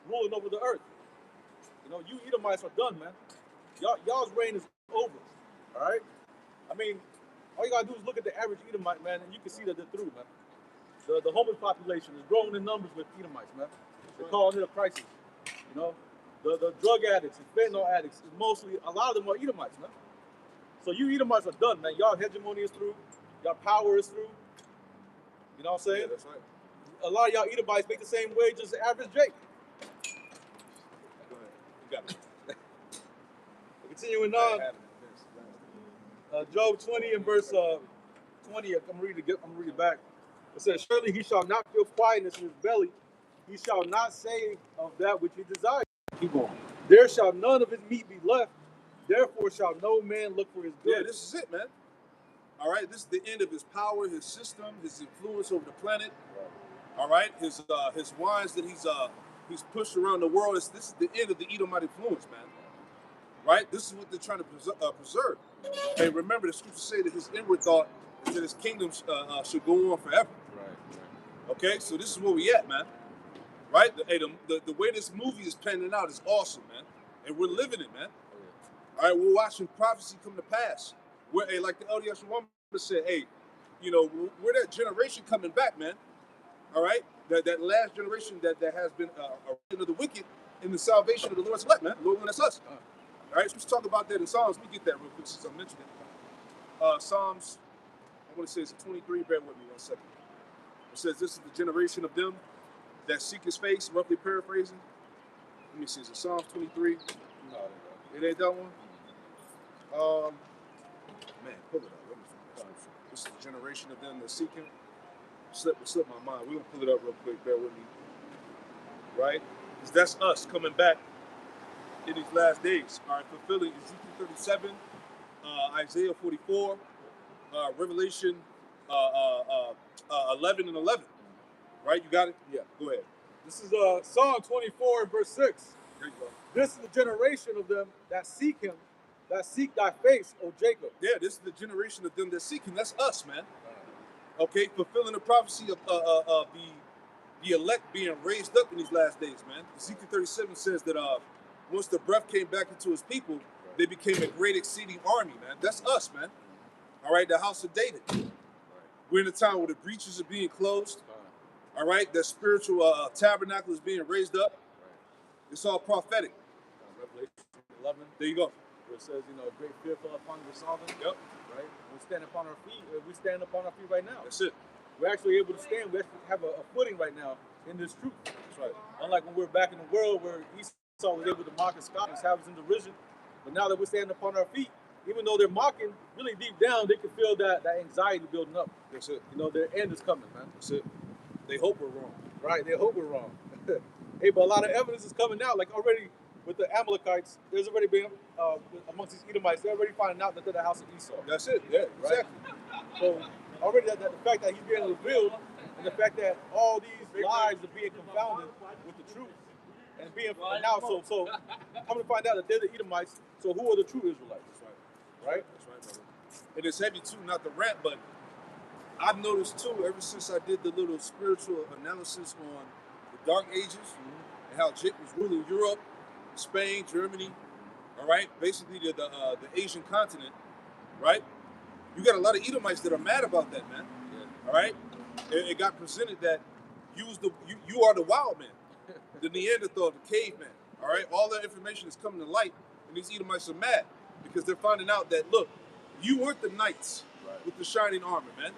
ruling over the earth. You know, you Edomites are done, man. Y'all's reign is over. All right. I mean, all you gotta do is look at the average Edomite, man, and you can see that they're through, man. The homeless population is growing in numbers with Edomites, man. They're calling it a crisis. You know, the drug addicts and fentanyl addicts is mostly, a lot of them are Edomites, man. So you Edomites are done, man. Y'all hegemony is through. Y'all power is through. You know what I'm saying? Yeah, that's right. A lot of y'all Edomites make the same wage as the average Jake. Go ahead. You got it. Continuing on, Job 20 and verse 20. I'm gonna read it back. It says, "Surely he shall not feel quietness in his belly; he shall not say of that which he desires. Keep on. There shall none of his meat be left. Therefore shall no man look for his good." Yeah, this is it, man. All right, this is the end of his power, his system, his influence over the planet. All right, his wines that he's pushed around the world. This is the end of the Edomite influence, man. Right, this is what they're trying to preserve. And remember, the scriptures say that his inward thought is that his kingdom should go on forever. Right. Okay, so this is where we at, man. Right, the way this movie is panning out is awesome, man, and we're living it, man. All right, we're watching prophecy come to pass. We're, hey, like the LDS woman said, hey, you know, we're that generation coming back, man. All right, that last generation that has been of the wicked in the salvation of the Lord's elect, man. Lord, that's us. All right, so let's talk about that in Psalms. Let me get that real quick since I mentioned it. Psalms, I want to say it's 23. Bear with me 1 second. It says, "This is the generation of them that seek His face." Roughly paraphrasing. Let me see. Is it Psalms 23? No, it ain't that one. Man, pull it up. Let me find this. This is the generation of them that seek Him. Slip my mind. We're gonna pull it up real quick. Bear with me. Right? Because that's us coming back in these last days. All right, fulfilling Ezekiel 37, Isaiah 44, Revelation 11 and 11. Right? You got it? Yeah. Go ahead. This is Psalm 24 and verse 6. There you go. This is the generation of them that seek him, that seek thy face, O Jacob. Yeah, this is the generation of them that seek him. That's us, man. Okay, fulfilling the prophecy of the elect being raised up in these last days, man. Ezekiel 37 says that once the breath came back into his people, they became a great exceeding army, man. That's us, man. All right, the house of David. We're in a time where the breaches are being closed. All right, that spiritual tabernacle is being raised up. It's all prophetic. Revelation 11. There you go. Where it says, you know, great fear fell upon the sovereign. Yep. Right? We stand upon our feet. We stand upon our feet right now. That's it. We're actually able to stand. We actually have a footing right now in this truth. That's right. Unlike when we were back in the world where Esau was able to mock and scoff and have us in derision. But now that we're standing upon our feet, even though they're mocking, really deep down, they can feel that anxiety building up. That's it. You know, their end is coming, man. That's it. They hope we're wrong. Right, they hope we're wrong. Hey, but a lot of evidence is coming out. Like already with the Amalekites, there's already been, amongst these Edomites, they're already finding out that they're the house of Esau. That's it, yeah, right? Exactly. So already the fact that he's being revealed and the fact that all these lies are being confounded with the truth and being now, so I'm gonna find out that they're the Edomites. So who are the true Israelites? That's right. Right? That's right, brother. And it's heavy too, not the rant, but I've noticed too, ever since I did the little spiritual analysis on the Dark Ages and how Jake was ruling Europe, Spain, Germany, all right, basically the Asian continent, right? You got a lot of Edomites that are mad about that, man. Yeah. All right, it got presented that you are the wild man, the Neanderthal, the caveman. All right, all that information is coming to light, and these Edomites are mad because they're finding out that look, you weren't the knights with the shining armor, man. Right.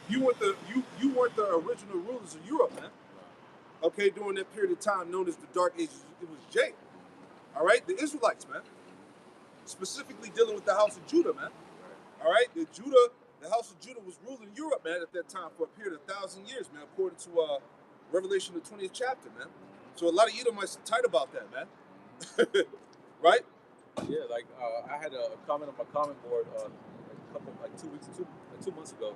You weren't the original rulers of Europe, man. Right. Okay, during that period of time known as the Dark Ages, it was Jake. All right, the Israelites, man. Specifically dealing with the house of Judah, man. Right. All right, the house of Judah was ruling Europe, man, at that time for a period of 1,000 years, man, according to Revelation, the 20th chapter, man. So a lot of Edomites are tight about that, man. Right? Yeah, like I had a comment on my comment board like 2 months ago.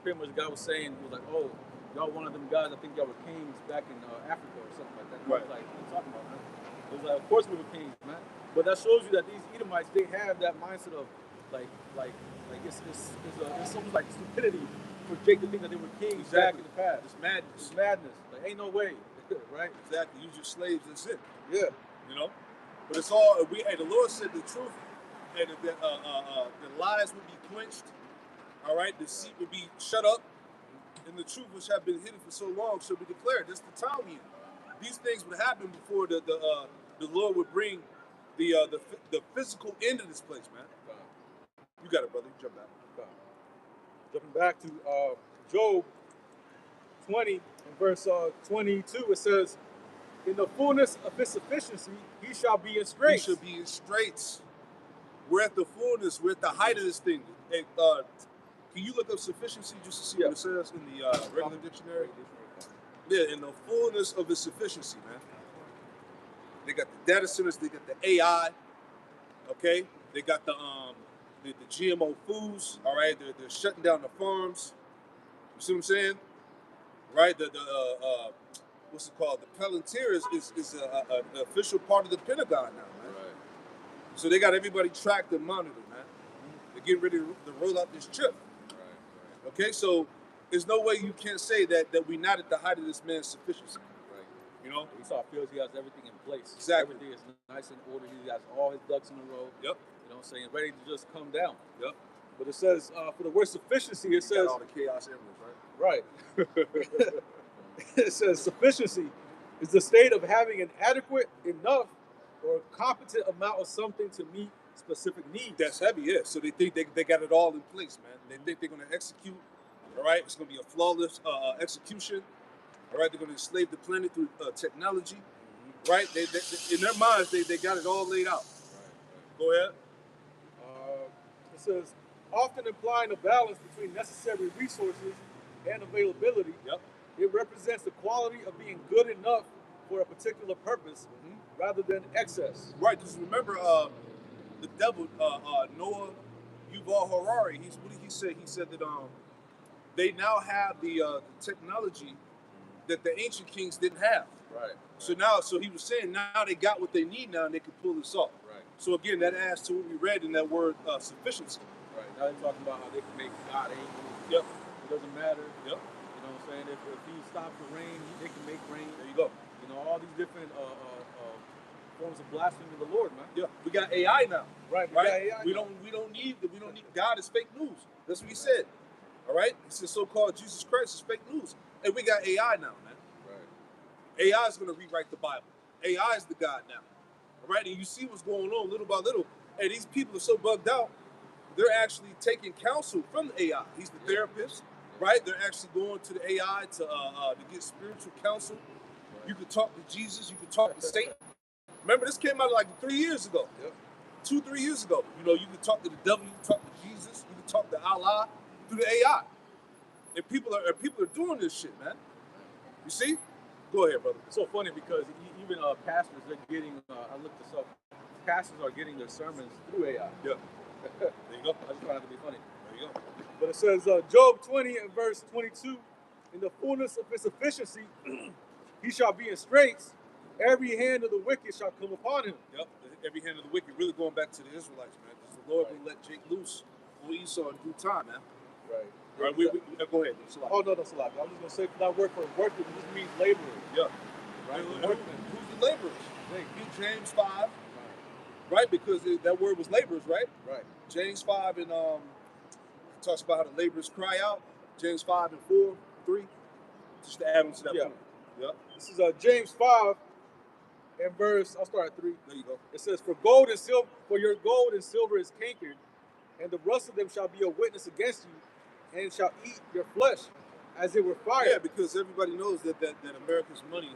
Pretty much the guy was saying, he was like, oh, y'all one of them guys, I think y'all were kings back in Africa or something like that. And right. I was like, what are you talking about, man? It was like, of course we were kings, man. But that shows you that these Edomites, they have that mindset of like it's almost like stupidity for Jake to think that they were kings back in the past. It's madness. It's madness. Like, ain't no way. Right. Exactly. Use your slaves. That's it. Yeah. You know. But it's all hey, the Lord said the truth, and the lies would be quenched. All right. The seat would be shut up, and the truth, which have been hidden for so long, shall be declared. That's the time we in. These things would happen before the Lord would bring the physical end of this place, man. You got it, brother. You jump back. Jumping back to Job 20 and verse 22, it says, "In the fullness of his sufficiency, he shall be in straits." He should be in straits. We're at the fullness. We're at the height of this thing. Hey, can you look up sufficiency just to see what it says in the regular dictionary? Yeah, in the fullness of his sufficiency, man. They got the data centers. They got the AI. Okay, they got the GMO foods. All right, they're shutting down the farms. You see what I'm saying? Right. The what's it called? The Palantir is an official part of the Pentagon now, man. Right. So they got everybody tracked and monitored, man. They're getting ready to roll out this chip. Right. Okay, so there's no way you can't say that we're not at the height of this man's sufficiency. Right. You know? Esau feels he has everything in place. Exactly. Everything is nice and ordered. He has all his ducks in a row. Yep. You know what I'm saying? Ready to just come down. Yep. But it says, for the word sufficiency, it says... all the chaos areas, right? Right. It says sufficiency is the state of having an adequate, enough, or competent amount of something to meet specific needs. That's heavy, yeah. So they think they got it all in place, man. They think they're going to execute, all right? It's going to be a flawless execution, all right? They're going to enslave the planet through technology, right? They in their minds, they got it all laid out. Right. Go ahead. It says, often implying a balance between necessary resources and availability. Yep. It represents the quality of being good enough for a particular purpose rather than excess. Right, because remember, the devil, Noah Yuval Harari, what did he say? He said that they now have the technology that the ancient kings didn't have. Right. So he was saying now they got what they need now and they can pull this off. Right. So again, that adds to what we read in that word sufficiency. Right. Now they're talking about how they can make God angry. Yep. It doesn't matter. Yep. You know what I'm saying? If he stops the rain, they can make rain. There you go. You know, all these different forms of blasphemy of the Lord, man. Yeah. We got AI now. Right. We don't need God is fake news. That's what he said. All right? He said so-called Jesus Christ is fake news. And we got AI now, man. Right. AI is going to rewrite the Bible. AI is the God now. All right? And you see what's going on little by little. And these people are so bugged out, they're actually taking counsel from the AI. He's the therapist, right? They're actually going to the AI to get spiritual counsel. Right. You could talk to Jesus. You could talk to Satan. Remember, this came out like 3 years ago. Yep. 2-3 years ago. You know, you could talk to the devil. You could talk to Jesus. You could talk to Allah through the AI. And people are doing this shit, man. You see? Go ahead, brother. It's so funny because even pastors, they're getting, I looked this up, pastors are getting their sermons through AI. Yeah. There you go. I just found it to be funny. There you go. But it says, Job 20 and verse 22, in the fullness of his sufficiency, he shall be in straits. Every hand of the wicked shall come upon him. Yep. Every hand of the wicked. Really going back to the Israelites, man. Because the Lord will let Jake loose on Esau in due time, man. Right. Right. Go ahead. Oh, no, Salaki. I was just going to say, because I work for workers, it just means laborers. Yeah. Right. Who's the laborers? James 5. Right, because that word was laborers, right? Right. James 5 and talks about how the laborers cry out. James 5 and 4, 3. Just to add on to that point. Yeah. This is James 5 and verse, I'll start at 3. There you go. It says, for your gold and silver is cankered, and the rust of them shall be a witness against you, and shall eat your flesh as it were fire. Yeah, because everybody knows that America's money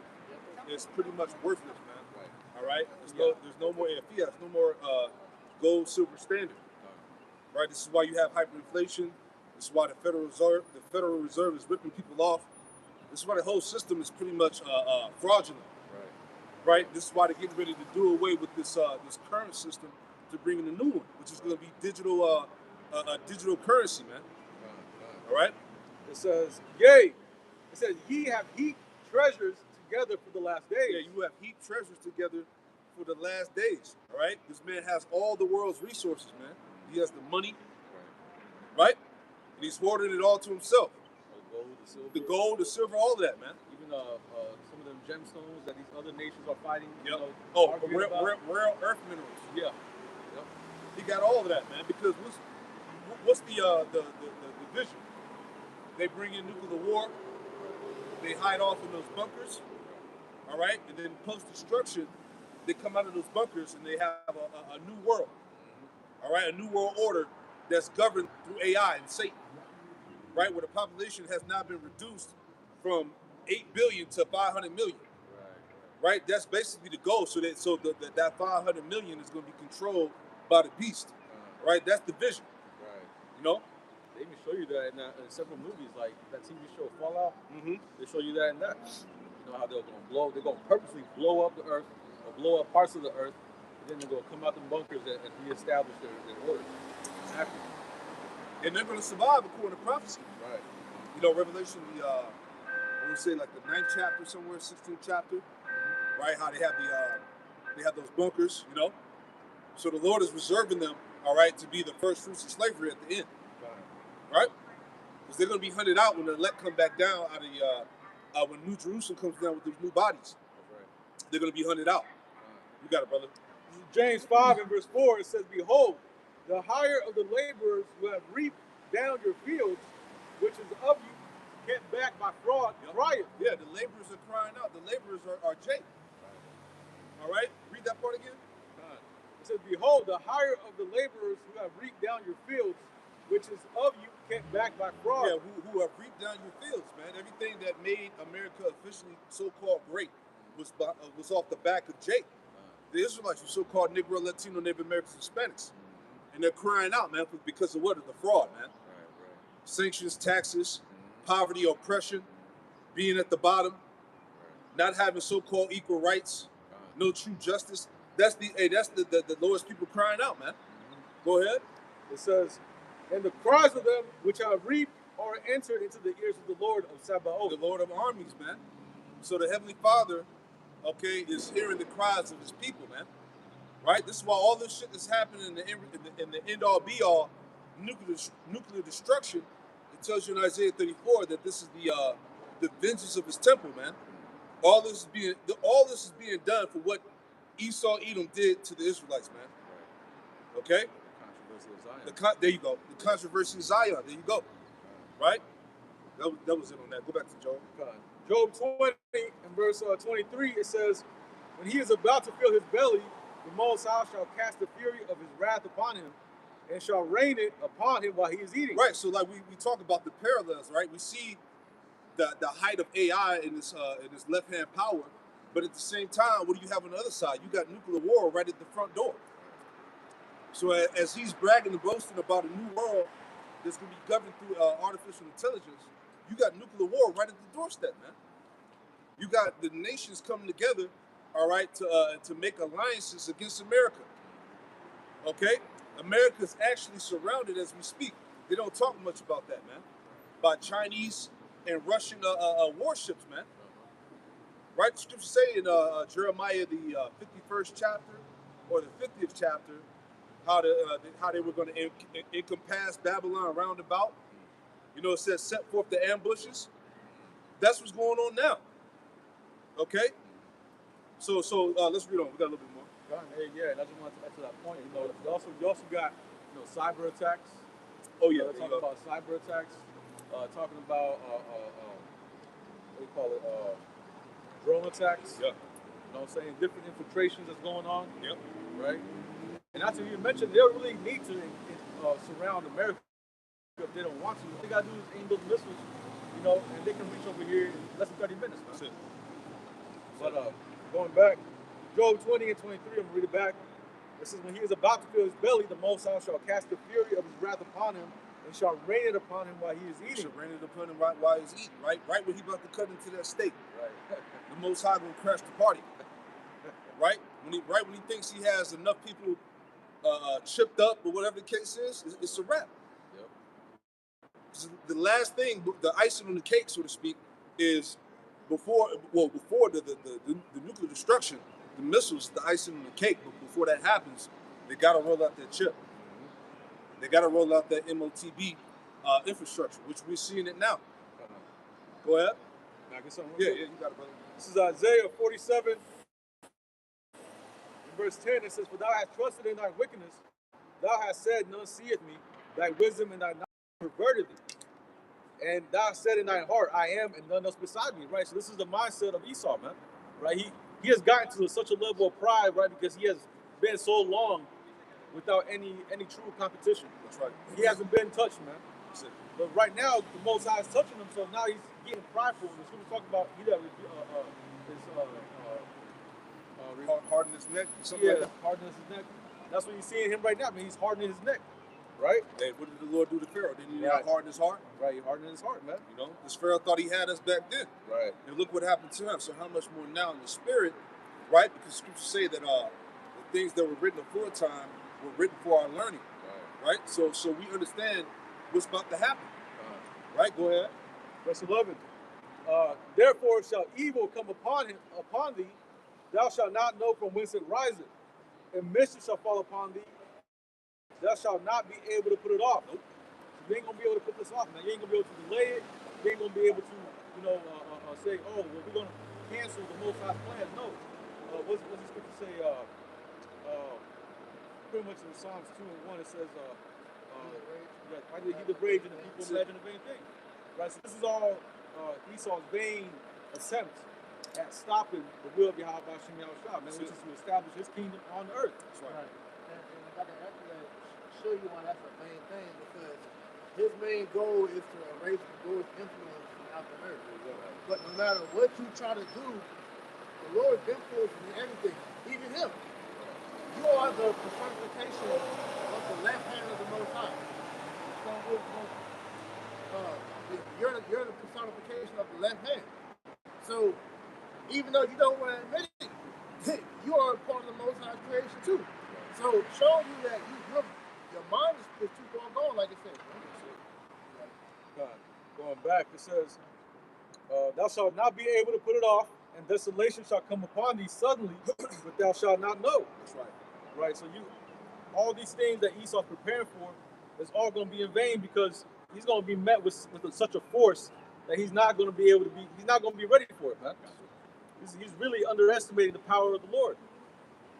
is pretty much worthless, man. All right, there's no more fiat, no more gold, silver standard. Right, this is why you have hyperinflation. This is why the Federal Reserve is ripping people off. This is why the whole system is pretty much fraudulent. Right, this is why they're getting ready to do away with this current system to bring in a new one, which is going to be digital currency, man. All right. It says, yea. It says, ye have heaped treasures together for the last days. Yeah, you have heaped treasures together for the last days. All right. This man has all the world's resources, man. He has the money, right? And he's hoarding it all to himself. The gold, the silver. The gold, the silver, all of that, man. Even some of them gemstones that these other nations are fighting. Yep. You know, Oh, arguing about. rare earth minerals. Yeah. Yep. He got all of that, man. Because what's the vision? They bring in nuclear war. They hide off in those bunkers. All right, and then post-destruction, they come out of those bunkers and they have a new world. All right, a new world order that's governed through AI and Satan. Right, where the population has now been reduced from 8 billion to 500 million. Right, that's basically the goal. So that 500 million is going to be controlled by the beast. Right, that's the vision. Right. You know, they even show you that in several movies, like that TV show Fallout. Mm-hmm. They show you that in that. You know how they're going to purposely blow up the earth or blow up parts of the earth, and then they're going to come out the bunkers and reestablish their order. After. And they're going to survive according to prophecy. Right. You know, Revelation, I would say like the 9th chapter somewhere, 16th chapter, right? How they have those bunkers, you know. So the Lord is reserving them, all right, to be the first fruits of slavery at the end, right? Because they're going to be hunted out when the elect come back down out of when New Jerusalem comes down with those new bodies. Right. They're going to be hunted out. You got it, brother. James 5 and verse 4, it says, "Behold, the hire of the laborers who have reaped down your fields, which is of you, kept back by fraud, crieth." Yeah, the laborers are crying out. The laborers are Jake. All right? Read that part again. It says, "Behold, the hire of the laborers who have reaped down your fields, which is of you, kept back by fraud." Yeah, who have reaped down your fields, man. Everything that made America officially so-called great was off the back of Jake. The Israelites were so-called Negro, Latino, Native Americans, Hispanics. And they're crying out, man, because of what? Of the fraud, man. Right. Sanctions, taxes, poverty, oppression, being at the bottom, not having so-called equal rights, no true justice. That's the Lord's people crying out, man. Go ahead. It says, "And the cries of them which have reaped are entered into the ears of the Lord of Sabaoth." The Lord of armies, man. So the Heavenly Father, okay, is hearing the cries of his people, man. Right? This is why all this shit that's happening in the end all be all nuclear destruction. It tells you in Isaiah 34 that this is the vengeance of his temple, man. All this is being done for what Esau Edom did to the Israelites, man. Okay? Controversy of Zion. There you go. The controversy of Zion. There you go. Right? That was it on that. Go back to Job. Job 20 and verse 23, it says, "When he is about to fill his belly, the Most High shall cast the fury of his wrath upon him, and shall rain it upon him while he is eating." Right. So like we talk about the parallels, right? We see the height of AI in this left-hand power, but at the same time, what do you have on the other side? You got nuclear war right at the front door. So as he's bragging and boasting about a new world that's going to be governed through artificial intelligence, you got nuclear war right at the doorstep, man. You got the nations coming together, all right, to make alliances against America. Okay? America's actually surrounded as we speak. They don't talk much about that, man. By Chinese and Russian warships, man. Right? The scriptures say in Jeremiah, the 51st chapter or the 50th chapter, how they were going to encompass Babylon round about. You know, it says set forth the ambushes. That's what's going on now. Okay? So let's read on. We got a little bit more. Yeah, and I just want to add to that point. You know, you also got cyber attacks. Oh yeah, talking about cyber attacks. Talking about what do you call it? Drone attacks. Yeah. You know what I'm saying? Different infiltrations that's going on. Yep. Right? And not to even mention, they don't really need to surround America if they don't want to. All they got to do is aim those missiles, you know, and they can reach over here in less than 30 minutes. That's it. But going back, Job 20 and 23, I'm going to read it back. It says, "When he is about to fill his belly, the Most High shall cast the fury of his wrath upon him, and shall rain it upon him while he is eating." Shall rain it upon him while he's eating, right? Right when he about to cut into that steak. Right. The Most High gonna crash the party. Right? When he thinks he has enough people chipped up or whatever the case is, it's a wrap. Yep. The last thing, the icing on the cake, so to speak, is before the nuclear destruction, the missiles, the icing on the cake. But before that happens, they gotta roll out that chip. They gotta roll out that MOTB infrastructure, which we're seeing it now. Go ahead. Can I get something? Yeah, you got it, brother. This is Isaiah 47, verse 10. It says, "For thou hast trusted in thy wickedness, thou hast said, none seeth me. Thy wisdom and thy knowledge perverted thee. And thou said in thine heart, I am, and none else beside me." Right. So this is the mindset of Esau, man. Right. He has gotten to such a level of pride, right, because he has been so long without any true competition. That's right. He hasn't been touched, man. But right now, the Most High is touching him, so now he's getting prideful. The scripture talking about hardening his neck. Something like that. Hardening his neck. That's what you're seeing him right now, man. He's hardening his neck, right? And what did the Lord do to Pharaoh? Didn't he harden his heart? Right, he hardened his heart, man. You know, this Pharaoh thought he had us back then. Right. And look what happened to him. So how much more now in the spirit, right? Because scriptures say that the things that were written aforetime were written for our learning. Right? So we understand what's about to happen. Right? Go ahead. Verse 11. Therefore shall evil come upon thee. Thou shalt not know from whence it riseth. And mischief shall fall upon thee. Thou shalt not be able to put it off. Nope. You ain't gonna be able to put this off, man. You ain't gonna be able to delay it. You ain't gonna be able to, say, oh, well, we're gonna cancel the Most High's plans. No. What's the scripture say? Pretty much in Psalms 2 and 1, it says, why did he the rage and the people imagine a vain thing? Right. So this is all Esau's vain attempt at stopping the will of Yahweh Shem Yahushua, man, which is to establish his kingdom on the earth. That's right. And if I can answer that, show you why that's a main thing, because his main goal is to erase the Lord's influence out the earth. But no matter what you try to do, the Lord's influence is everything, even him. You are the personification of the left hand of the Most High. You're the personification of the left hand. So even though you don't want to admit it, you are a part of the Most High's creation too. So showing you that your mind is too far gone, like it says. Going back, it says, "Thou shalt not be able to put it off, and desolation shall come upon thee suddenly, but thou shalt not know." That's right. Right. So all these things that Esau's preparing for, is all going to be in vain, because he's going to be met with such a force that he's not going to be able to be. He's not going to be ready for it, man. He's really underestimating the power of the Lord.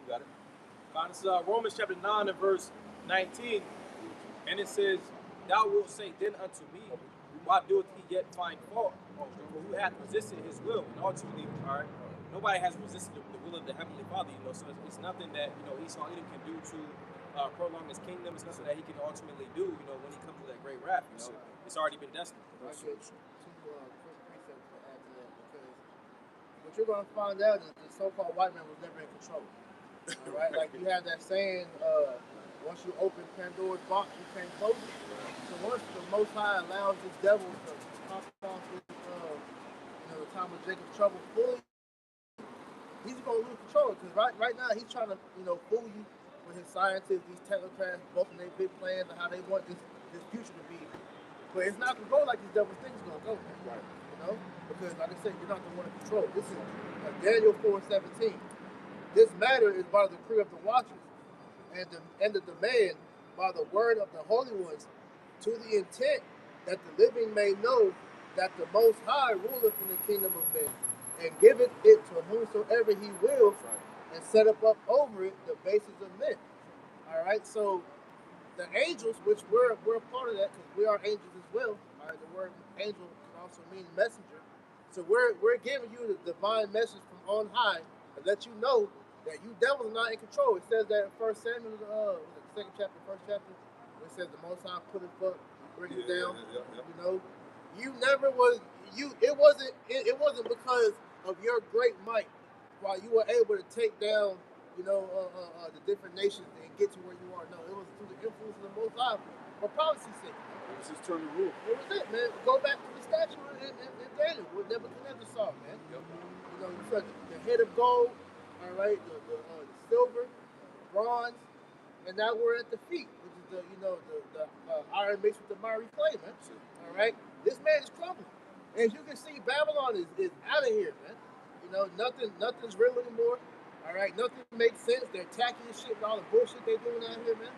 You got it. This is Romans chapter 9 and verse 19. And it says, "Thou wilt say then unto me, why doeth he yet find fault? For who hath resisted his will?" And ultimately, all right, nobody has resisted the will of the Heavenly Father, so it's nothing that, Esau Edom can do to prolong his kingdom. It's nothing that he can ultimately do, when he comes to that great wrath. It's already been destined. I get two quick precepts to add to that, because what you're going to find out is the so-called white man was never in control. All right, like you have that saying, once you open Pandora's box, you can't close it. So once the Most High allows this devil to pop off his, the time of Jacob's trouble fully, he's going to lose control. Because right now he's trying to, fool you with his scientists, these technocrats, both in their big plans and how they want this future to be. But it's not going to go like these devil things are going to go. Right. Because like I said, you're not the one in control. This is Daniel 4:17. This matter is by the decree of the watchers and the demand by the word of the holy ones, to the intent that the living may know that the Most High ruleth in the kingdom of men, and giveth it to whomsoever he will, and set up over it the basis of men. All right, so the angels, which we're a part of that, because we are angels as well. All right, the word angel can also mean messenger. So we're giving you the divine message from on high to let you know that you devils are not in control. It says that in 1 Samuel, the second chapter, first chapter, where it says the Most High put it up, bring it down. You never was you. It wasn't because of your great might while you were able to take down, the different nations and get to where you are. No, it was through the influence of the Most High for prophecy's sake. It was his turn to rule. It was it, man. Go back to the statue in Daniel, what Nebuchadnezzar saw, man. Yep. You saw the head of gold, all right, the silver, bronze, and now we're at the feet, which is the iron mixed with the miry clay, man. All right, this man is crumbling. As you can see, Babylon is out of here, man. Nothing's real anymore. All right, nothing makes sense. They're tacky as shit with all the bullshit they're doing out here, man.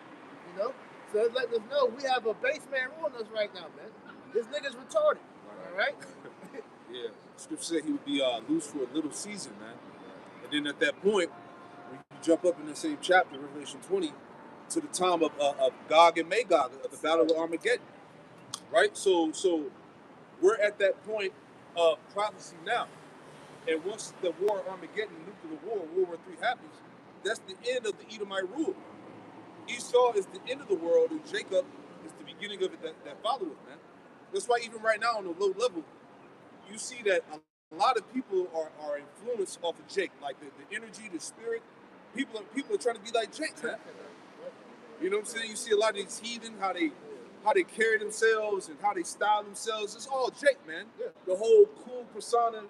So it's letting us know we have a base man ruling us right now, man. This nigga's retarded. All right. Yeah. Scripture said he would be loose for a little season, man. And then at that point, when you jump up in the same chapter, Revelation 20, to the time of Gog and Magog, of the Battle of Armageddon, right? So we're at that point of prophecy now. And once the war of Armageddon, nuclear war, World War III happens, that's the end of the Edomite rule. Esau is the end of the world, and Jacob is the beginning of it that followeth, man. That's why even right now on the low level, you see that a lot of people are influenced off of Jake, like the energy, the spirit. People are trying to be like Jake, man. You know what I'm saying? You see a lot of these heathen, how they carry themselves and how they style themselves. It's all Jake, man. The whole cool persona,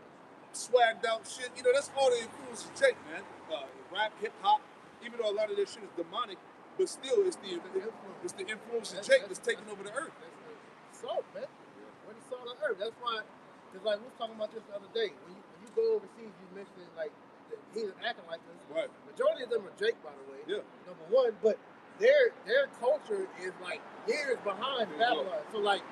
swagged out shit. You know, that's all the influence of Jake, man. Rap, hip hop, even though a lot of that shit is demonic, but still, it's the influence of Jake that's taking over the earth. Salt, man. When it's salt on earth, that's why. Because like we was talking about this the other day. When you go overseas, you mentioned like he's acting like this. Right. Majority of them are Jake, by the way. Yeah. Number one, but their culture is like years behind Babylon. So like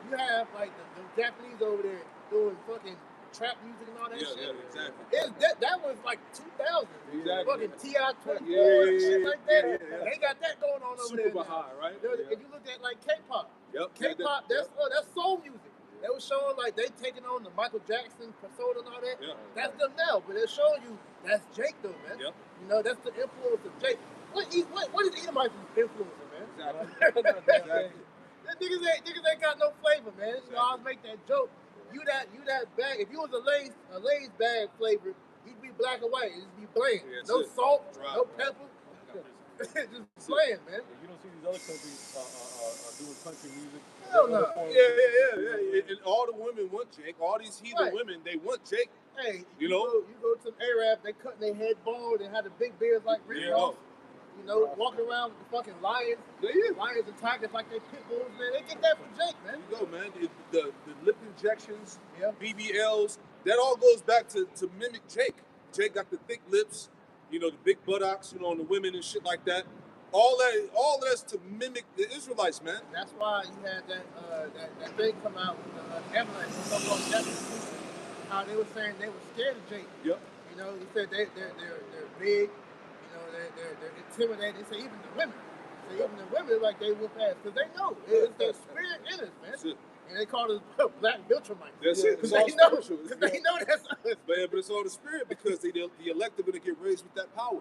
you have like the Japanese over there doing fucking trap music and all that shit. Yeah, exactly. That was like 2000. Exactly. Fucking TI-24 Yeah, and shit like that. yeah. They got that going on over there. Super now. high, right? If you look at like K-pop, Yep. K-pop, that's soul music. They were showing like they taking on the Michael Jackson persona and all that. Yeah. That's them now, but they're showing you that's Jake though, man. Yep. You know, that's the influence of Jake. What is Edomite influencing, man? Exactly. Niggas ain't got no flavor, man. You know, I always make that joke. You that bag. If you was a Lay's bag flavor, you'd be black and white. It'd be bland. Yeah, no it. salt, Dry, no man. pepper. Just bland, man. You don't see these other countries doing country music. Hell no. Yeah. And all the women want Jake. All these heathen Right. women, they want Jake. Hey, You know? you go to the Arab, they cutting their head bald and had the big beards like Rick Yeah. Ross. You know, walking around with the fucking lions, They is. lions and tigers like they pit bulls, man. They get that from Jake, man. You go, man. The lip injections, Yeah. BBLs, that all goes back to mimic Jake. Jake got the thick lips, you know, the big buttocks, you know, on the women and shit like that. All that's to mimic the Israelites, man. That's why you had that thing come out with the Amalek, so-called Japanese. How they were saying they were scared of Jake. Yep. You know, he said they're big. You know, they're intimidated. They say even the women. Even the women like they whoop ass because they know it's their spirit in us, man. That's it. And they call us black Viltramites. That's it. Because It's they all know, spiritual. they know that's us. But it's all the spirit because the elect are going to get raised with that power.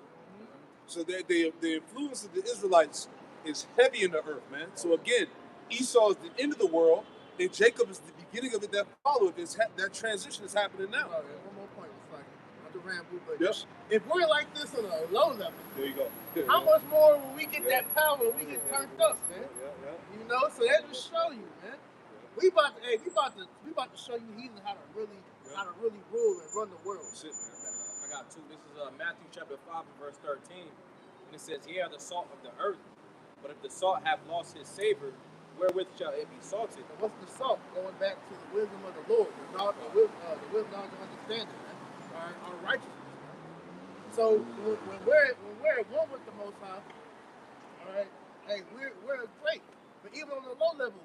So the influence of the Israelites is heavy in the earth, man. So again, Esau is the end of the world, and Jacob is the beginning of it that followed. That transition is happening now. Oh, yeah, one more point. It's like, not to ramble, but Yes. if we're like this on a low level, There you go. how much more will we get that power when we get turned up, man? Yeah. You know, so that just show you, man. We about to show you heathen how to really rule and run the world. That's it, man. I got two. This is Matthew chapter 5 and verse 13. And it says, "Ye are the salt of the earth, but if the salt have lost his savor, wherewith shall it be salted?" And what's the salt? Going back to the wisdom of the Lord, the wisdom, knowledge, and understanding, man. Our righteousness. So when we're at one with the Most High, all right, hey, we're great. But even on the low level,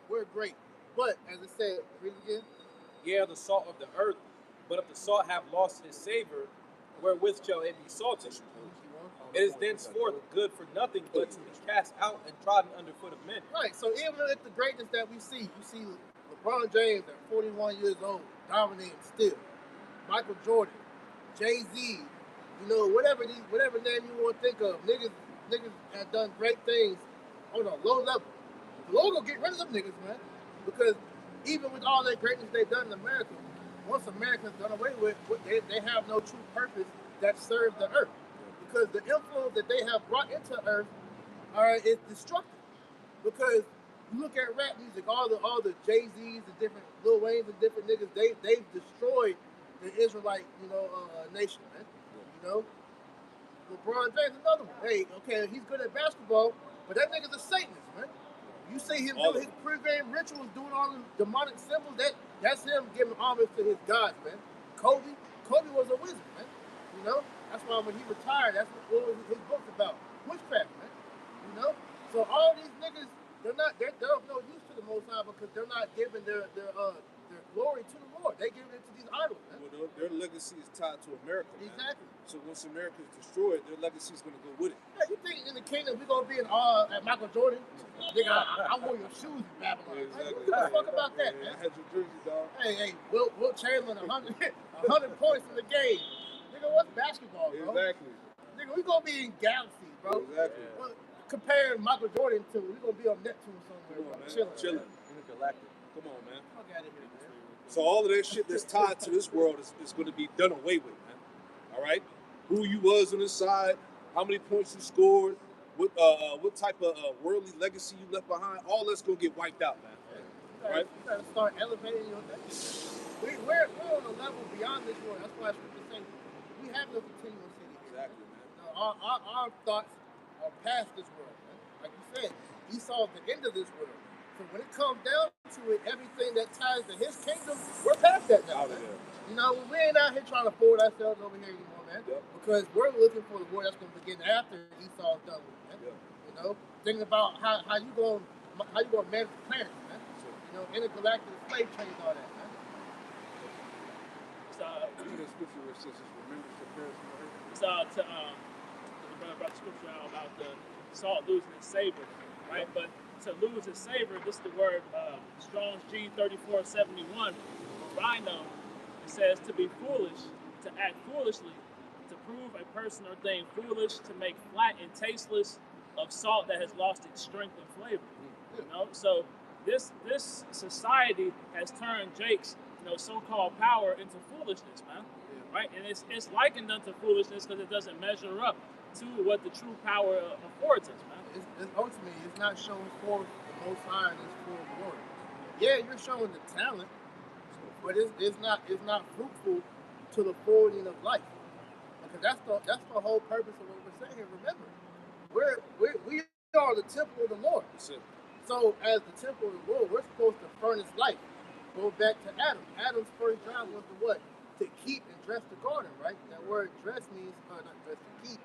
we're great. But as I said, read it again. Ye are the salt of the earth, but if the salt have lost his savor, wherewith shall it be salted? It is thenceforth good for nothing but to be cast out and trodden underfoot of men. Right. So even at the greatness that we see, you see LeBron James at 41 years old, dominating still. Michael Jordan, Jay-Z, you know, whatever name you want to think of, niggas have done great things on a low level. The low will get rid of them niggas, man. Because even with all that greatness they've done in America, once America's done away with, they have no true purpose that serves the earth. Because the influence that they have brought into earth, all right, is destructive. Because you look at rap music, all the Jay-Z's, the different Lil Wayne's and different niggas, they've destroyed the Israelite, nation, man. You know? LeBron James, another one. Hey, okay, he's good at basketball, but that nigga's a Satanist, man. You see him do his pregame rituals, doing all the demonic symbols, that's him giving homage to his gods, man. Kobe was a wizard, man. You know? That's why when he retired, that's what was his book about. Witchcraft, man. You know? So all these niggas, they're of no use to the Most High because they're not giving their glory to the for? They giving it to these idols, man. Well, their legacy is tied to America, man. Exactly. So once America is destroyed, their legacy is going to go with it. Yeah, you think in the kingdom we gonna be in awe at Michael Jordan? Nigga, I wore your shoes in Babylon. Yeah, Like, exactly. who gives a fuck about that, Yeah, man? I had your jersey, dog. Hey, Wilt Chamberlain, 100 points in the game. Nigga, what's basketball, bro? Exactly. Nigga, we gonna be in galaxies, bro. Exactly. Well, comparing Michael Jordan to, we gonna be on Neptune somewhere, Come on, bro. man. Chilling. Intergalactic. Come on, man. Fuck out of here, man. So all of that shit that's tied to this world is going to be done away with, man. All right? Who you was on the side, how many points you scored, what type of worldly legacy you left behind, all that's going to get wiped out, man. Right? You gotta start elevating your thing. We're on a level beyond this world. That's why Scripture says we have no continuity here. Exactly, man. No, our thoughts are past this world, man. Like you said, Esau's the end of this world. So when it comes down to it, everything that ties to his kingdom, we're past that now. Out of Man. there. You know, we ain't out here trying to forward ourselves over here anymore, man. Yep. Because we're looking for the war that's going to begin after Esau's done with it, man. Yep. You know, thinking about how you going to manage the planet, man. You know, intergalactic slave trade, all that, man. So, The scripture where it says it's remembrance of Paris and earth. so to the brother brought the scripture out about the salt losing its savor, right? But to lose its savor, this is the word Strong's G3471, rhino. It says to be foolish, to act foolishly, to prove a person or thing foolish, to make flat and tasteless of salt that has lost its strength and flavor. You know, so this society has turned Jake's so-called power into foolishness, man. Right, and it's likened unto foolishness because it doesn't measure up to what the true power affords us, man. It's ultimately, it's not showing forth the Most High and His full glory. Yeah, you're showing the talent, but it's not fruitful to the forwarding of life. Because that's the whole purpose of what we're saying here. Remember, we are the temple of the Lord. That's it. So as the temple of the Lord, we're supposed to furnish life. Go back to Adam. Adam's first job was to what? To keep and dress the garden, right? That word dress means, not dress, to keep,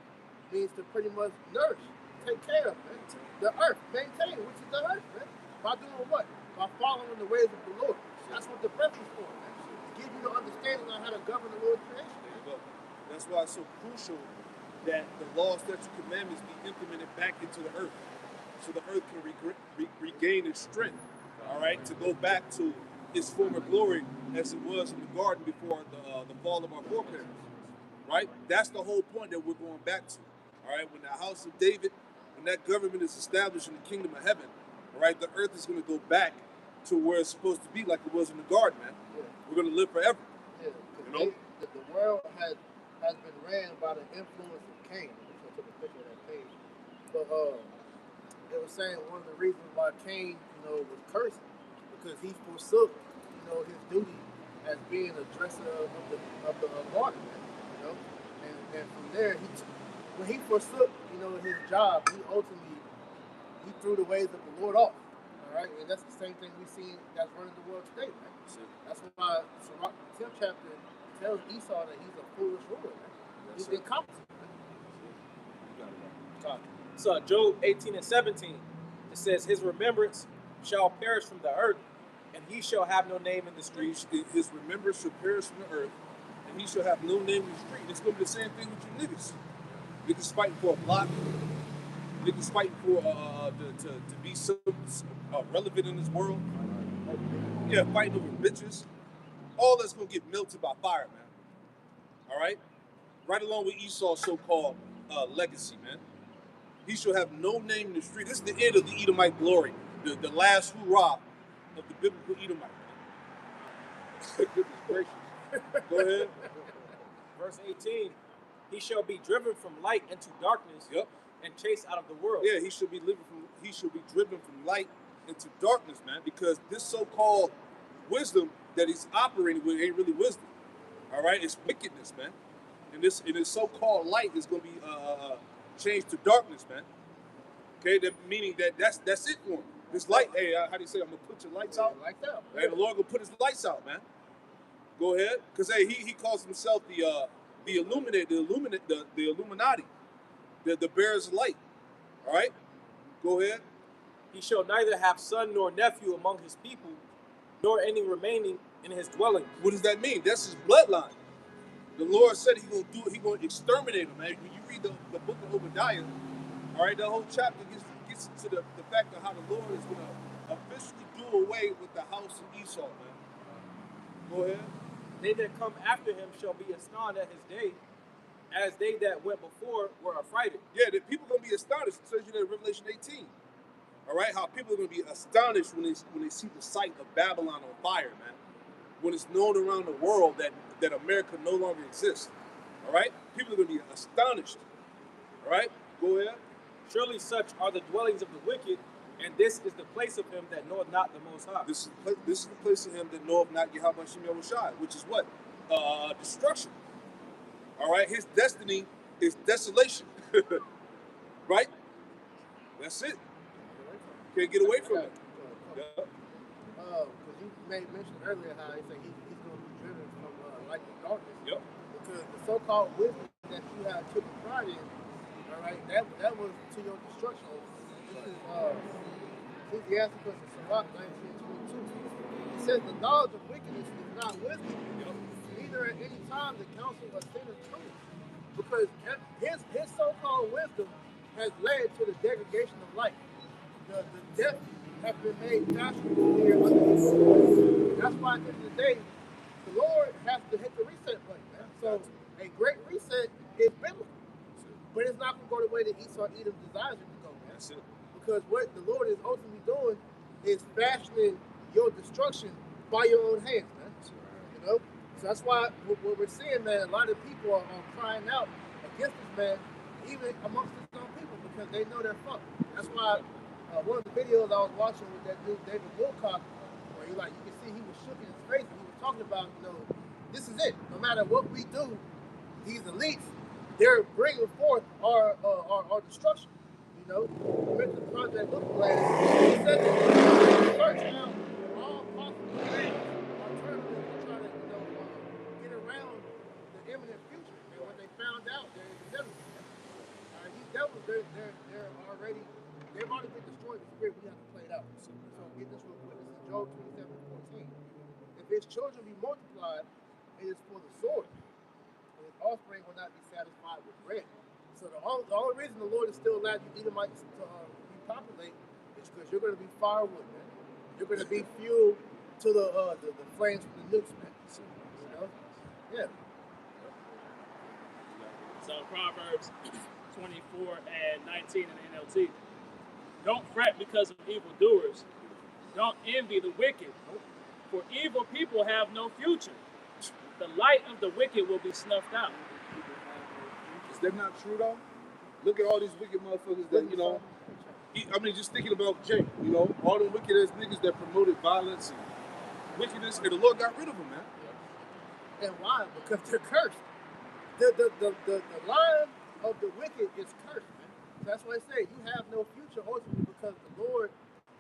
means to pretty much nourish, take care of, man. The earth, maintain, which is the earth, man. By doing what? By following the ways of the Lord. That's what the breath is for, man. To give you the understanding on how to govern the Lord's creation. There you go. That's why it's so crucial that the law, statutes, commandments be implemented back into the earth, so the earth can regain its strength. All right, to go back to its former glory as it was in the garden before the fall of our foreparents. Right? That's the whole point that we're going back to. All right, when the house of David, when that government is established in the kingdom of heaven, all right, the earth is going to go back to where it's supposed to be, like it was in the garden, man. Yeah. We're going to live forever. Yeah, You know? the world has been ran by the influence of Cain. I took a picture of that page. But they were saying one of the reasons why Cain, was cursed because he forsook, his duty as being a dresser of the garden, and from there when he forsook, his job, he ultimately threw the ways of the Lord off. All right, and that's the same thing we see that's running the world today, man. That's why Sirach, the 10th chapter, tells Esau that he's a foolish ruler, man. He's incompetent, man. So Job 18:17, it says, his remembrance shall perish from the earth, and he shall have no name in the streets. His remembrance shall perish from the earth, and he shall have no name in the street. It's going to be the same thing with you niggas. Niggas fighting for a block. Niggas fighting for to be so relevant in this world. Yeah, fighting over bitches. All that's going to get melted by fire, man. All right? Right along with Esau's so-called legacy, man. He shall have no name in the street. This is the end of the Edomite glory. The last hurrah of the biblical Edomite. Goodness gracious. Go ahead. Verse 18, he shall be driven from light into darkness, Yep. and chased out of the world. Yeah, he should be driven from light into darkness, man, because this so-called wisdom that he's operating with ain't really wisdom. All right, it's wickedness, man. And this so-called light is going to be changed to darkness, man. Okay, that meaning that's it for him. This light, hey, how do you say? I'm gonna put your lights out. Like that. Hey, the Lord gonna put his lights out, man. Go ahead, because hey, he calls himself the Illuminati, the bearers of light. All right, go ahead. He shall neither have son nor nephew among his people, nor any remaining in his dwelling. What does that mean? That's his bloodline. The Lord said He's gonna do it. He's gonna exterminate them. Man, when you read the book of Obadiah, all right, that whole chapter gets into the fact of how the Lord is gonna officially do away with the house of Esau, man. Go ahead. They that come after him shall be astonished at his day, as they that went before were affrighted. Yeah, the people are gonna be astonished. It says you in Revelation 18. All right, how people are gonna be astonished when they see the sight of Babylon on fire, man. When it's known around the world that America no longer exists. All right, people are gonna be astonished. All right, go ahead. Surely such are the dwellings of the wicked, and this is the place of him that knoweth not the Most High. This is the place of him that knoweth not Yahweh Shem Yahushai, which is what? Destruction. All right, his destiny is desolation. Right? That's it. Can't get away from it. Yeah. Because you made mention earlier how he said he's going to be driven from light to darkness. Yep. Because the so-called wisdom that you have taken pride in, all right, that was to your destruction. This is Ecclesiasticus and Sirach 19:22. It says the knowledge of wickedness is not wisdom, neither at any time the counsel of sinners truth. Because his so-called wisdom has led to the degradation of life. The death has been made fashionable here under his rule. That's why at the end of the day, the Lord has to hit the reset button, man. So a great reset is biblical. But it's not going to go the way that Esau Edom desires it to go, man. That's it. Because what the Lord is ultimately doing is fashioning your destruction by your own hands, man. You know? So that's why what we're seeing, man, a lot of people are crying out against this man, even amongst his own people, because they know they're fucked. That's why one of the videos I was watching with that dude, David Wilcock, where you can see he was shook in his face, and he was talking about, this is it. No matter what we do, these elites, they're bringing forth our destruction. You mentioned Project Lookland. He said that they search out all possible things, alternatives to try to, get around the imminent future. And when they found out, they're devils. These devils, they've already been destroyed in the spirit. We have to play it out. So get this real quick. This is Job 27:14. If his children be multiplied, it is for the sword. His offspring will not be satisfied with bread. So the only reason the Lord is still allowed you Edomites to repopulate is because you're going to be firewood, man. You're going to be fuel to the flames from the nukes, man. Yeah. So Proverbs 24:19 in the NLT. Don't fret because of evildoers. Don't envy the wicked. For evil people have no future. The light of the wicked will be snuffed out. Is that not true though? Look at all these wicked motherfuckers that, just thinking about Jake, all the wicked ass niggas that promoted violence and wickedness, and the Lord got rid of them, man. And why? Because they're cursed. The line of the wicked is cursed, man. So that's why I say you have no future ultimately, because the Lord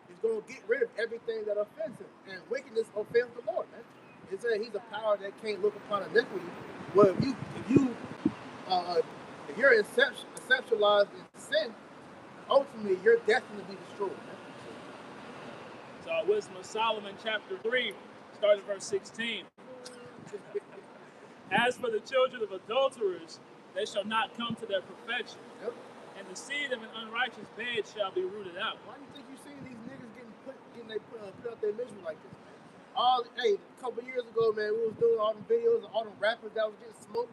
is going to get rid of everything that offends him. And wickedness offends the Lord, man. It says he's a power that can't look upon iniquity. Well, if you're conceptualized in sin, ultimately you're destined to be destroyed, man. So Wisdom of Solomon chapter 3, starting verse 16. As for the children of adulterers, they shall not come to their perfection. Yep. And the seed of an unrighteous bed shall be rooted out. Why do you think you see these niggas put out their misery like this, man? A couple years ago, man, we was doing all them videos of all them rappers that was getting smoked.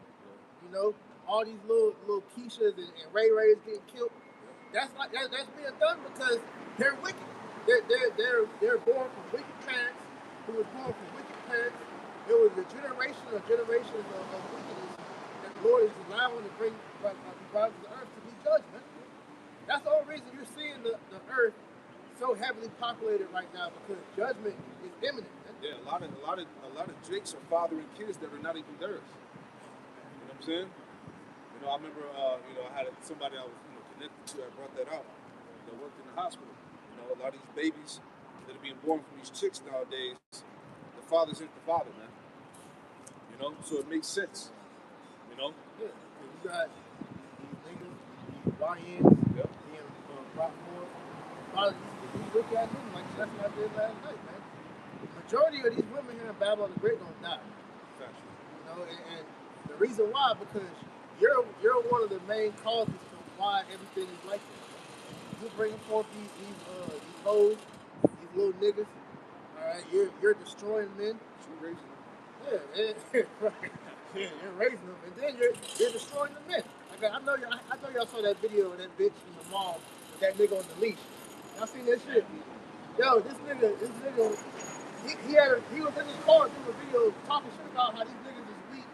All these little Keishas and Ray Rays getting killed. That's being done because they're wicked. They're born from wicked parents who was born from wicked parents. It was a generations of wickedness that the Lord is allowing to bring to the earth to be judged, man. That's the only reason you're seeing the earth so heavily populated right now, because judgment is imminent, man. Yeah, a lot of Jakes are fathering kids that are not even theirs. You know what I'm saying? I remember, I had somebody I was connected to that brought that out. That worked in the hospital. A lot of these babies that are being born from these chicks nowadays, the fathers ain't the father, man. So it makes sense. Yeah, because you got these niggas, these YNs, being brought forth. A lot of these look at them like that's what I did last night, man. majority of these women here in Babylon the Great gonna die. You know, and the reason why, because you're one of the main causes for why everything is like this. You're bringing forth these hoes, these little niggas. All right, you're destroying men. You're raising them. Yeah, right. Yeah, you're raising them, and then you're destroying the men. Like, I know y'all saw that video of that bitch in the mall with that nigga on the leash. Y'all seen that shit? Yo, this nigga, he was in his car doing a video talking shit about how these niggas is weak.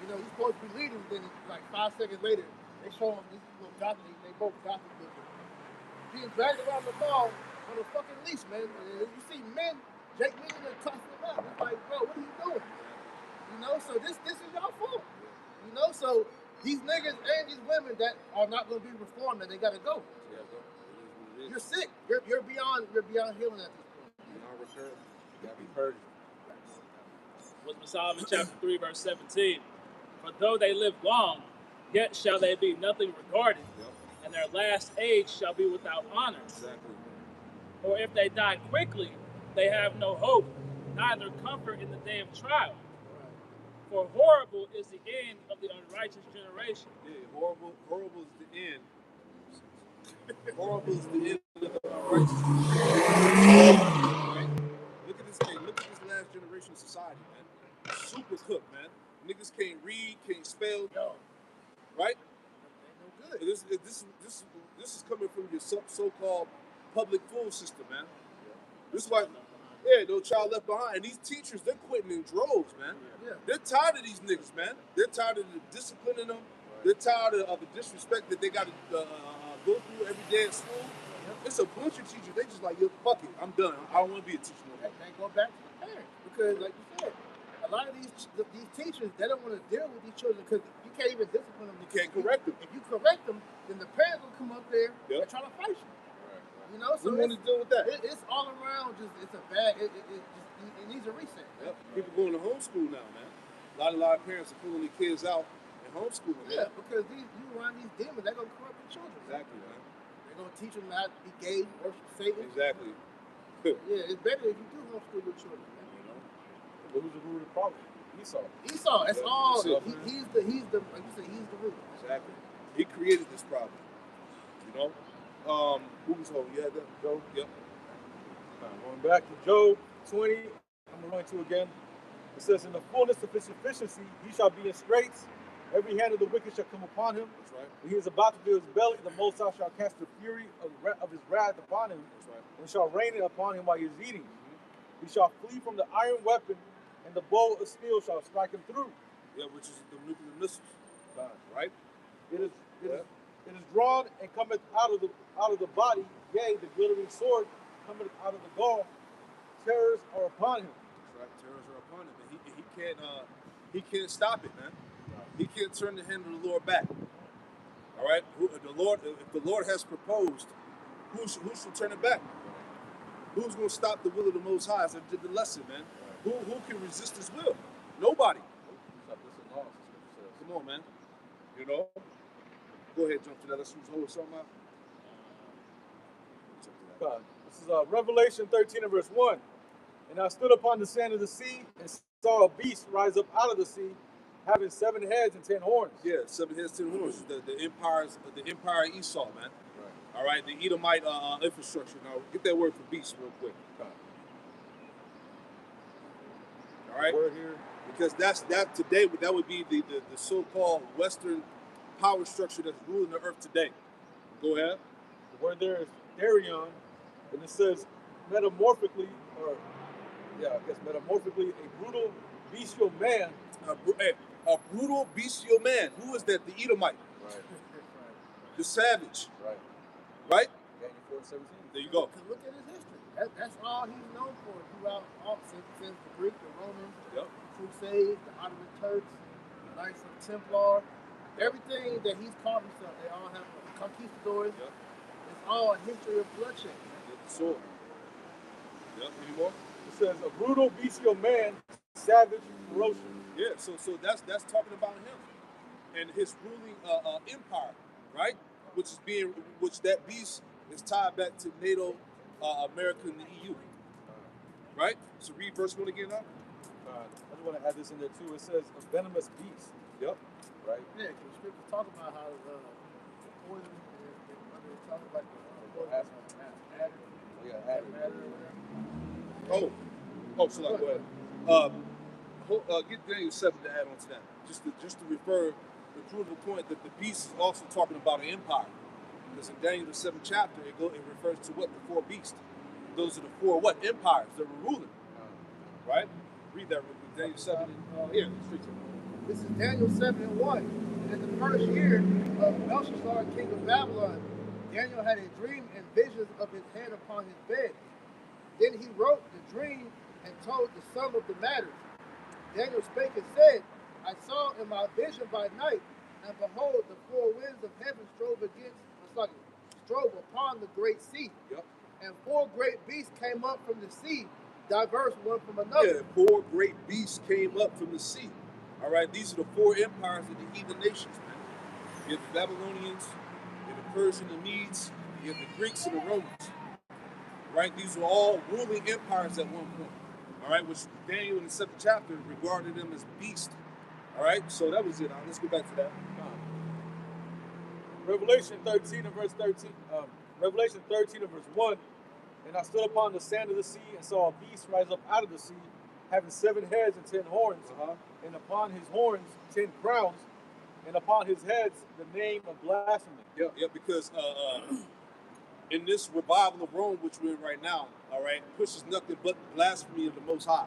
You know, he's supposed to be leading. Then like 5 seconds later, they show him these little gothic. They both gothic looking, being dragged around the mall on a fucking leash, man. And you see men, Jake Meehan and toughen him up. It's like, bro, what are you doing? You know, so this is y'all fault. You know, so these niggas and these women that are not gonna be reformed, and they gotta go. You're sick. You're beyond healing at this point. Beyond repair. You gotta be purged. Was Psalm chapter 3, verse 17. For though they live long, yet shall they be nothing regarded, and their last age shall be without honor. Exactly. Or if they die quickly, they have no hope, neither comfort in the day of trial. For horrible is the end of the unrighteous generation. Yeah, horrible is the end. Horrible is the end of the unrighteous generation. Look at this last generation of society, man. Super cooked, man. Niggas can't read, can't spell, right? No good. This is coming from your so-called public school system, man. This is why, no child left behind. And these teachers, they're quitting in droves, man. Yeah. They're tired of these niggas, man. They're tired of the disciplining them. They're tired of the disrespect that they got to go through every day at school. It's a bunch of teachers. They just like, yo, fuck it, I'm done. I don't want to be a teacher no more. They go back to the parents because, like you said, a lot of these teachers, they don't want to deal with these children because you can't even discipline them. You can't correct them. If you correct them, then the parents will come up there Yep. and try to fight you. Right. You know, so We want to deal with that. it's all around. It's a bad. It needs a reset. Yep. People going to homeschool now, man. A lot of parents are pulling their kids out and homeschooling. Yeah, Man. because you around these demons, they're gonna corrupt your children. Exactly, man. They're gonna teach them how to be gay, worship Satan. Exactly. Yeah, it's better if you do homeschool your children. Man. You know? But who's the root of the problem? Esau. Esau, that's Yeah, all. that's it. He's the like you said, he's the root. Exactly. He created this problem. You know? Who was home? You had that? Job. Yep. Going back to Job 20, I'm going to again. It says, in the fullness of his sufficiency, he shall be in straits. Every hand of the wicked shall come upon him. That's right. When he is about to fill his belly, the Most High shall cast the fury of his wrath upon him, That's right. and shall rain it upon him while he is eating. He shall flee from the iron weapon, and the bow of steel shall strike him through. Yeah, which is the nuclear missiles. Right? It is drawn and cometh out of the body, yea, the glittering sword cometh out of the gall. Terrors are upon him. That's right. Terrors are upon him. And he can't stop it, man. He can't turn the hand of the Lord back. All right? If the Lord has proposed, who should turn it back? Who's going to stop the will of the Most High? As I did the lesson, man. Who can resist his will? Nobody. Come on, man. You know? Go ahead, jump to that. Let's hold something out. God. This is Revelation 13 and verse 1. And I stood upon the sand of the sea and saw a beast rise up out of the sea, having 7 heads and 10 horns. Yeah, 7 heads, 10 horns. The empire Esau, man. Right. All right, the Edomite infrastructure. Now, get that word for beast real quick. All right. Word here. Because that today that would be the so-called Western power structure that's ruling the earth today. Go ahead. The word there is Darion, and it says metamorphically, a brutal bestial man. A brutal bestial man. Who is that? The Edomite. Right. The savage. Right. Right? Daniel 4:17. There you go. Because look at his history. That's all he's known for throughout since the Greek, the Romans, Yep. Crusades, the Ottoman Turks, the Knights of Templar. Everything that he's called himself, they all have conquistadors. Yep. It's all a history of bloodshed. The sword. Yep. Any more? It says a brutal bestial man, savage, ferocious. Yeah. So that's talking about him and his ruling empire, right? Which that beast is tied back to NATO, America, and the EU. right? So read verse 1 again now. I just want to add this in there too. It says a venomous beast. Yep. Right. Yeah, because the scriptures talk about how the poison is talking about the poison adder. Yeah, add it. So like, go ahead. Get Daniel 7 to add on to that. Just to refer, to prove the point that the beast is also talking about an empire. Because in Daniel the 7th chapter, it refers to what? The 4 beasts. Those are the 4 what? Empires that were ruling. Right? Read that real quick. Daniel 7. Yeah, straight to it. This is Daniel 7:1. And in the first year of Belshazzar, king of Babylon, Daniel had a dream and visions of his head upon his bed. Then he wrote the dream and told the sum of the matters. Daniel spake and said, I saw in my vision by night, and behold, the 4 winds of heaven strove upon the great sea. Yep. And 4 great beasts came up from the sea, diverse one from another. Yeah, 4 great beasts came up from the sea. All right, these are the 4 empires of the heathen nations, man. You have the Babylonians, you have the Persians, the Medes, you have the Greeks and the Romans. Right, these were all ruling empires at one point. All right, which Daniel in the 7th chapter regarded them as beasts. All right, so that was it. Let's go back to that. Revelation 13 and verse 13. Revelation 13 and verse 1. And I stood upon the sand of the sea and saw a beast rise up out of the sea, having 7 heads and 10 horns, and upon his horns 10 crowns, and upon his heads the name of blasphemy. Yeah, because in this revival of Rome, which we're in right now, all right, pushes nothing but blasphemy of the Most High.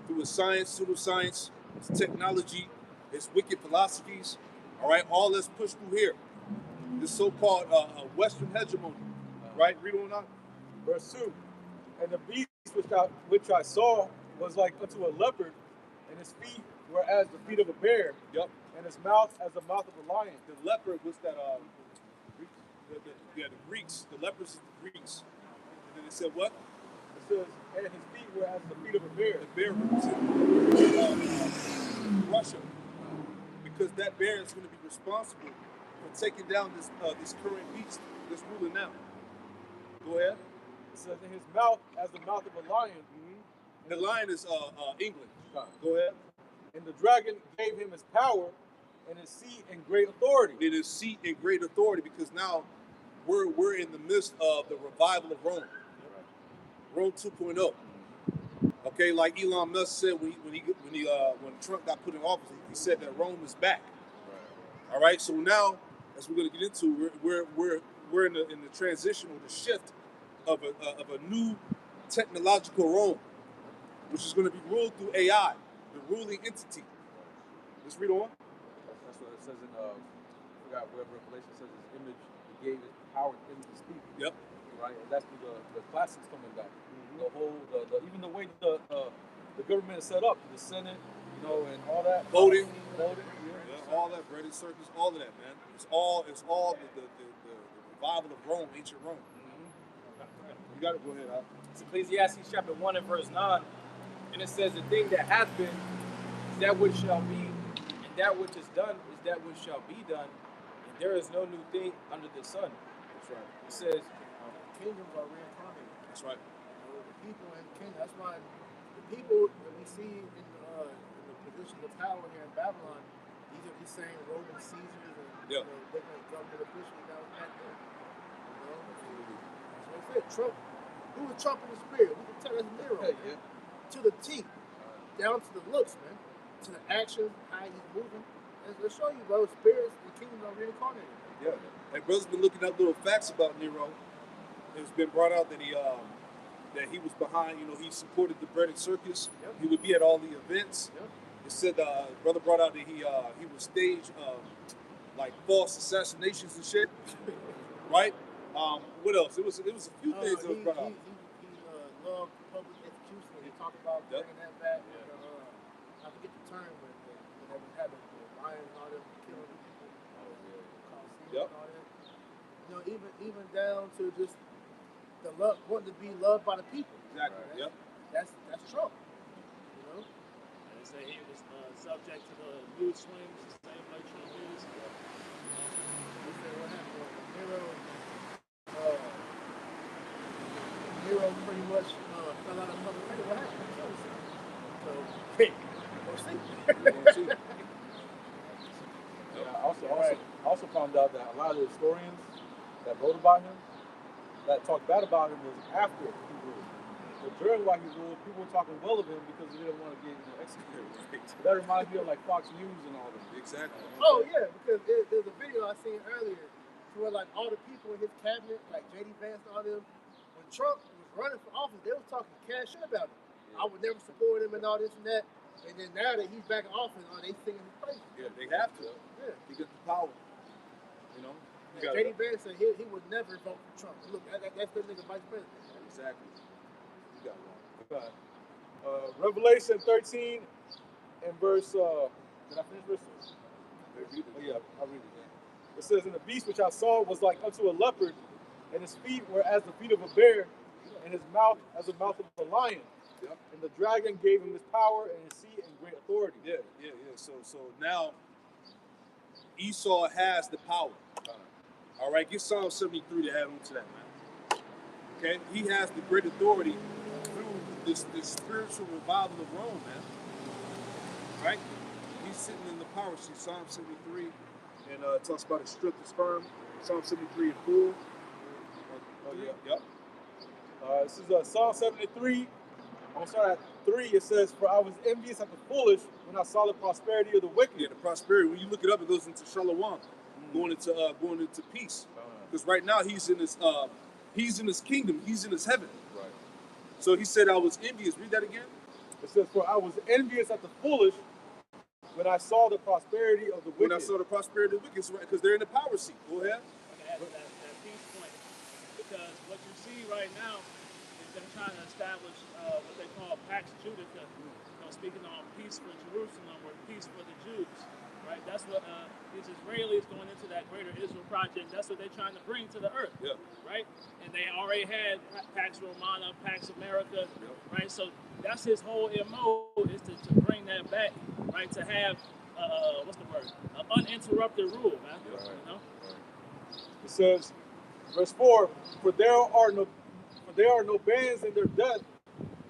Through its science, pseudoscience, its technology, its wicked philosophies, all right, all that's pushed through here. This so-called Western hegemony, right? Read on out. Verse 2. And the beast which I saw was like unto a leopard, and his feet were as the feet of a bear. Yep. And his mouth as the mouth of a lion. The leopard was that the Greeks. The leopards is the Greeks. And then it said what? It says, and his feet were as the feet of a bear. The bear represented Russia, because that bear is going to be responsible for taking down this current beast that's ruling now. Go ahead. It says, in his mouth as the mouth of a lion. The lion is England. Go ahead. And the dragon gave him his power and his seat and great authority. It is seat and great authority, because now we're in the midst of the revival of Rome. Rome 2.0. Okay, like Elon Musk said when Trump got put in office, he said that Rome is back. All right, so now, as we're going to get into, we're in the transition or the shift of a new technological Rome, which is going to be ruled through AI, the ruling entity. Let's read on. That's what it says in I forgot where Revelation says his image, he gave his power to him to speak. Yep. Right, and that's through the classics coming back. The whole, even the way the government is set up, the Senate, and all that. Voting. Yeah. All that, breaded circus, all of that, man. It's all the revival of Rome, ancient Rome. You got to go ahead, Al. It's Ecclesiastes chapter 1 and verse 9. And it says, the thing that has been is that which shall be, and that which is done is that which shall be done. And there is no new thing under the sun. That's right. It says, Kingdoms are reincarnated. That's right. The people in the kingdom, that's why the people that we see in the positions of power here in Babylon, these are these same Roman Caesars and different government officials that was back there. So I said, Trump, who was Trump in the spirit? We can tell that's Nero. Yeah. To the T, down to the looks, man, to the actions, how he's moving. Let's show you, bro, spirits and kingdoms are reincarnated. Yeah. And brother's been looking up little facts about Nero. It's been brought out that he was behind, he supported the breaded circus. Yep. He would be at all the events. Yep. It said brother brought out that he would stage like false assassinations and shit. Right? What else? It was a few things that was brought out. He loved public execution. He talked about bringing that back. I forget the term, but they was having lions and all that, killing people. Yep. And all that. Even down to just the love, wanting to be loved by the people. Exactly. Yep. That's Trump. And they say he was subject to the mood swings, the same way Trump is. They say what happened? Nero pretty much fell out of public We'll see. We're gonna see. Yeah, I also found out that a lot of the historians that wrote about him, that talked bad about him, was after he ruled. But during while he ruled, people were talking well of him because they didn't want to get executed. So that reminds me of like Fox News and all that. Exactly. Oh yeah, because there's a video I seen earlier where like all the people in his cabinet, like J.D. Vance and all them, when Trump was running for office, they was talking cash shit about him. I would never support him and all this and that. And then now that he's back in office, they singing his praises. Yeah, they have to. Yeah. He got the power. You know. You got J.D. Vance said he would never vote for Trump. Look, that's the nigga vice president. Exactly. You got one. Revelation 13 and verse. Did I finish verse 2? Oh, yeah, I'll read it. It says, "And the beast which I saw was like unto a leopard, and his feet were as the feet of a bear, and his mouth as the mouth of a lion. Yep. And the dragon gave him his power and his seat and great authority." Yeah. So now Esau has the power. All right, get Psalm 73 to add on to that, man. Okay, he has the great authority through this spiritual revival of Rome, man. Right? He's sitting in the power seat. Psalm 73, and talks about his strength is firm. Psalm 73 in full. Oh, yeah. Yep. This is Psalm 73. I'm going to start at 3. It says, "For I was envious at the foolish when I saw the prosperity of the wicked." Yeah, the prosperity. When you look it up, it goes into Shalom, going into peace. Because right now he's in his kingdom. He's in his heaven. Right. So he said, "I was envious." Read that again. It says, "For I was envious at the foolish when I saw the prosperity of the wicked." When I saw the prosperity of the wicked, right? Because they're in the power seat. Go ahead. I can add to that peace point, because what you see right now is them trying to establish what they call Pax Judica, speaking on peace for Jerusalem or peace for the Jews, right? That's what these Israelis going into that Greater Israel project, that's what they're trying to bring to the earth, Yeah. right? And they already had Pax Romana, Pax America, right? So that's his whole MO, is to bring that back, right? To have, what's the word? Uninterrupted rule, man. Right. You know? It says, verse 4, "For there are no bands in their death,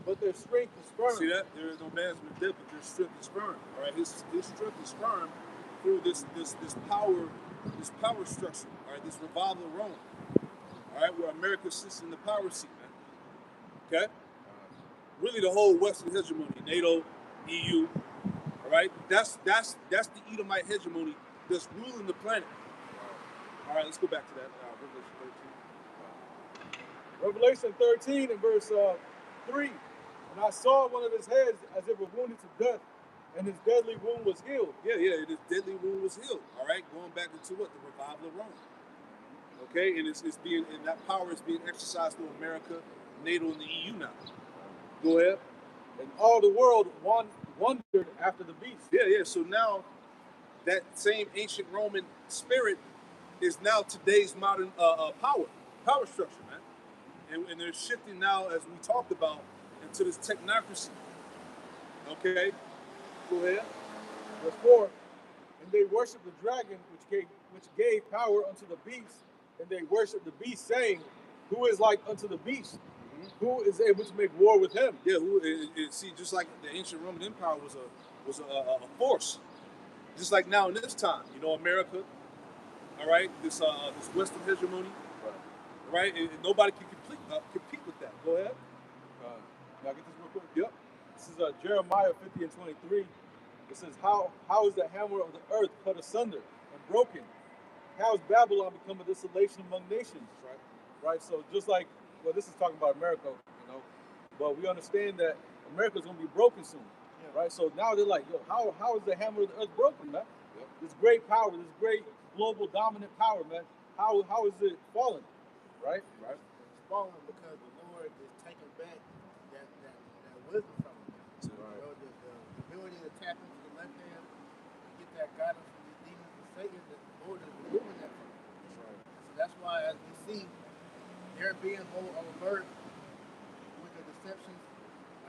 but their strength is firm." See that? There is no man's with death, but their strength is firm. All right, his strength is firm through this power structure. All right, this revival of Rome. All right, where America sits in the power seat, man. Okay, really the whole Western hegemony, NATO, EU. All right, that's the Edomite hegemony that's ruling the planet. All right, let's go back to that. Revelation 13 and verse 3. "And I saw one of his heads as it were wounded to death, and his deadly wound was healed." Yeah, his deadly wound was healed. All right, going back into what? The revival of Rome. Okay, and and that power is being exercised through America, NATO, and the EU now. Go ahead. "And all the world wondered after the beast." Yeah. So now that same ancient Roman spirit is now today's modern power structure, man. And they're shifting now, as we talked about, into this technocracy. Okay, go ahead. Verse 4, "And they worshiped the dragon, which gave power unto the beast, and they worshiped the beast, saying, Who is like unto the beast? Who is able to make war with him?" Yeah, see, just like the ancient Roman Empire was a force, just like now in this time, America. All right, this Western hegemony. Right, and nobody can compete with that. Go ahead. Can I get this real quick? Yep. This is Jeremiah 50 and 23. It says, how is the hammer of the earth cut asunder and broken? How has Babylon become a desolation among nations? Right. So just like, well, this is talking about America, but we understand that America's going to be broken soon, right? So now they're like, how is the hammer of the earth broken, man? Yep. This great power, this great global dominant power, man. How is it fallen? Right. It's falling because the Lord is taking back that wisdom from him. Right. The ability to tap into the left hand and get that guidance from these demons and Satan, the Lord is removing that from him. Right. So that's why, as we see, they're being more alert with the deceptions.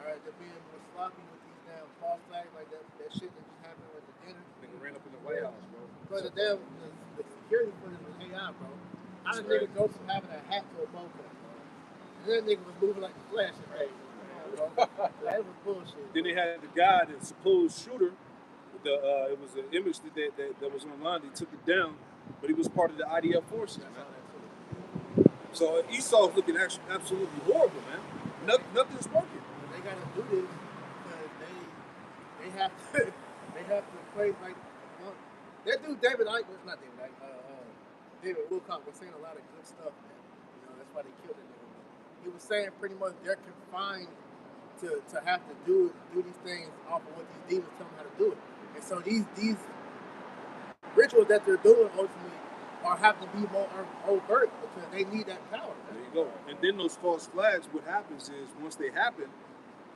All right, they're being more sloppy with these damn false flags, like that shit that just happened with the dinner. Nigga ran up in the White House, bro. Because the security footage was AI, bro. How did nigga go from having a hat to a bow cut, bro? And that nigga was moving like the Flash. Right? bro. That was bullshit. Then they had the guy, the supposed shooter. It was an image that was online. They took it down, but he was part of the IDF forces, man. So Esau's looking actually absolutely horrible, man. Nothing's working. But they gotta do this because they have to play like that dude David Icke was not David Icke. David Wilcock was saying a lot of good stuff, man. You know, that's why they killed him. He was saying pretty much they're confined to have to do these things off of what these demons tell them how to do it. And so these rituals that they're doing ultimately are have to be more overt because they need that power. There you go. And then those false flags, what happens is once they happen,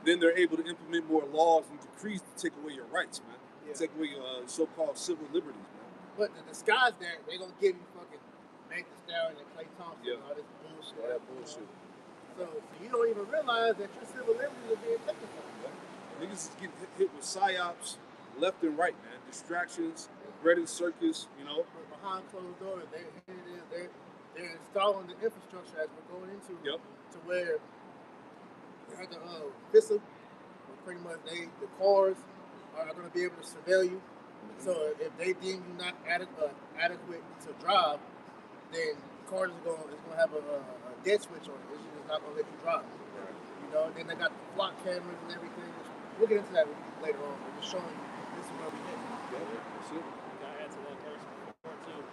then they're able to implement more laws and decrees to take away your rights, man. Yeah. Take away your so-called civil liberties, man. But the disguise that they're gonna give you fucking Meg Thee Stallion and Klay Thompson and all this bullshit. All that bullshit. So you don't even realize that your civil liberties are being taken from you. Niggas is getting hit with psyops left and right, man. Distractions, bread and circus, you know. But behind closed doors, they're installing the infrastructure as we're going into to where they have the FISA, where pretty much the cars are going to be able to surveil you. So if they deem you not adequate to drive, then the car is going to have a dead switch on it. It's just not going to let you drive. You know, then they got the flock cameras and everything. We'll get into that later on. We're just showing you this is where we hit. That's it. Gotta add to that verse before too.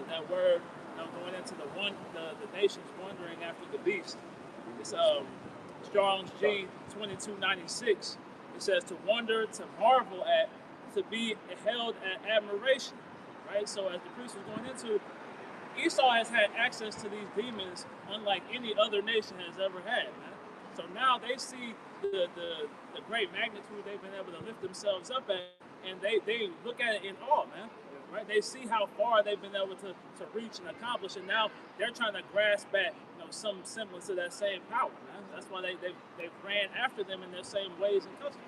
To that word, going into the nations wandering after the beast. It's Strong's G 2296. It says to wonder, to marvel at, to be held at admiration. Right? So as the priest was going into, Esau has had access to these demons unlike any other nation has ever had, man. So now they see the great magnitude they've been able to lift themselves up at, and they look at it in awe, man. Right? They see how far they've been able to reach and accomplish, and now they're trying to grasp at some semblance of that same power, man. That's why they ran after them in their same ways and customs.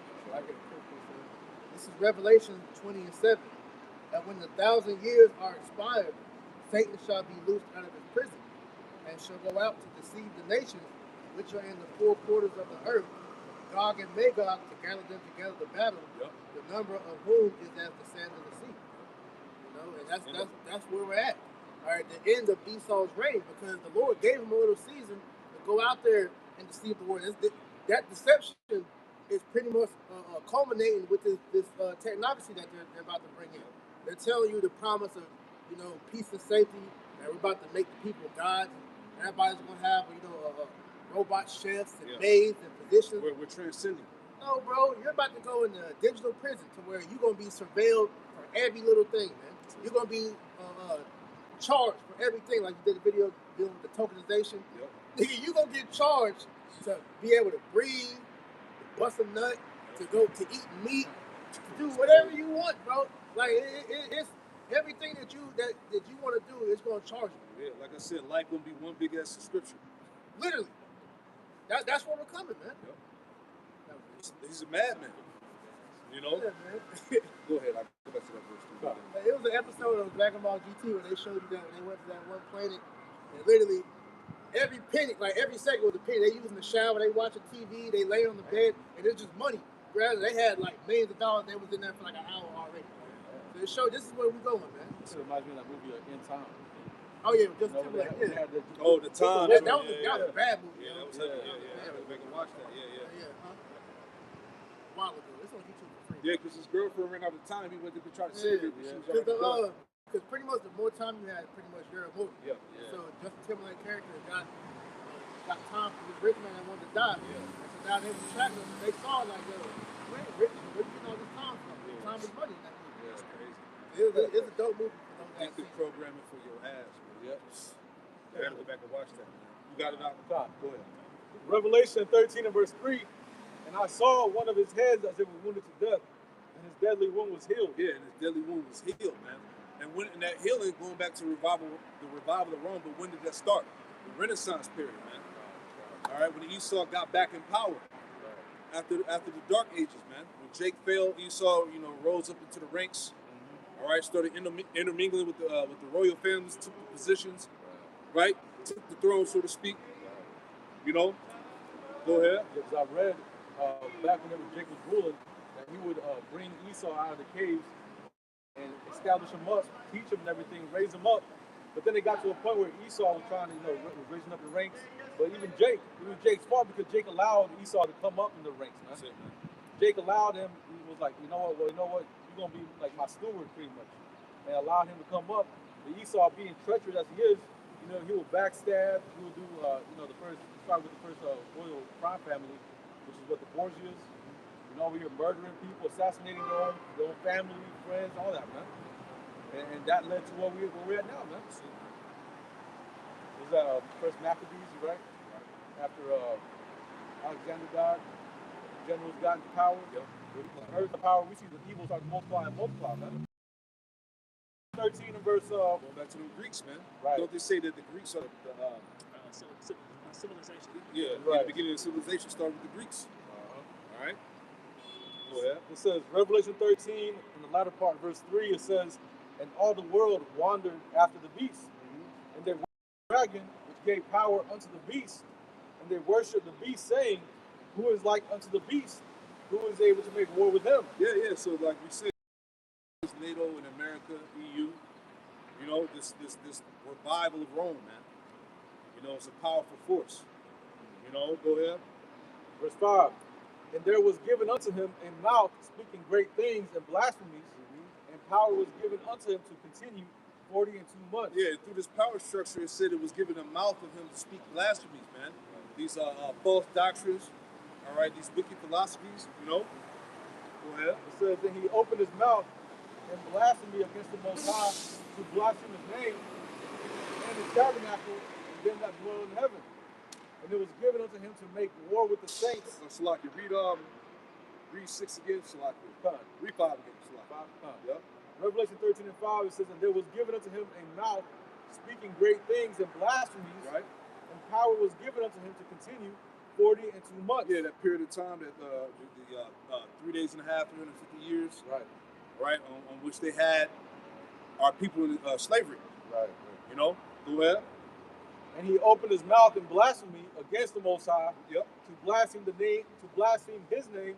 This is Revelation 20:7. That when the 1,000 years are expired, Satan shall be loosed out of his prison, and shall go out to deceive the nations which are in the four quarters of the earth, Gog and Magog, to gather them together to battle, the number of whom is as the sand of the sea. You know, and that's where we're at. All right, the end of Esau's reign, because the Lord gave him a little season to go out there and deceive the world. That deception is pretty much culminating with this technocracy that they're about to bring in. They're telling you the promise of peace and safety, and we're about to make the people gods. Everybody's gonna have robot chefs and maids and physicians. We're transcending. No, bro, you're about to go in a digital prison to where you're gonna be surveilled for every little thing, man. You're gonna be charged for everything, like you did a video dealing with the tokenization. Nigga, you're gonna get charged to be able to breathe, to bust a nut, to eat meat, to do whatever you want, bro. Like it's everything that you want to do is gonna charge you. Yeah, like I said, life gonna be one big ass subscription. Literally. That's where we're coming, man. He's a madman. You know? Yeah, man. Go ahead, I'll go back to that verse too. It was an episode of Dragon Ball GT where they showed you that when they went to that one planet, and literally every penny, like every second was a penny. They using the shower, they watching TV, they lay on the bed, and it's just money. Whereas they had like millions of dollars, they was in there for like an hour already. So it showed this is where we're going, man. This reminds me of that movie In Time. Oh yeah, just Timberlake. Yeah. The Time. That was a bad movie. Yeah, that was yeah. Go back and watch that. Yeah. A while ago. It's on YouTube for free. Yeah, because his girlfriend ran out of time. He went to try to see her. Because pretty much the more time you had, pretty much you're a movie. Yeah. So Justin Timberlake character got time for this rich man that wanted to die. Yeah. And so now they were tracking him. They saw like, yo, we ain't rich. Where you getting all this time from? Time is money in that movie. Yeah, it's crazy. It's a dope movie. Good programming for your ass, man. Yep. You gotta go back and watch that, man. You got it out the top. Go ahead. Revelation 13 and verse 3. And I saw one of his heads as it was wounded to death, and his deadly wound was healed. Yeah, and his deadly wound was healed, man. And when in that healing, going back to the revival of Rome, but when did that start? The Renaissance period, man. All right, when Esau got back in power. After the Dark Ages, man. When Jake fell, Esau, rose up into the ranks. All right, started intermingling with the royal families, took the positions, right? Took the throne, so to speak. Go ahead. Because I read back whenever Jacob was ruling that he would bring Esau out of the caves and establish him up, teach him and everything, raise him up. But then it got to a point where Esau was trying to, was raising up the ranks. But even Jake, it was Jake's fault because Jake allowed Esau to come up in the ranks, man. That's it, man. Jake allowed him. He was like, you know what? Well, you know what? You're gonna be like my steward, pretty much, and allowed him to come up. But Esau, being treacherous as he is, he will backstab. He will do, the first. Start with the first royal crime family, which is what the Borgias. Over here murdering people, assassinating their own family, friends, all that, man. And that led to where we're at now, man. Was that first Maccabees, right? After Alexander died, generals got into power. Yep. Heard the power. We see the evil start to multiply and multiply, man. 13 and verse. Going back to the Greeks, man. Right. Don't they say that the Greeks are civilization. yeah, right. The beginning of civilization started with the Greeks. All right. Go ahead. It says, Revelation 13, in the latter part, verse 3, it says, and all the world wandered after the beast. And they worshiped the dragon, which gave power unto the beast. And they worshiped the beast, saying, who is like unto the beast? Who is able to make war with him? Yeah. So like we said, NATO in America, EU, this revival of Rome, man. It's a powerful force. Go ahead. Verse 5, and there was given unto him a mouth speaking great things and blasphemies, and power was given unto him to continue 40 and 2 months. Yeah, through this power structure, it said it was given a mouth of him to speak blasphemies, man. These are false doctrines, all right, these wicked philosophies, Go ahead. It says that he opened his mouth in blasphemy against the Most High to blaspheme his name and his tabernacle and them that dwell in heaven. And it was given unto him to make war with the saints. Salaki, read 6 again, Salaki. Read 5 again, Salaki. Yeah. Revelation 13 and 5, it says, and there was given unto him a mouth speaking great things and blasphemies, right? And power was given unto him to continue 40 and 2 months. Yeah, that period of time, that the 3 days and a half, 350 years, right, on which they had our people in slavery. Right. Go ahead. And he opened his mouth in blasphemy against the Most High, yep, to blaspheme his name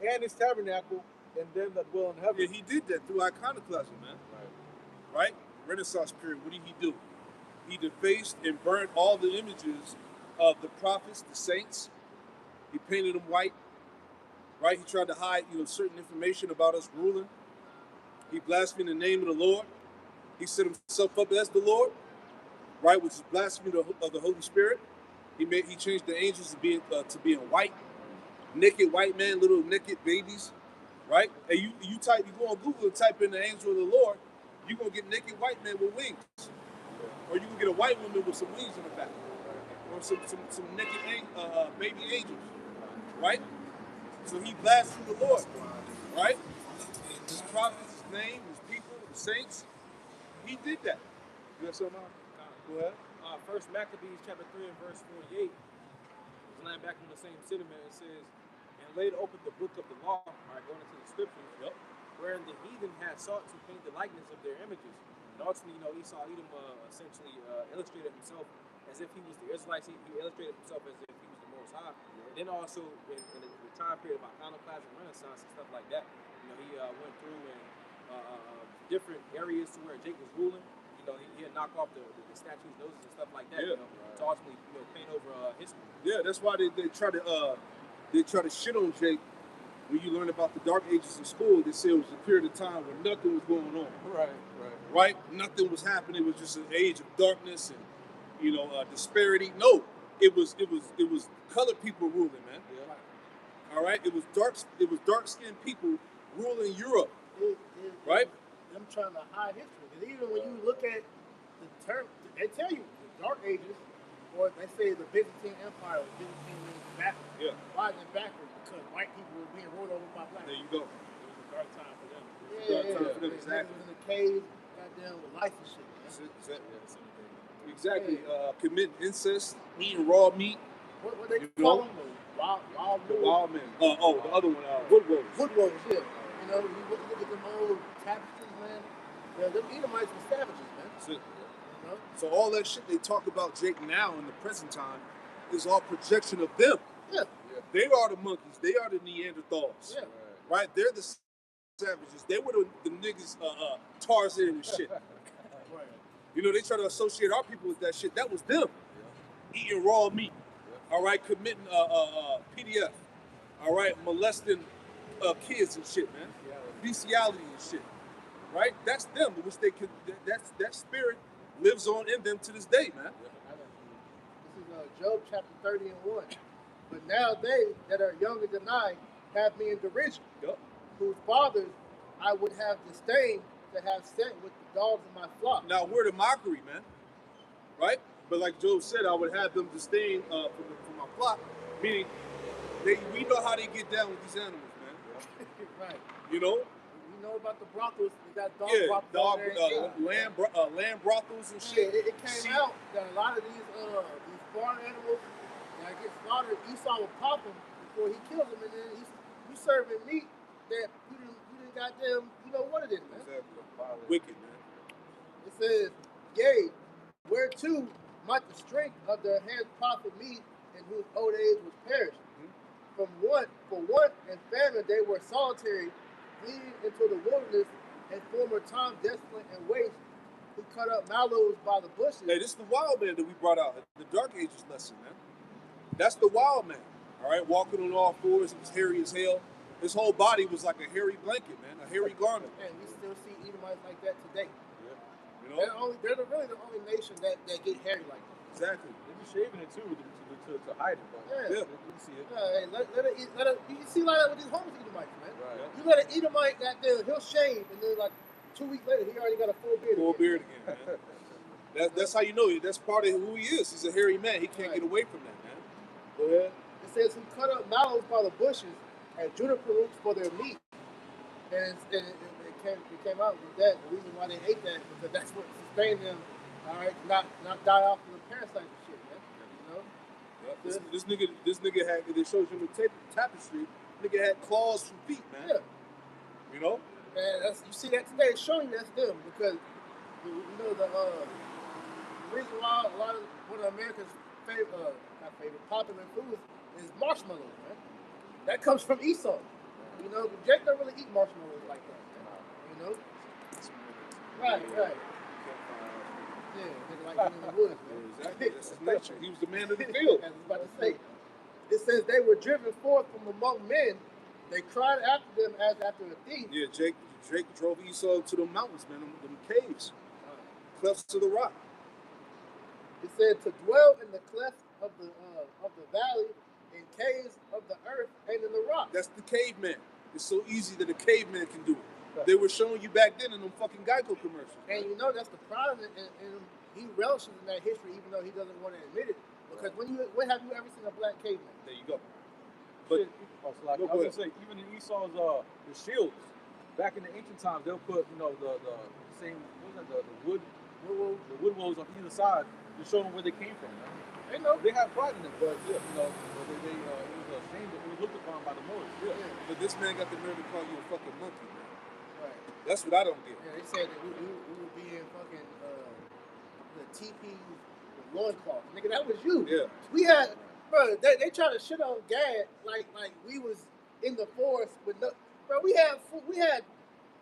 and his tabernacle and them that dwell in heaven. Yeah, he did that through iconoclasm, man. Right? Renaissance period, what did he do? He defaced and burnt all the images of the prophets, the saints. He painted them white. Right? He tried to hide, certain information about us ruling. He blasphemed the name of the Lord. He set himself up as the Lord, right? Which is blasphemy of the Holy Spirit. He changed the angels to being white, naked white man, little naked babies, right? And you go on Google and type in the angel of the Lord, you're gonna get naked white man with wings, or you can get a white woman with some wings in the back, or some naked baby angels, right? So he blasphemed the Lord, right? His prophets, his name, his people, the saints. He did that. You got something on? Go ahead. First Maccabees chapter 3 and verse 48. Laying back on the same sentiment, it says, and laid open the book of the law, going into the scriptures, wherein the heathen had sought to paint the likeness of their images. And ultimately, Esau Edom essentially illustrated himself as if he was the Israelites. He illustrated himself as if he was the Most High. And then also in the time period of iconoclasm, Renaissance, and stuff like that, he went through and different areas to where Jake was ruling. He'd knock off the statues' noses and stuff like that. To ultimately, paint over history. Yeah, that's why they try to shit on Jake. When you learn about the Dark Ages in school, they say it was a period of time where nothing was going on. Right. Nothing was happening. It was just an age of darkness and disparity. No, it was colored people ruling, man. All right. It was dark-skinned people ruling Europe. Right. Them trying to hide history. Because even when you look at the term, they tell you the Dark Ages, or they say the Byzantine Empire, the Byzantine means backward. Yeah. Why is it backward? Because white people were being ruled over by black. There you go. It was a dark time for them. Exactly. In the cave, goddamn, with life and shit. Exactly. Committing incest, eating raw meat. What they call them? Wild men. The other one, wood wolves. Yeah. You look at them old tapestries, man. Yeah, them Edomites were savages, man. That's it. So all that shit they talk about Jake now in the present time is all projection of them. Yeah. They are the monkeys. They are the Neanderthals. Yeah. Right? They're the savages. They were the niggas Tarzan and shit. Right. You know, they try to associate our people with that shit. That was them. Eating raw meat. All right, committing PDF. All right, molesting kids and shit, man. Bestiality and shit. Right? That's them. Which they could. That spirit lives on in them to this day, man. This is Job chapter 30 and 1. But now they that are younger than I have me in derision, Yup. whose fathers I would have disdained to have set with the dogs of my flock. Now we're the mockery, man. Right? But like Job said, I would have them disdain from my flock. Meaning, we know how they get down with these animals, man. Right. You know? You know about the brothels. We got dog Yeah, brothels. dog, out there. lamb brothels and Yeah, shit. it came out that a lot of these farm animals that get slaughtered, Esau will pop them before he kills them, and then you serving meat that you didn't goddamn, you know what it is, man. Exactly. Wicked, man. It says, yea, whereto might the strength of their hands profit me, in whose old age was perished. For want and famine they were solitary, fleeing into the wilderness, and former time desolate and waste, who cut up mallows by the bushes. Hey, this is the wild man that we brought out, the Dark Ages lesson, man. That's the wild man, all right? Walking on all fours, he was hairy as hell. His whole body was like a hairy blanket, man, a hairy garment. And we still see Edomites like that today. You know? They're really the only nation that get hairy like that. Exactly. They be shaving it too to hide it, but Yeah. you can see it. Hey, let it, you can see like that with these homeless Edomites, man. Right. You let an Edomite goddamn, he'll shave, and then like 2 weeks later, he already got a full beard. Full again. beard again, man. That's how you know it. That's part of who he is. He's a hairy man. He can't Right. get away from that, man. Go ahead. It says who cut up mallows by the bushes and juniper roots for their meat. And it came out with that. The reason why they ate that because that's what sustained them. All right, not die off from the parasites and shit, man. You know. Yeah, this nigga had. They showed you the tapestry. Nigga had claws from feet, man. Yeah. You know. And you see that today, it's showing that's them because you know the reason why a lot of one of America's popular foods is marshmallows, man. That comes from Esau. You know, Jake don't really eat marshmallows like that. You know? Right. Yeah, nigga like in the woods, man. Exactly. That's his nature. He was the man of the field. I was about to say. It says they were driven forth from among men. They cried after them as after a thief. Yeah, Jake drove Esau to the mountains, man, them caves, clefts to the rock. It said to dwell in the clefts of the valley, in caves of the earth, and in the rock. That's the caveman. It's so easy that a caveman can do it. They were showing you back then in them fucking Geico commercials. And you know that's the Protestant, and he relishes in that history, even though he doesn't want to admit it. Because when have you ever seen a black caveman? There you go. But So like, I was gonna say, even in Esau's the shields, back in the ancient times, they'll put the same the wood wolves on either side to show them where they came from. Man. They know. They have pride in it, but it was a shame that it was looked upon by the Moors. Yeah. But this man got the nerve to call you a fucking monkey, man. Right. That's what I don't get. Yeah, they said that we would be in fucking the teepees with loincloth. Nigga, that was you. Yeah. We had, bro, they tried to shit on Gad like we was in the forest with no, bro, we had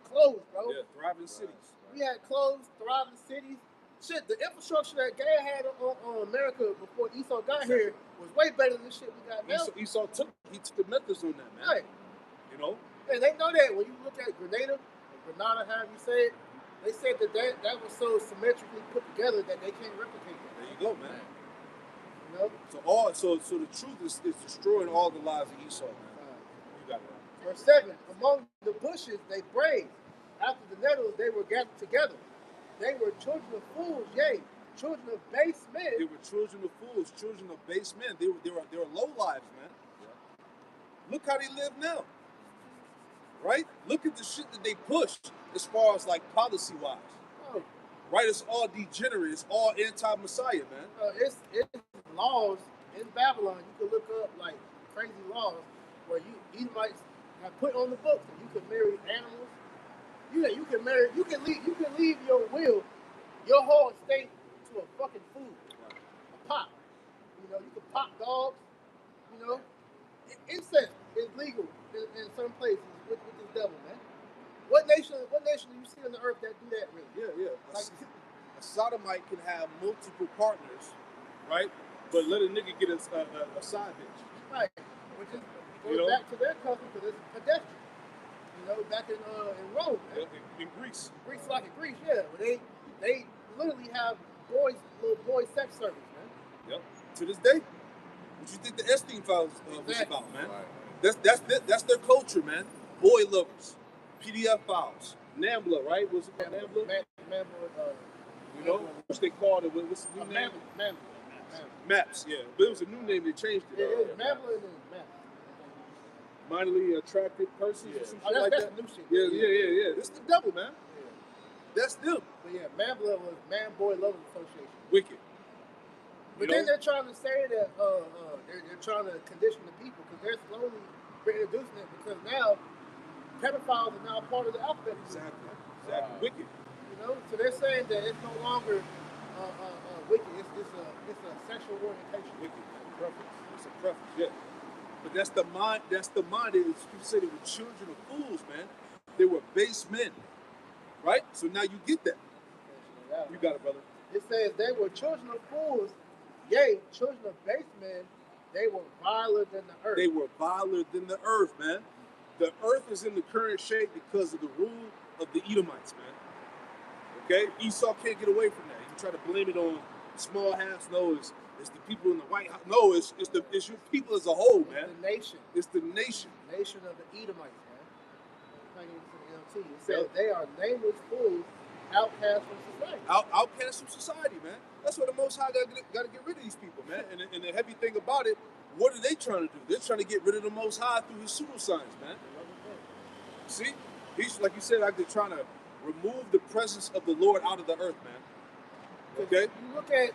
clothes, bro. Yeah, thriving cities. We had clothes, thriving cities. Shit, the infrastructure that Gad had on America before Esau got here was way better than the shit we got now. Esau took the methods on that, man. Right. You know? And they know that when you look at Grenada, however you say it, they said that was so symmetrically put together that they can't replicate that. There you go, man. You know? So the truth is destroying all the lives of Esau, man. You got it. Verse 7, among the bushes they braved. After the nettles they were gathered together. They were children of fools, yea, children of base men. They were children of fools, children of base men. They were low lives, man. Look how they live now. Right? Look at the shit that they push as far as like policy wise. Oh, Right? It's all degenerate. It's all anti-Messiah, man. it's laws in Babylon. You can look up like crazy laws where Edomites have put on the books that you can marry animals. You can leave your will, your whole estate to a fucking food, a pot. You know, you can pop dogs. You know, incest is legal in some places with this devil, man. What nation do you see on the earth that do that really? Yeah. Like, A sodomite can have multiple partners, right? But let a nigga get a side bitch. right, which is You goes know? back to their custom because it's pedestrian. You know, back in Rome, man. In Greece. Greece, like in Greece, yeah, where they literally have little boy sex service, man. Yep. To this day. What you think the Epstein files was Exactly. about, man? Right. That's their culture, man. Boy lovers, PDF files, NAMBLA, right? What's it called, NAMBLA? You know, which they called it. What's the new name? Maps, yeah. But it was a new name. They changed it. It is Mambla and then Maps. Mindly attracted persons or some shit Oh, like that's that. new shit. Yeah. This the devil, man. Yeah. That's them. But yeah, Mambla was Man Boy Lovers Association. Wicked. But You then know? they're trying to say that they're trying to condition the people because they're slowly reintroducing it because now pedophiles are now part of the alphabet. Exactly. Wow. Wicked. You know, so they're saying that it's no longer wicked. It's a sexual orientation. Wicked. Preference. It's a preference. Yeah. But that's the mind. That's the mind. People say they were children of fools, man. They were base men, right? So now you get that. You got it, brother. It says they were children of fools, yea, children of base men. They were viler than the earth. They were viler than the earth, man. The earth is in the current shape because of the rule of the Edomites, man. Okay? Esau can't get away from that. You try to blame it on small hats. No, it's the people in the White House. No, it's your people as a whole, man. The nation. It's the nation. Nation of the Edomites, man. Like it's in the NLT. It says they are nameless fools, outcast from society. Outcast from society, man. That's what the Most High got to get rid of these people, man. And the heavy thing about it, what are they trying to do? They're trying to get rid of the Most High through his pseudoscience, man. See? He's, like you said, like they're trying to remove the presence of the Lord out of the earth, man. Okay? You look at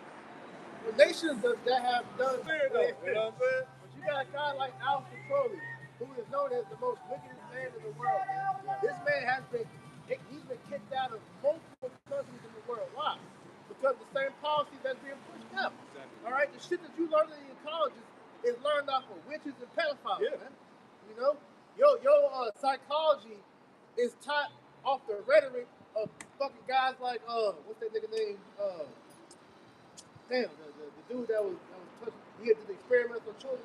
the nations that have done Fair though, you know what I'm saying? But you got a guy like Al Petroli, who is known as the most wickedest man in the world. Man. This man he's been kicked out of multiple countries in the world. Why? Because the same policy that's being pushed out. Exactly. All right, the shit that you learn in your colleges is learned off of witches and pedophiles, Yeah. man. You know, your psychology is taught off the rhetoric of fucking guys like what's that nigga name? The dude that was touching. He did the experiments on children.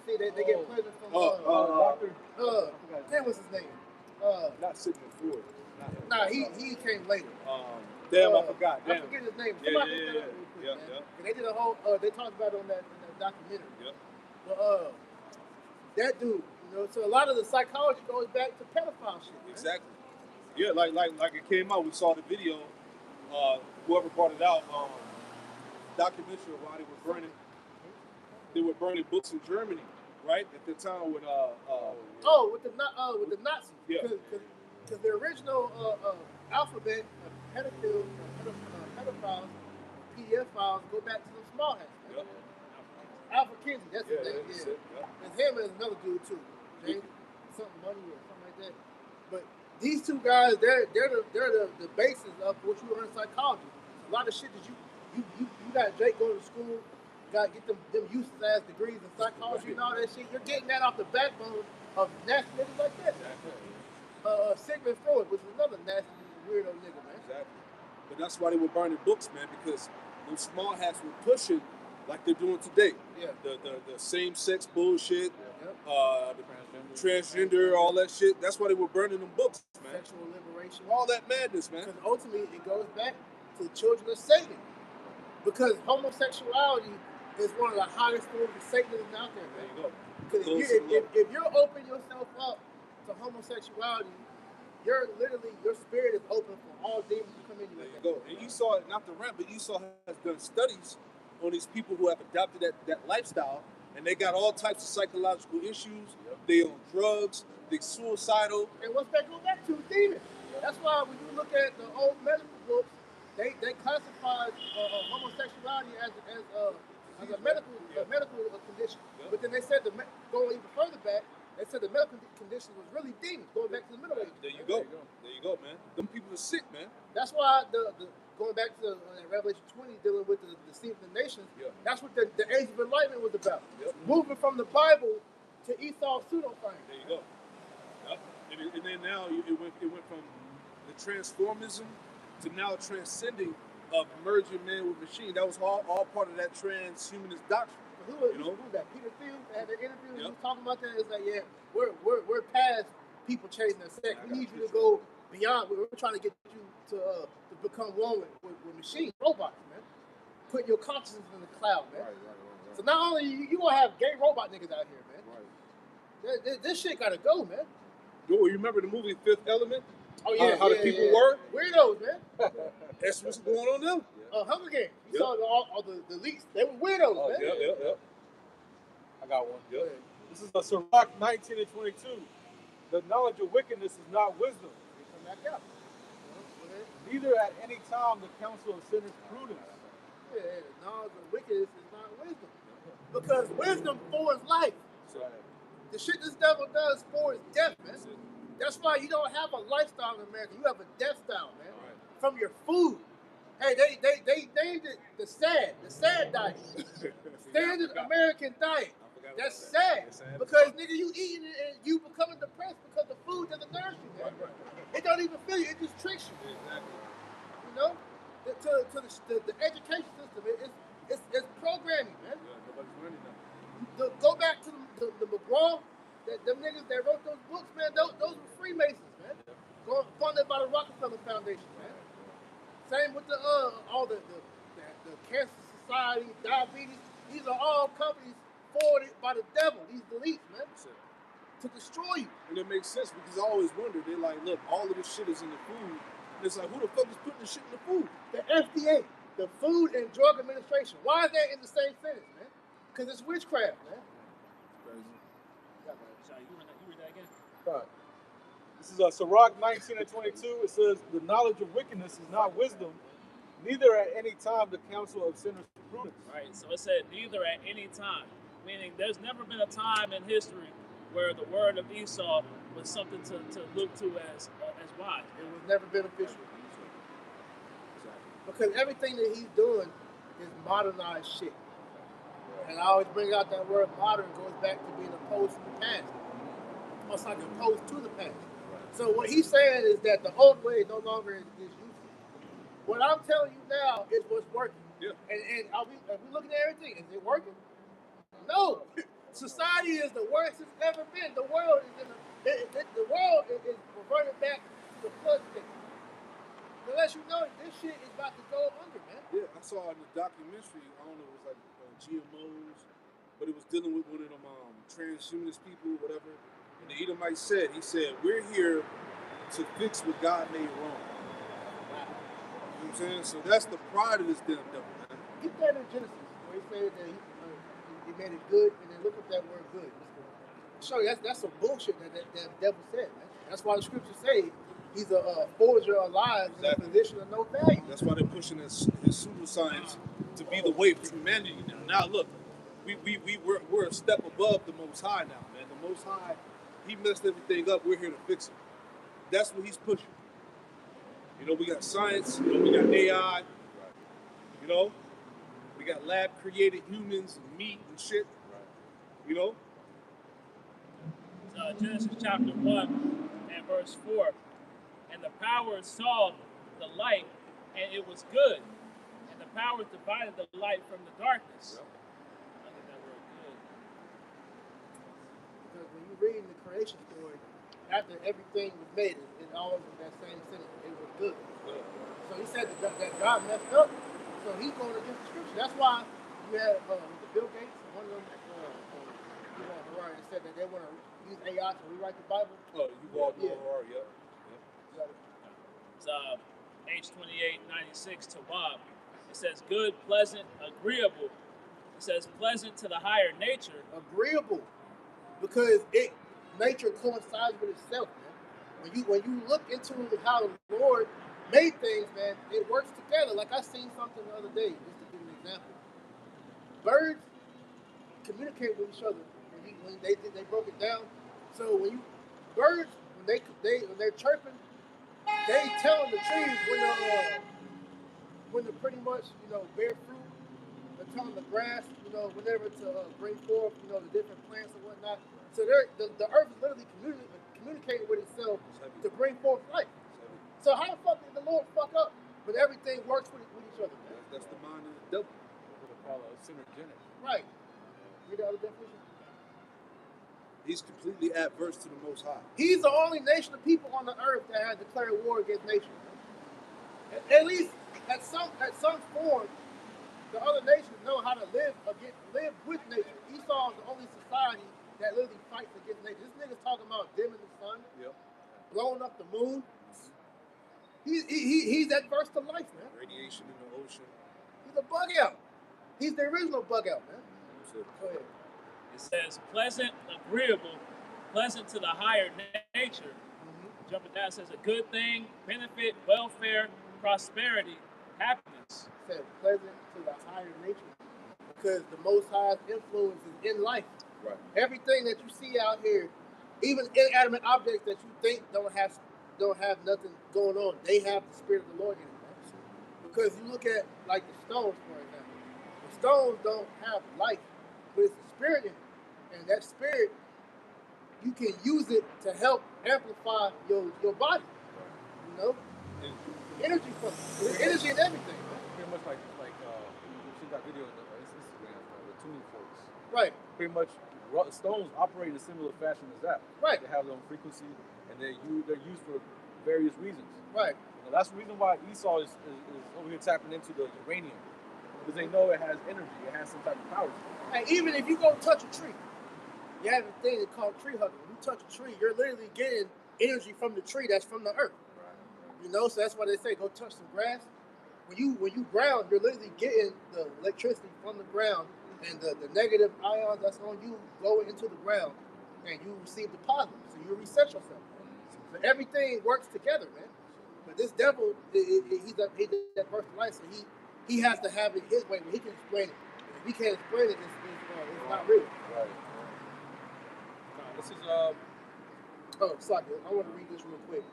You see, they get pleasure from Doctor. damn, what's his name? Not Sigmund Freud. Nah, he came later. Damn, I forgot. I Damn. forget his name. Yeah, Somebody yeah, look that up real quick, yeah, man. yeah. And they did a whole. They talked about it on that documentary. Yep. But that dude, you know, so a lot of the psychology goes back to pedophile shit. Man. Exactly. Yeah, like it came out. We saw the video. Whoever brought it out, documentary of why they were burning books in Germany, right? At the time with with the Nazis. Yeah. Because the original alphabet of pedophiles, PDF files go back to the small hats. Yep. Alpha Kinsey, that's his name. that's Yeah. it, yeah. And him and another dude too, James something money or something like that. But these two guys, they're the basis of what you learn in psychology. A lot of shit that you got Jake going to school, got get them useless ass degrees in psychology and all that shit. You're getting that off the backbone of nasty niggas like that. Sigmund Freud was another nasty weirdo nigga, man. Exactly. But that's why they were burning books, man, because those small hats were pushing like they're doing today. Yeah. The same sex bullshit, Yep. the transgender, all that shit. That's why they were burning them books, man. Sexual liberation. All that madness, man. Because ultimately it goes back to the children of Satan. Because homosexuality is one of the hottest forms of Satanism out there, There man. you go. Because if you're opening yourself up to homosexuality, your spirit is open for all demons to come in you. There you go. And Esau, not the rant, but Esau has done studies on these people who have adopted that lifestyle, and they got all types of psychological issues. Yep. They on drugs. They suicidal. And what's that go back to? Demons. That's why when you look at the old medical books, they classified homosexuality as a medical condition. Yeah. But then they said going even further back, they said the medical condition was really demons, going back to the Middle Ages. There you go. There you go, man. Them people are sick, man. That's why the going back to Revelation 20, dealing with the deceiving the nations. Yeah. That's what the Age of Enlightenment was about. Yep. Moving from the Bible to Esau pseudo thing. There you go. Yep. And then now it went from the transformism to now transcending of merging man with machine. That was all part of that transhumanist doctrine. Who was that? Peter Thiel had an interview. He was talking about that. It's like, yeah, we're past people chasing their sex. We need you to go beyond. We're trying to get you to become one with machines, robots, man. Put your consciousness in the cloud, man. Right. So not only you gonna have gay robot niggas out here, man. Right. This shit gotta go, man. Yo, you remember the movie Fifth Element? Oh yeah, how the people were weirdos, man. That's what's going on them. Hunger Games. You saw all the leaks. They were weirdos, man. Yep. I got one. Yep. This is Sirach 19 and 22. The knowledge of wickedness is not wisdom. Come back out. Neither at any time the counsel of sinners prudence. Yeah, the knowledge of wickedness is not wisdom. Because wisdom for his life. Right. The shit this devil does for his death, man. That's why you don't have a lifestyle in America. You have a death style, man. Right. From your food. Hey, they named it the SAD diet. Standard American diet. That's sad. Because nigga, you eating it and you becoming depressed because the food doesn't nourish you, man. Right. It don't even fill you. It just tricks you. Exactly. You know, to the education system, it's programming, man. Yeah, nobody's learning that. Go back to the McGraw, them niggas that wrote those books, man. Those were Freemasons, man. Funded by the Rockefeller Foundation, man. Same with all the Cancer Society, diabetes. These are all companies forwarded by the devil. These elites, man, to destroy you. And it makes sense because I always wonder. They're like, look, all of this shit is in the food. And it's like, who the fuck is putting this shit in the food? The FDA, the Food and Drug Administration. Why is that in the same sentence, man? Because it's witchcraft, man. Crazy. Sorry, you read that again? Right. This is Sirach 19 and 22. It says, the knowledge of wickedness is not wisdom, neither at any time the counsel of sinners prudence. Right, so it said neither at any time, meaning there's never been a time in history where the word of Esau was something to look to as wise. It was never beneficial. Because everything that he's doing is modernized shit. And I always bring out that word modern goes back to being opposed to the past. Almost like opposed to the past. So what he's saying is that the old way no longer is useful. What I'm telling you now is what's working. Yeah. And are we looking at everything? Is it working? No. Society is the worst it's ever been. The world is the world is reverting back to the flood state. To let you know this shit is about to go under, man. Yeah, I saw in the documentary, I don't know, it was like GMOs, but it was dealing with one of them transhumanist people, whatever. And the Edomite said, we're here to fix what God made wrong. You know what I'm saying? So that's the pride of this damn devil, man. Get that in Genesis, where he said that he made it good, and then look at that word good. Show you that's some bullshit that devil said, man. That's why the scriptures say he's a forger of lies in a position of no value. That's why they're pushing his pseudoscience to be the way for humanity now. Now look, we're a step above the Most High now, man. The Most High, he messed everything up. We're here to fix it. That's what he's pushing. You know, we got science. You know, we got AI. You know, we got lab-created humans and meat and shit. You know. Genesis chapter 1 and verse 4. And the powers saw the light, and it was good. And the powers divided the light from the darkness. I think that word good. Because when you read the creation story, after everything was made, it all was in that same sentence. It was good. So he said that God messed up. So he's going against the scripture. That's why you had Bill Gates, one of them, Harari, that said that they want to use AI to rewrite the Bible. Oh, you walked over, yeah. It's H2896 to Bob. It says good, pleasant, agreeable. It says pleasant to the higher nature. Agreeable, because nature coincides with itself, man. When you look into how the Lord made things, man, it works together. Like I seen something the other day, just to give an example. Birds communicate with each other when they broke it down. So birds when they're chirping, they telling the trees when they're pretty much bear fruit, telling the grass, whenever to bring forth, the different plants and whatnot. So the earth is literally communicating with itself to bring forth life. So how the fuck did the Lord fuck up? But everything works with each other. Man. That's the mind of the devil. What they call a synergenic. Right. Read the other definition. He's completely adverse to the Most High. He's the only nation of people on the earth that has declared war against nature. At least at some form, the other nations know how to live with nature. Esau is the only society that literally fights against nature. This nigga's talking about dimming the sun, blowing up the moon. He's adverse to life, man. Radiation in the ocean. He's a bug out. He's the original bug out, man. Go ahead. It says pleasant, agreeable, pleasant to the higher nature. Jumping down, it says a good thing, benefit, welfare, prosperity, happiness. It says pleasant to the higher nature. Because the Most High's influence is in life. Right. Everything that you see out here, even inanimate objects that you think don't have nothing going on, they have the Spirit of the Lord in it. Man. Because you look at like the stones, for example. The stones don't have life, but it's the Spirit in it. And that Spirit, you can use it to help amplify your body. You know? Energy from it. There's energy in everything. Pretty much like you see that video on Instagram, the tuning forks. Right. Pretty much stones operate in a similar fashion as that. Right. They have their own frequency, and they're used for various reasons. Right. That's the reason why Esau is over here tapping into the uranium, because they know it has energy, it has some type of power. And even if you go touch a tree, you have a thing called tree hugging. When you touch a tree, you're literally getting energy from the tree that's from the earth. Right. So that's why they say go touch some grass. When you ground, you're literally getting the electricity from the ground, and the negative ions that's on you go into the ground, and you receive the positive. So you reset yourself. So everything works together, man. But this devil, he's adverse to life, so he has to have it his way, but he can explain it. If he can't explain it, it's not real. Right. This is sorry, I want to read this real quick.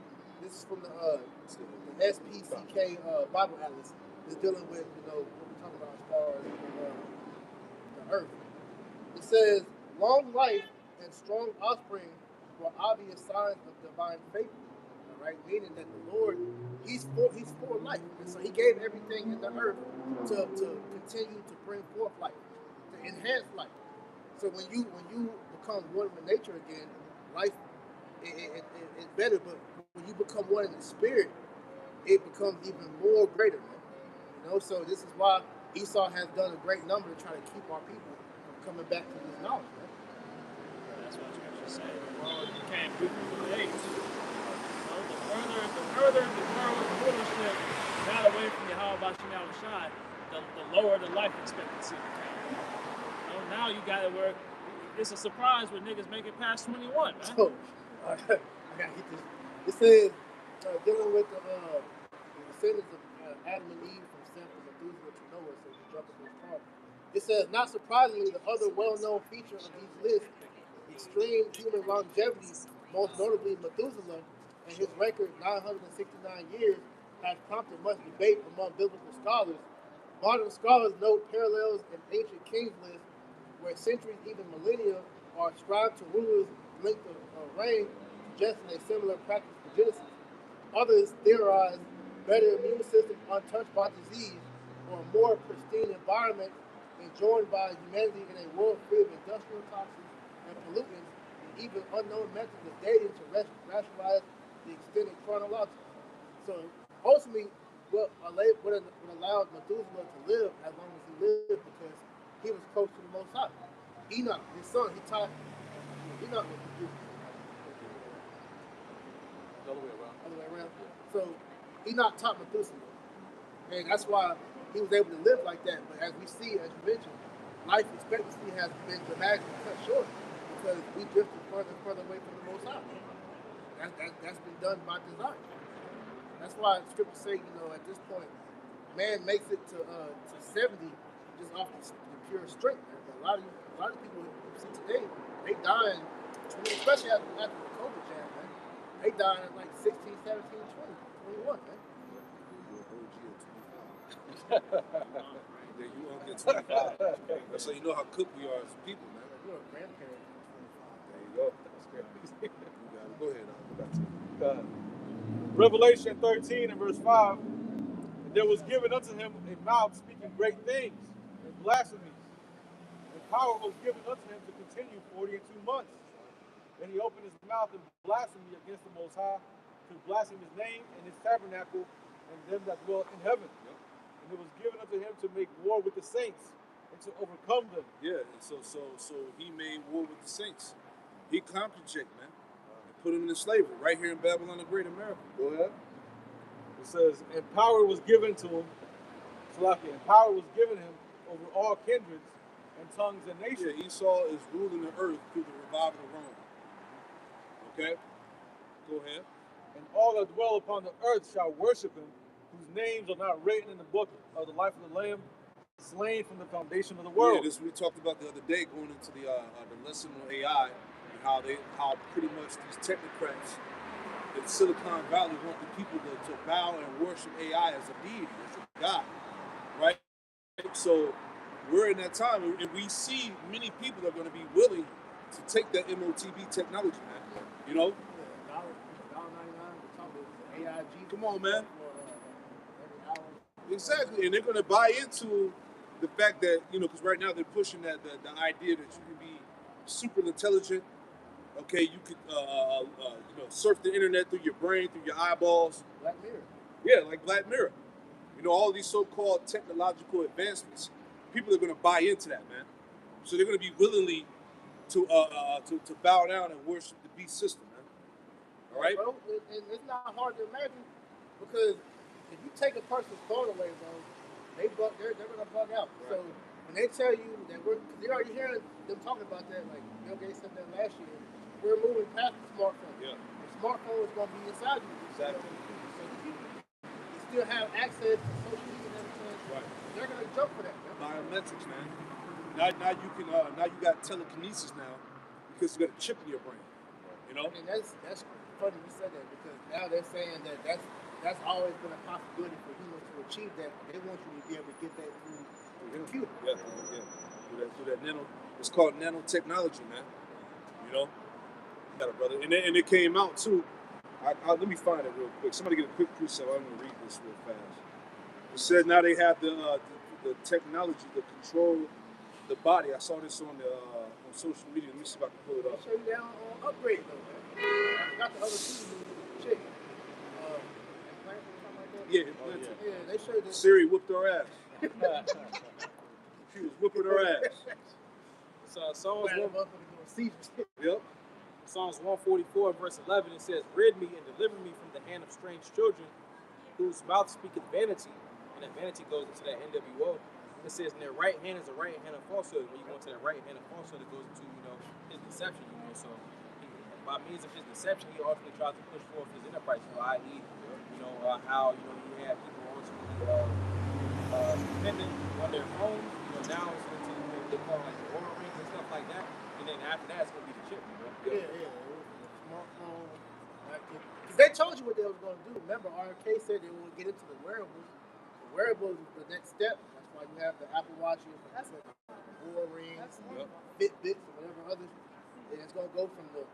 This is from the SPCK Bible Atlas. It's dealing with what we're talking about as far as the earth. It says, long life and strong offspring were obvious signs of divine favor. All right, meaning that the Lord, He's for life, and so He gave everything in the earth to continue to bring forth life, to enhance life. So when you become one with nature again, life it's better. But when you become one in the spirit, it becomes even more greater, man. So this is why Esau has done a great number to try to keep our people from coming back to this knowledge, man. That's what Scripture says. Well, you can't beat the age. The further the rulership got away from Yahweh Bashim Shai, the lower the life expectancy became. Now you got to work. It's a surprise when niggas make it past 21, man. So, I gotta get this. It says dealing with the descendants of Adam and Eve from Seth and Methuselah to Noah, so we jump into this part. It says, not surprisingly, the other well-known feature of these lists, extreme human longevity, most notably Methuselah, and his record 969 years, has prompted much debate among biblical scholars. Modern scholars note parallels in ancient kings lists where centuries, even millennia, are ascribed to rulers' length of reign, suggesting a similar practice for Genesis. Others theorize better immune system untouched by disease, or a more pristine environment enjoyed by humanity in a world free of industrial toxins and pollutants, and even unknown methods of dating to rationalize the extended chronology. So ultimately, what allowed Methuselah to live as long as he lived, because he was close to the Most High. Enoch, his son, he taught Enoch was Methuselah. the other way around. Other way around. So Enoch taught Methuselah, and that's why he was able to live like that. But as we see, as you mentioned, life expectancy has been dramatically cut short because we drifted further and further away from the Most High. That's been done by design. That's why scriptures say, at this point, man makes it to 70 just off the pure strength. But a lot of people you see today, they dying, especially after the COVID jam, man. They dying at like 16, 17, 20, 21, man. Then you only get 25. That's how you know how cooked we are as people, man. You're a grandparent. There you go. That's great. You got it. Go ahead. Go back to it. Revelation 13 and verse 5. And there was given unto him a mouth speaking great things and blasphemies. And power was given unto him to continue 40 and 2 months. Then he opened his mouth in blasphemy against the Most High, to blaspheme his name and his tabernacle and them that dwell in heaven. Yep. And it was given unto him to make war with the saints and to overcome them. Yeah, and so he made war with the saints. He conquered Jake, man, and put him into slavery right here in Babylon the Great, America. Go ahead. It says, and power was given to him, Salaki, and power was given him over all kindreds and tongues and nations. Yeah, Esau is ruling the earth through the revival of Rome. Okay? Go ahead. And all that dwell upon the earth shall worship him, whose names are not written in the book of the life of the Lamb, slain from the foundation of the world. Yeah, this we talked about the other day, going into the lesson on AI, and how pretty much these technocrats in Silicon Valley want the people to bow and worship AI as a deity, as a god, right? So we're in that time, and we see many people are going to be willing to take that MOTB technology, man. You know? $1.99, we're talking AIG. Come on, man. Every hour. Exactly, and they're going to buy into the fact that, you know, because right now they're pushing the idea that you can be super intelligent. Okay, you could you know, surf the internet through your brain, through your eyeballs. Black Mirror. Yeah, like Black Mirror. You know, all these so-called technological advancements, people are going to buy into that, man. So they're going to be willingly to bow down and worship the beast system, man. All right. Bro, and it's not hard to imagine, because if you take a person's phone away, bro, they're gonna bug out. Right. So when they tell you that because you're already hearing them talking about that, like Bill Gates said that last year, we're moving past the smartphone. Yeah. The smartphone is gonna be inside you. Exactly. So you still have access to social media and everything. Right. They're gonna jump for that, man. Biometrics, man. Now you can now you got telekinesis now because you got a chip in your brain. You know. And that's funny you said that, because now they're saying that that's always been a possibility for humans to achieve that. They want you to be able to get that through the computer. Yeah. Through that nano. It's called nanotechnology, man. You know. Got it, brother. And it came out too. Let me find it real quick. Somebody get a quick precept. I'm gonna read this real fast. It says now they have the technology to control the body. I saw this on social media. Let me see if I can pull it They up. show you down on Upgrade though, man. I forgot the other two chick. Atlanta or something like that. Yeah, Yeah, they showed this. Siri whooped her ass. She was whooping her ass. So Psalms Glad the motherfucker doing seizures. Yep. Psalms 144, verse 11, it says, rid me and deliver me from the hand of strange children, whose mouth speaketh vanity. And that vanity goes into that NWO. It says, in their right hand is the right hand of falsehood. When you go into that right hand of falsehood, it goes into, you know, his deception, you know. So by means of his deception, he ultimately tries to push forth his enterprise, you know, i.e., you know, how, you know, you have people ultimately dependent on their phones, you know, now it's into what they call like the Oura rings and stuff like that. And then after that, it's going to be the chip, you know. Yeah. It was a smartphone. Because they told you what they was going to do. Remember, RFK said they were going to get into the wearables. The wearables is the next step. That's why you have the Apple Watches, the Oura rings, Fitbits, or whatever others. And it's going to go from the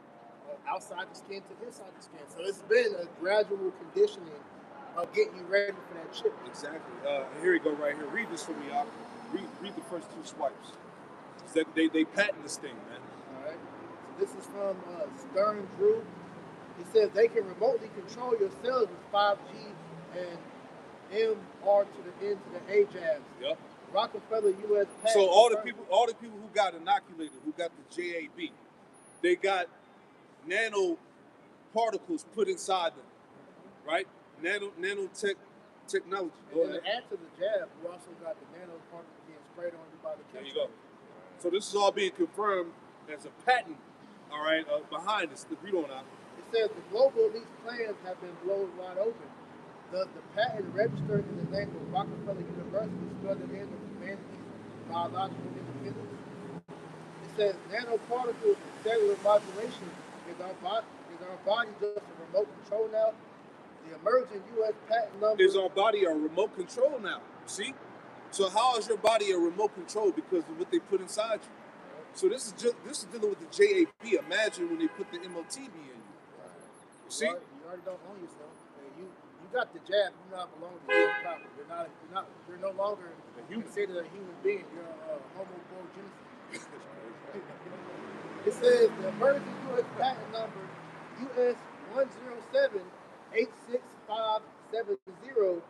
outside the skin to inside the skin. So it's been a gradual conditioning of getting you ready for that chip. Exactly. Here we go right here. Read this for me, Al. Read the first two swipes. They patent this thing, man. All right. So this is from Stern Drew. It says they can remotely control your cells with 5G and MR to the N to the A jabs. Yep. Rockefeller U.S. patent. So all the people who got inoculated, who got the JAB, they got nanoparticles put inside them, right? Nanotechnology. Go And ahead. to add to the jab, you also got the nanoparticles being sprayed on you by the There you chemistry. go. So this is all being confirmed as a patent, all right, behind this. Read on out. It says the global elite plans have been blown wide open. Thus, the patent registered in the name of Rockefeller University stood the end of humanity's biological independence. It says nanoparticles and cellular modulation is our body just a remote control now. The emerging U.S. patent number Is our body a remote control now? See? So how is your body a remote control because of what they put inside you? So this is dealing with the JAP. Imagine when they put the MOTB in you. See? You already don't own yourself. You got the jab. You not belong to you properly. You're no longer considered a human being. You're a homo genesis. It says the emergency U.S. patent number US 107-86570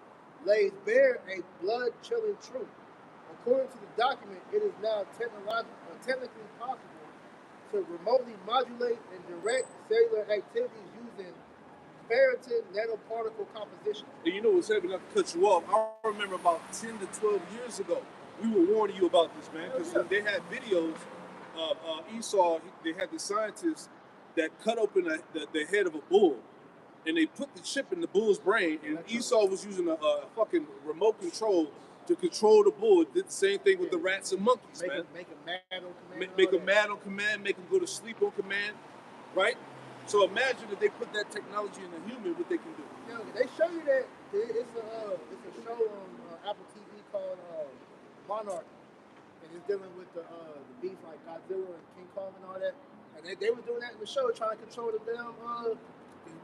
lays bare a blood-chilling truth. According to the document, it is now technically possible to remotely modulate and direct cellular activities using ferritin nanoparticle composition. And you know what's happening, not to cut you off, I remember about 10 to 12 years ago, we were warning you about this, man, because they had videos of Esau. They had the scientists that cut open the head of a bull, and they put the chip in the bull's brain, and Esau was using a fucking remote control to control the bull. It did the same thing with the rats and monkeys, man. Make them mad on command. Make them mad on command, make them go to sleep on command, right? So imagine if they put that technology in a human, what they can do. Yeah, they show you that it's a show on Apple TV called Monarch, and it's dealing with the beef like Godzilla and King Kong and all that. And they were doing that in the show, trying to control the damn.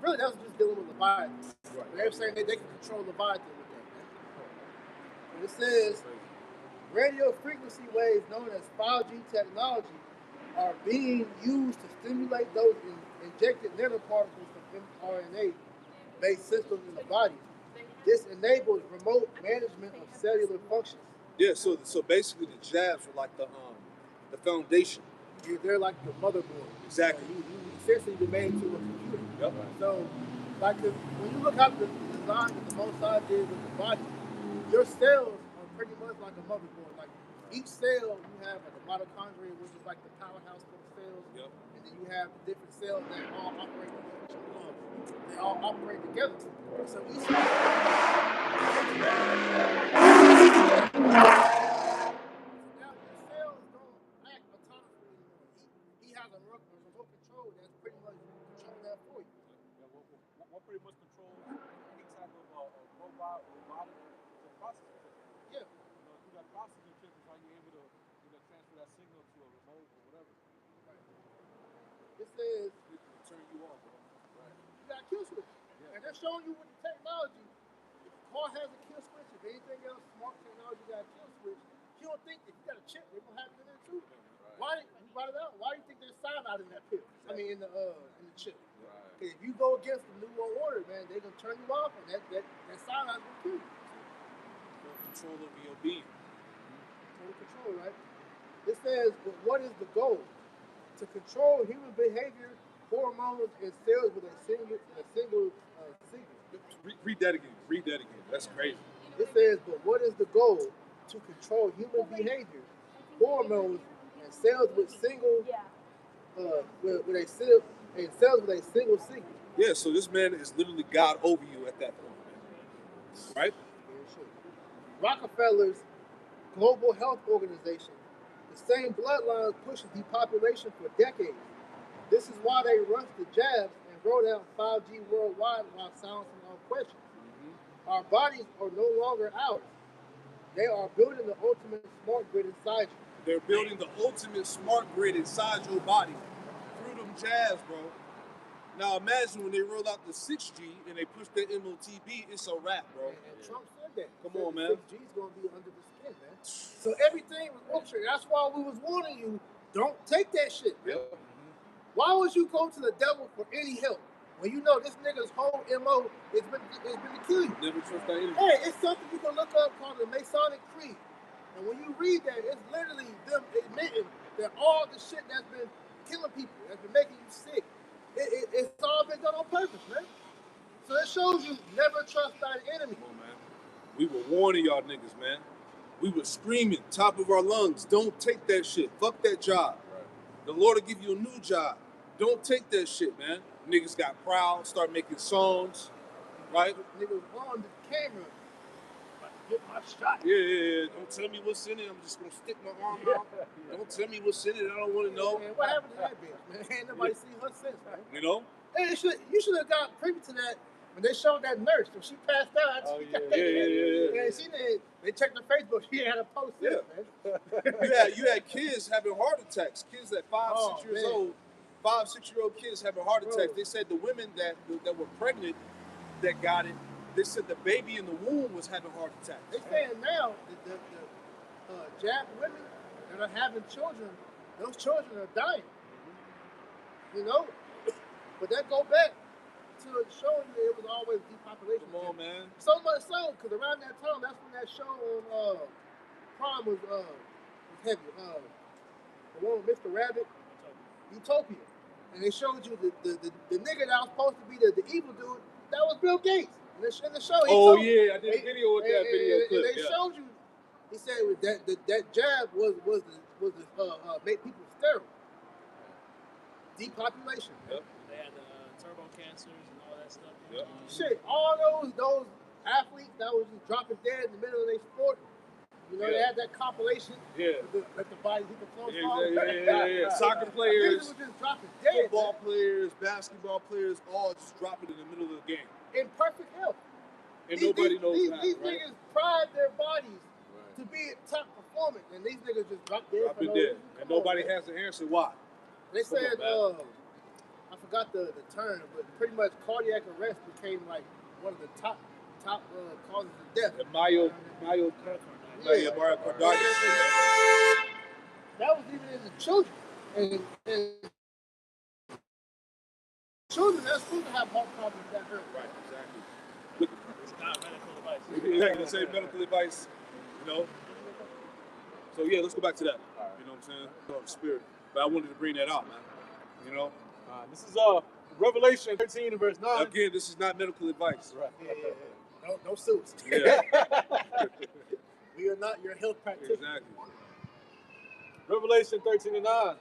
Really, that was just dealing with Leviathan. Right. They were saying they can control Leviathan with that, man. And it says radio frequency waves known as 5G technology are being used to stimulate those injected nanoparticles from mRNA-based systems in the body. This enables remote management of cellular functions. Yeah, so basically the jabs are like the foundation. They're like the motherboard. Exactly. You essentially been made to a computer. Yep. So, like when you look at the design that the Mossad did with the body, your cells are pretty much like a motherboard. Like each cell, you have like a mitochondria, which is like the powerhouse for the cells. Yep. And then you have the different cells that all operate. They all operate together. So each cell. Remote control that's pretty much controlling that for you. Yeah, what pretty much controls any type of robot or robotic processing chip. Yeah. You know, if you got processing chips, is how you're able to transfer that signal to a remote or whatever. Right. It says Turn you off, bro. Right. You got a kill switch. Yeah. And they're showing you with the technology. If the car has a kill switch, if anything else, smart technology got a kill switch, you don't think if you got a chip, they're gonna have it in there too. Why you brought it out? Why do you think there's cyanide in that pill? I mean, in the chip. Right. If you go against the New World Order, man, they're gonna turn you off, and that cyanide's gonna kill you. Control over your being. Total control, right? It says, but what is the goal? To control human behavior, hormones, and cells with a single signal. Read that again. Read that again. That's crazy. It says, but what is the goal? To control human behavior, hormones, and cells with single cells with a single signal. Yeah, so this man is literally God over you at that point, man. Right? Rockefeller's Global Health Organization, the same bloodlines pushed depopulation for decades. This is why they rushed the jabs and rolled out 5G worldwide while silencing all questions. Mm-hmm. Our bodies are no longer ours. They are building the ultimate smart grid inside you. They're building the ultimate smart grid inside your body through them jabs, bro. Now imagine when they roll out the 6G and they push the MOTB, it's a wrap, bro. And Trump said that. Come on, man. 6G is going to be under the skin, man. So everything was orchestrated. That's why we was warning you, don't take that shit, man. Yep. Why would you go to the devil for any help when you know this nigga's whole MO has been to kill you? Never trust that enemy. Hey, it's something you can look up called the Masonic Creed. And when you read that, it's literally them admitting that all the shit that's been killing people, that's been making you sick, it's all been done on purpose, man. So it shows you never trust thy enemy. Come on, man. We were warning y'all niggas, man. We were screaming top of our lungs, don't take that shit. Fuck that job. Right. The Lord will give you a new job. Don't take that shit, man. Niggas got proud, start making songs, right? Niggas on the camera. Get my shot. Yeah. Don't tell me what's in it. I'm just gonna stick my arm out. Don't tell me what's in it. I don't want to know. Man, what happened to that bitch, man? Ain't nobody seen her since, man. You know? Hey, you should have got privy to that when they showed that nurse when she passed out. Oh yeah. And she did. They checked the Facebook. He had a post Yeah. man. You had kids having heart attacks. Kids at 5, 6 years man. old. 5, 6-year-old kids having heart attacks. Bro. They said the women that were pregnant that got it. They said the baby in the womb was having heart attacks. They saying now the jab women that are having children, those children are dying. You know, but that go back to showing you it was always depopulation. Come on, man. So much so, because around that time, that's when that show on Prime was heavy. The one with Mr. Rabbit, Utopia, and they showed you the nigga that was supposed to be the evil dude. That was Bill Gates. In the show, I did a video with that video clip. And they showed you. He said that jab was make people sterile. Depopulation. Yep. They had turbo cancers and all that stuff. Yep. Shit, all those athletes that was just dropping dead in the middle of their sport. You know, they had that compilation. Yeah. Let the body people flow. Yeah. Soccer players, Niggas was just dropping dead. football players, basketball players, all just dropping in the middle of the game. In perfect health. And nobody knows these, that, These right? niggas pride their bodies to be at top performance, and these niggas just drop dead. Dropping dead. And nobody has the answer why. They said, I forgot the term, but pretty much cardiac arrest became like one of the top causes of death. The myocarditis. That was even in the children. And children, they're supposed to have heart problems that early. Right, exactly. It's not medical advice. Exactly, the same medical advice, you know. So yeah, let's go back to that. You know what I'm saying? Oh, the spirit. But I wanted to bring that out, man. You know? This is Revelation 13 and verse 9. Again, this is not medical advice. Right. Yeah. No suits. Yeah, We are not your health practitioners. exactly. Revelation 13 and 9.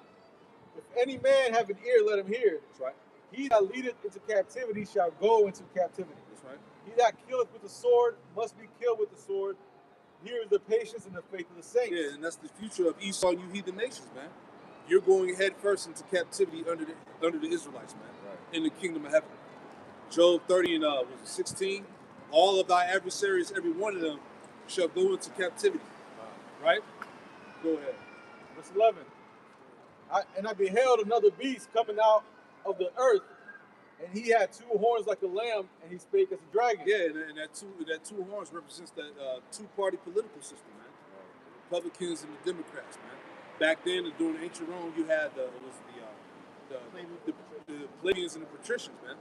If any man have an ear, let him hear. That's right. He that leadeth into captivity shall go into captivity. That's right. He that killeth with the sword must be killed with the sword. Here is the patience and the faith of the saints. Yeah, and that's the future of Esau and you heathen nations, man. You're going head first into captivity under the Israelites, man. Right. In the kingdom of heaven. Job 30 and 16. All of thy adversaries, every one of them, shall go into captivity. Right? Go ahead. Verse 11. I beheld another beast coming out of the earth, and he had two horns like a lamb, and he spake as a dragon. Yeah, and that two horns represents that two-party political system, man. The Republicans and the Democrats, man. Back then, during ancient Rome, you had the plebeians and the patricians, man.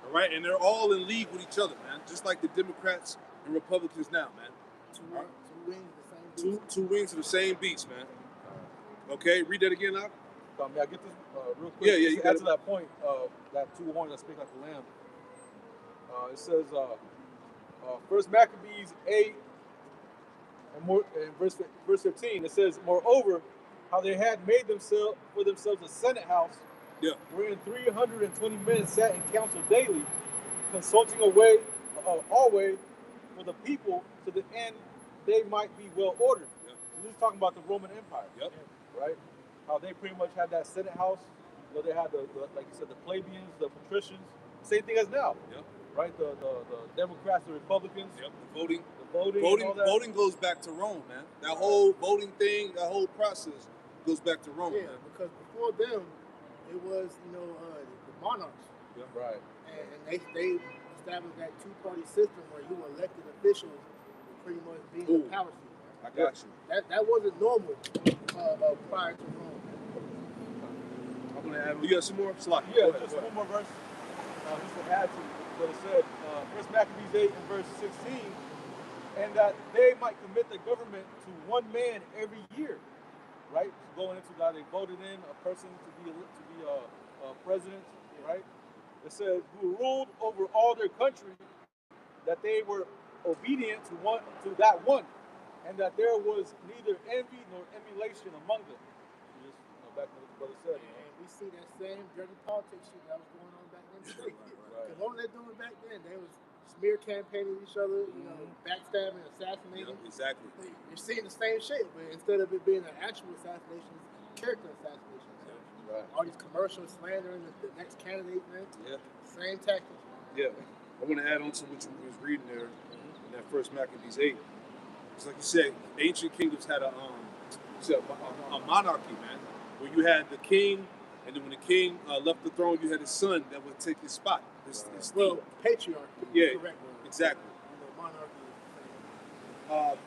All right, and they're all in league with each other, man. Just like the Democrats and Republicans now, man. Two wings of the same beast, man. Okay, read that again, now. May I get this real quick? Yeah, you to got add it. to that point, that two horns that speak like a lamb. It says, 1 Maccabees 8 and verse 15. It says, moreover, how they had made for themselves a senate house, wherein 320 men sat in council daily, consulting always for the people to the end they might be well ordered. Yep. So this is talking about the Roman Empire. Yep. Right? How they pretty much had that Senate house. You know, they had the like you said, the plebeians, the patricians. Same thing as now. Yep. Right? The Democrats, the Republicans. Yep. The voting. And all that. Voting goes back to Rome, man. That whole voting thing, that whole process goes back to Rome, Yeah, man. because before them, it was, the monarchs. Yep. Right. And they established that two-party system where you elected officials would pretty much be in the power seat. I got you. That wasn't normal prior to Rome. I'm gonna add. You got some more? Slot. Yeah, just one more verse. Just to add to what it said. 1 Maccabees 8 and verse 16. And that they might commit the government to one man every year. Right? Going into that, they voted in a person to be a president. Right? It says, who ruled over all their country, that they were obedient to that one, and that there was neither envy nor emulation among them. Just back to what the brother said. And we see that same dirty politics shit that was going on back then today. Because what were they doing back then? They was smear campaigning each other, backstabbing, assassinating. Yep, exactly. You're seeing the same shit, but instead of it being an actual assassination, it's character assassination. Right. All these commercials slandering the next candidate, man. Yeah. Same tactics. Yeah. I want to add on to what you was reading there in that 1 Maccabees 8. It's like you said, ancient kingdoms had a monarchy, man, where you had the king, and then when the king left the throne, you had his son that would take his spot. His Well, patriarchy. Yeah, Correct word. exactly. You know, monarchy.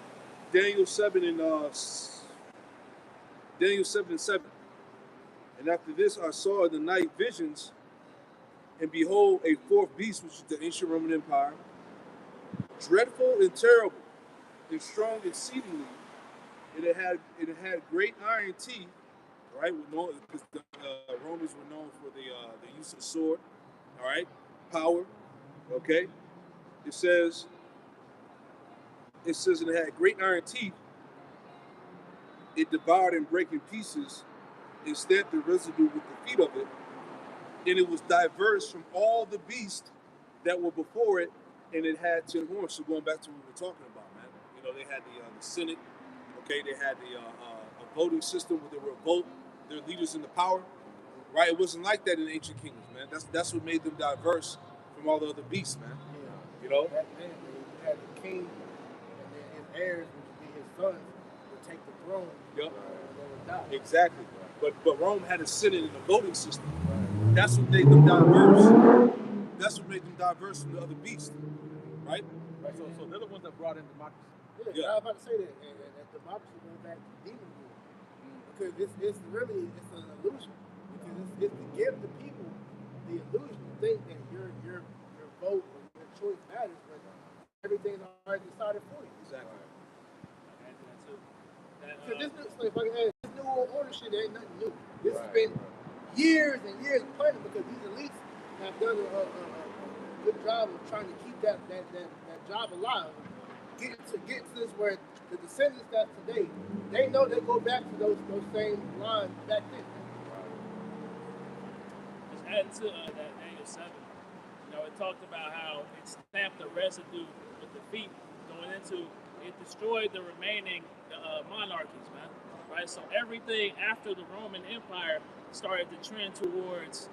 Daniel 7 and 7. And after this, I saw in the night visions, and behold, a fourth beast, which is the ancient Roman Empire, dreadful and terrible, and strong exceedingly, and it had great iron teeth, right? Because the Romans were known for the use of the sword, all right, power, okay. It says, and it had great iron teeth. It devoured and brake in pieces, and stamped the residue with the feet of it, and it was diverse from all the beasts that were before it, and it had 10 horns. So going back to what we were talking about, man, you know, they had the Senate, okay, they had a voting system where they would vote their leaders into power, right? It wasn't like that in ancient kingdoms, man. That's what made them diverse from all the other beasts, man. Yeah. You know? Back then, you had the king, and then his heirs, which would be his sons, would take the throne. Yep. And they would die. Exactly. But Rome had a Senate and a voting system. That's what made them diverse. That's what made them diverse from the other beasts, right? Right. So they're the ones that brought in democracy. Yeah, I was about to say that, and that democracy goes back to demon rule, because it's really an illusion, because it's to give the people the illusion to think that your vote or your choice matters, but everything's already decided for you. Exactly. Because this new, so if I can add, this new world order shit ain't nothing new. This has been years and years of planning, because these elites have done a good job of trying to keep that job alive. Get to this where the descendants that today, they know they go back to those same lines back then. Just adding to that Daniel 7, you know, it talked about how it stamped the residue with the feet going into, it destroyed the remaining monarchies, man. Right? So everything after the Roman Empire started to trend towards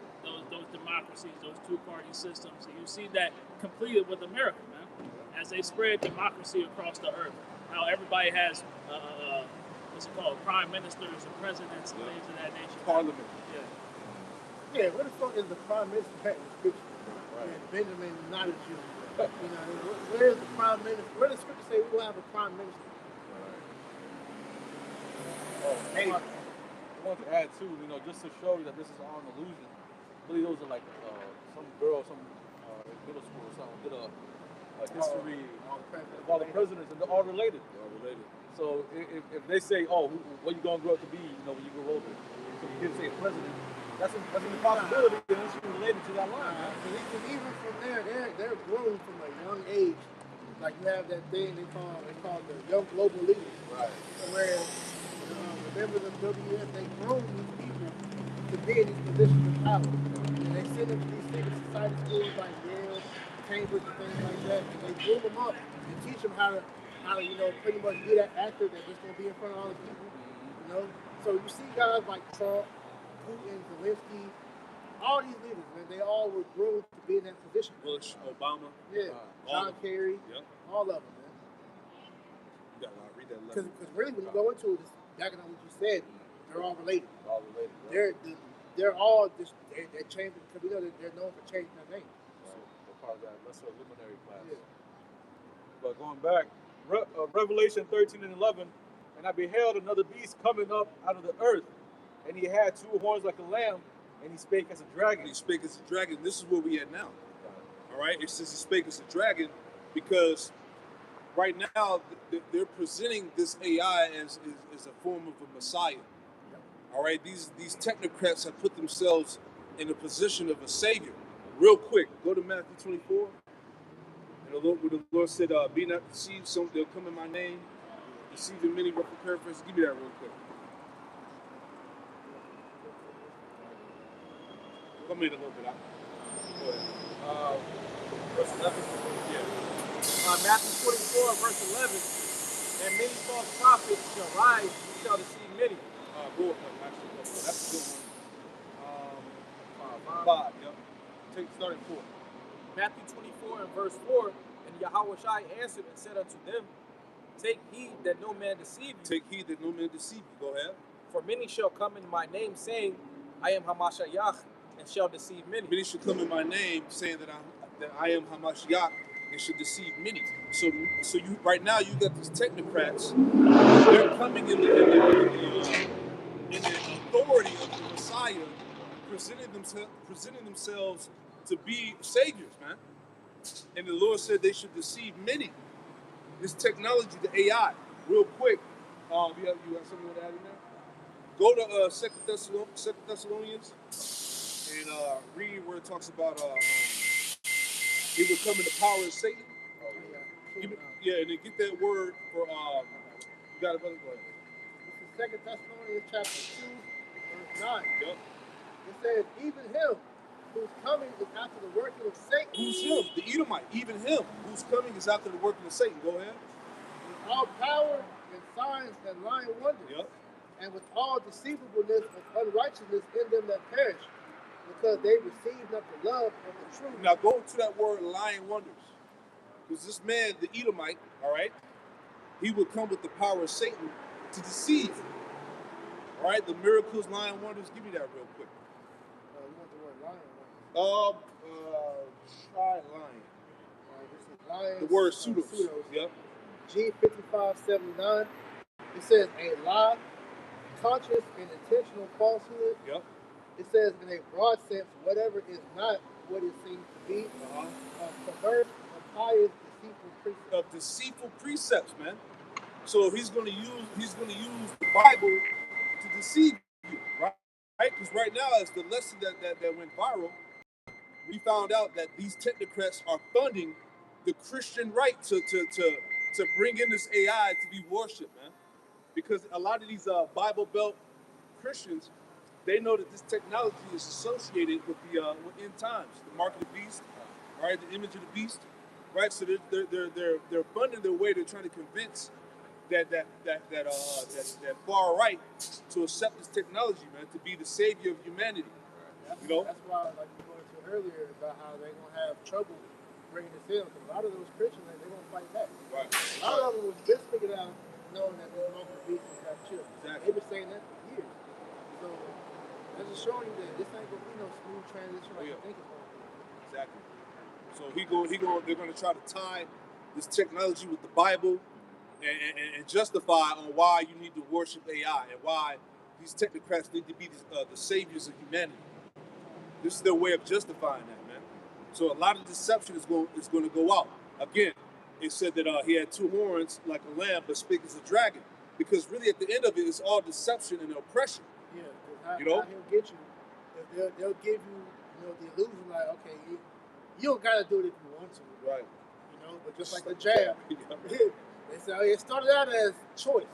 those democracies, those two-party systems. And you see that completed with America, man, as they spread democracy across the earth. How everybody has, what's it called, prime ministers and presidents and things of that nature. Parliament. Yeah, where the fuck is the prime minister at in the scripture? Right. Yeah, Benjamin, not a Jew. You know, where is the prime minister? Where does the scripture say we will have a prime minister? Oh, hey, I want to add too, you know, just to show you that this is all an illusion. I believe those are like some girl, some in middle school or something, did a history of all the presidents, and they're all related. They're all related. So if they say, oh, what you gonna grow up to be, you know, when you grow older, so you can say president, that's an impossibility, and it's related to that line, man. Because even from there, they're growing from a young age. Like you have that thing they call the young global leaders. Right. Where remember the WF, they groom these people to be in these positions of power. And they send them to these secret society schools like Yale, Cambridge, and things like that. And they groom them up and teach them how to you know, pretty much be that actor that's just gonna be in front of all the people. You know? So you see guys like Trump, Putin, Zelensky, all these leaders, man, they all were groomed to be in that position. Bush, Obama. Yeah. John Kerry. Yep. All of them, man. You gotta read that Because letter. really, when you go into it, backing on what you said, they're all related. All related. Right? They're all just they're changing, because we know that they're known for changing their name. Right. They're part of that lesser luminary class. Yeah. But going back, Revelation 13 and 11, and I beheld another beast coming up out of the earth, and he had two horns like a lamb, and he spake as a dragon. He spake as a dragon. This is where we at now. All right. It says he spake as a dragon because right now they're presenting this AI as a form of a messiah. All right. These technocrats have put themselves in the position of a savior. Real quick, go to Matthew 24. And the Lord said, "Be not deceived. Some they'll come in my name, deceiving many." Rough paraphrase. Give me that real quick. Come in a little bit. Go ahead. Verse 11. Yeah. Matthew 24, verse 11. And many false prophets shall rise, who shall deceive many. Go up, actually. That's a good one. 5. Yep. Start at 4. Matthew 24 and verse 4. And Yahweh Shai answered and said unto them, Take heed that no man deceive you. Take heed that no man deceive you. Go ahead. For many shall come in my name, saying, I am Hamashiach, and shall deceive many. Many should come in my name, saying that I am Hamashiach, and should deceive many. So you right now you got these technocrats. They're coming in the authority of the Messiah, presenting themselves to be saviors, man. And the Lord said they should deceive many. This technology, the AI, real quick. You have something to add in there? Go to 2 Thessalonians and read where it talks about he will come in the power of Satan. Yeah, and then get that word for you got it, brother. Go ahead. This is 2 Thessalonians chapter 2, verse 9. Yep. It says, even him who's coming is after the working of Satan. Who's him? The Edomite. Even him who's coming is after the working of Satan. Go ahead. With all power and signs and lying wonders. Yep. And with all deceivableness of unrighteousness in them that perish, because they received not the love of the truth. Now go to that word lying wonders. Because this man, the Edomite, all right, he would come with the power of Satan to deceive. All right, the miracles, lying wonders. Give me that real quick. You want the word lying? Try lying. This is lying. The word pseudos. Yep. G5579. It says a lie, conscious and intentional falsehood. Yep. It says in a broad sense, whatever is not what it seems to be. Perverse, impious, deceitful precepts. Deceitful precepts, man. So he's going to use the Bible to deceive you, right? Because right now, as the lesson that went viral, we found out that these technocrats are funding the Christian right to bring in this AI to be worshipped, man. Because a lot of these Bible Belt Christians, they know that this technology is associated with with end times, the mark of the beast, right? The image of the beast, right? So they're funding their way. They're trying to convince that far right to accept this technology, man, to be the savior of humanity. That's why, like we were into earlier, about how they're gonna have trouble bringing this in. Because a lot of those Christians, they're gonna fight back. Right. A lot of them was just figured out, knowing that this mark of the beast is got children. Exactly. They've been saying that for years. So that's just showing you that this ain't gonna be no smooth transition like you think it's gonna be. Exactly. So they're gonna try to tie this technology with the Bible and justify on why you need to worship AI and why these technocrats need to be the saviors of humanity. This is their way of justifying that, man. So a lot of deception is going to go out. Again, it said that he had two horns like a lamb, but spake as a dragon. Because really, at the end of it, it's all deception and oppression. Yeah, how he'll get you. They'll give you, the illusion like, okay, you don't gotta do it if you want to. Right. But just like the jab, they said it started out as choice,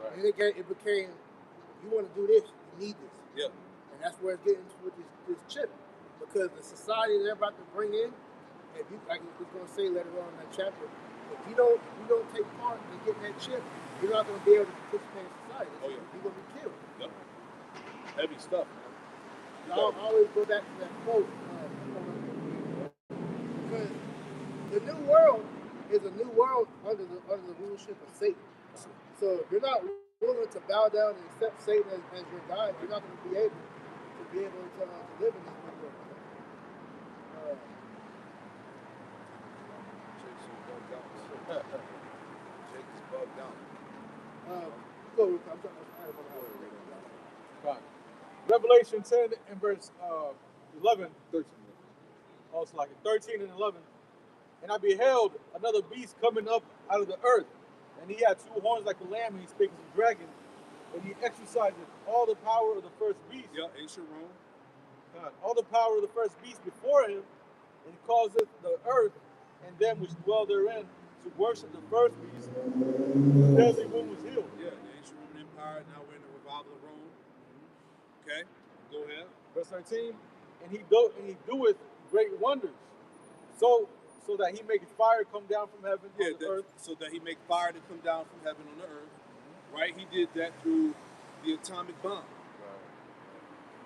right. And it became, you want to do this, you need this. Yeah. And that's where it's getting with this chip, because the society they're about to bring in, if you, like it's going to say later on in that chapter, if you don't take part in getting that chip, you're not going to be able to participate in society. You're going to be killed. Yep. Heavy stuff. I always go back to that quote, because the new world is a new world under the rulership of Satan. So if you're not willing to bow down and accept Satan as your God, you're not going to be able to live in this new world. Jake's bugged out. Revelation 10 and verse 11, 13. Oh, it's like 13 and 11. And I beheld another beast coming up out of the earth, and he had two horns like a lamb, and he spake as a dragon, and he exercised all the power of the first beast. Yeah, ancient Rome. God, all the power of the first beast before him, and he causeth the earth and them which dwell therein to worship the first beast. Tells you when was healed. Yeah, the ancient Roman Empire. Now we're in the revival of Rome. Okay, go ahead. Verse 13, and he doeth great wonders, so that he maketh fire come down from heaven on the earth. So that he make fire to come down from heaven on the earth. Right? He did that through the atomic bomb.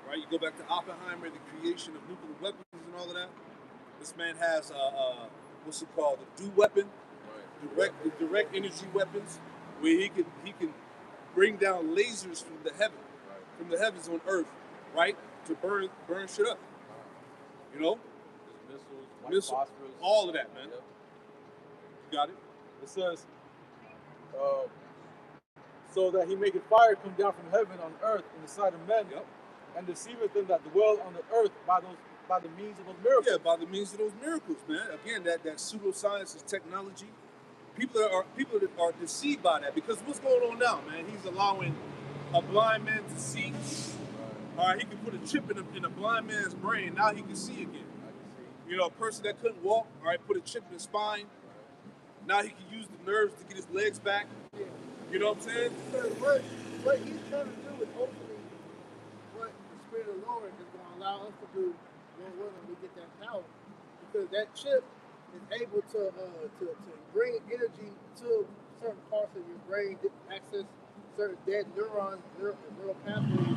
Right? You go back to Oppenheimer, the creation of nuclear weapons and all of that. This man has what's it called? The DO weapon. Right. direct energy weapons, where he can bring down lasers from the heavens on Earth, right, to burn shit up. You know, There's missiles, white Missile, phosphorus. all of that, man. Yep. You got it. It says, so that he maketh fire come down from heaven on earth in the sight of men, Yep. and deceiveth them that dwell on the earth by the means of those miracles. Yeah, by the means of those miracles, man. Again, that pseudoscience is technology. People that are deceived by that, because what's going on now, man? He's allowing a blind man to see. All right, he can put a chip in a blind man's brain. Now he can see again. You know, a person that couldn't walk, all right, put a chip in his spine. Now he can use the nerves to get his legs back. You know what I'm saying? Because what he's trying to do is hopefully what the Spirit of the Lord is going to allow us to do when we get that power. Because that chip is able to bring energy to certain parts of your brain, to access certain dead neurons, neural pathways,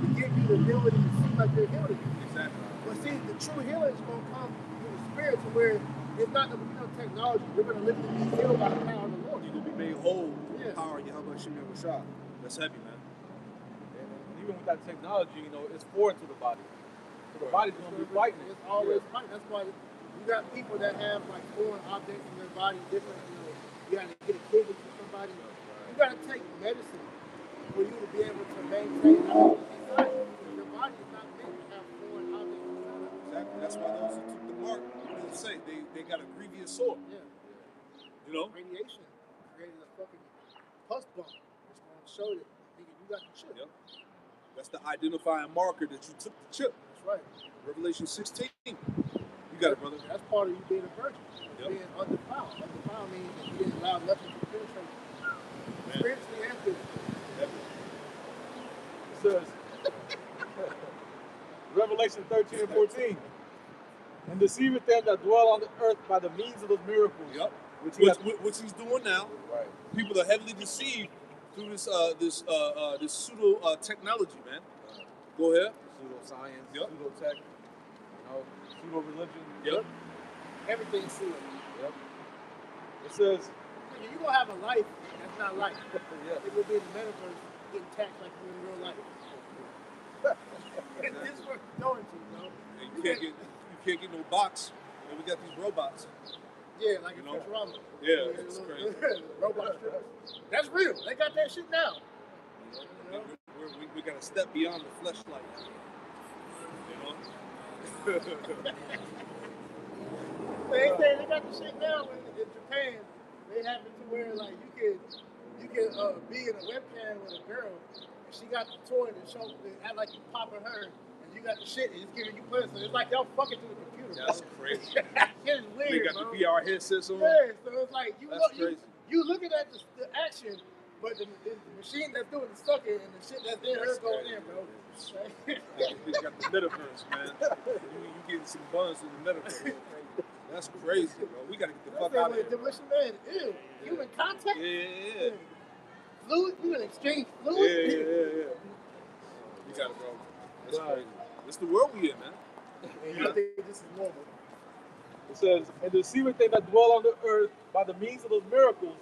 to give you the ability to see like you're healed again. Exactly. But see, the true healing is going to come through the Spirit, to where it's not going to be no technology. You're going to literally be healed by the power of the Lord. You to be made whole. Yeah. Power Yahweh Shem Rashad. That's heavy, man. And even with that technology, you know, it's foreign to the body. So the body's going to be fighting it. It's always fighting. That's why you got people that have like foreign objects in their body, different. You know, you got to get a kidney for somebody. You got to take medicine for you to be able to maintain health inside you. Your body is not meant to have foreign objects inside of it. Exactly. That's why those who took the mark, what did it say? They got a grievous sore. Yeah. You know? Radiation created a fucking pus bump. It's going to show that nigga, you got the chip. Yep. That's the identifying marker that you took the chip. That's right. Revelation 16. You got it, brother. That's part of you being a virgin. Yep. Being undefiled. Undefiled means that you didn't allow nothing to penetrate you. Man. Spiritually and physically. It says, Revelation 13 and 14, and deceiveth them that dwell on the earth by the means of those miracles. Yep. Which he hath- Which he's doing now. Right. People are heavily deceived through this pseudo technology, man. Go ahead. Pseudoscience, Yep. pseudo-tech, you know, pseudo-religion. Yep. Everything's sealed. Yep. It says, You're going to have a life that's not life. yeah. It will be in the metaverse getting taxed like you're in real life. And this is what we're going to, you know? And you can't get no box. And we got these robots. Yeah, like You in know? Futurama. Yeah, it's crazy. Robot strippers. That's real. They got that shit now. You know? We got to step beyond the fleshlight. You know? They got the shit now in Japan. They have it to where like you can be in a webcam with a girl, and she got the toy to show, to act like you popping her, and you got the shit, and it's giving you pleasure. So it's like y'all fucking through the computer. That's bro. crazy. That shit is weird, They got bro. the VR headsets on. Yeah, so it's like That's crazy. you looking at the action, but the machine that's doing the sucking and the shit that's in her That's going crazy. in, bro. We got the metaverse, man. You getting some buns in the metaverse. That's crazy, bro. We got to get the fuck out of here. Demolition Man, ew. Human contact? Yeah. Fluid? You gonna exchange Yeah. fluid? You got it, bro. That's crazy. It's the world we in, man. And you think this is normal. It says, and deceiveth them that dwell on the earth by the means of those miracles,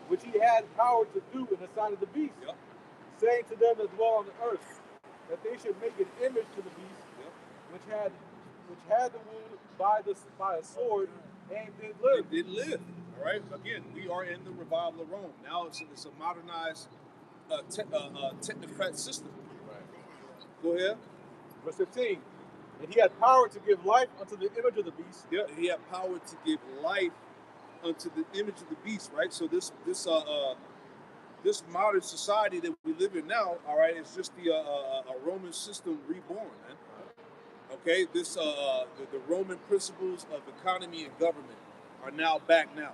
which he had power to do in the sight of the beast, Yep. saying to them that dwell on the earth, that they should make an image to the beast, Yep. which had the wound by a sword, and did live. It did live. All right. Again, we are in the revival of Rome. Now it's a modernized technocrat system. Right. Go ahead. Verse 15, and he had power to give life unto the image of the beast. Yeah, he had power to give life unto the image of the beast, right? So this modern society that we live in now, all right, is just a Roman system reborn, man. Okay, the Roman principles of economy and government are now back now,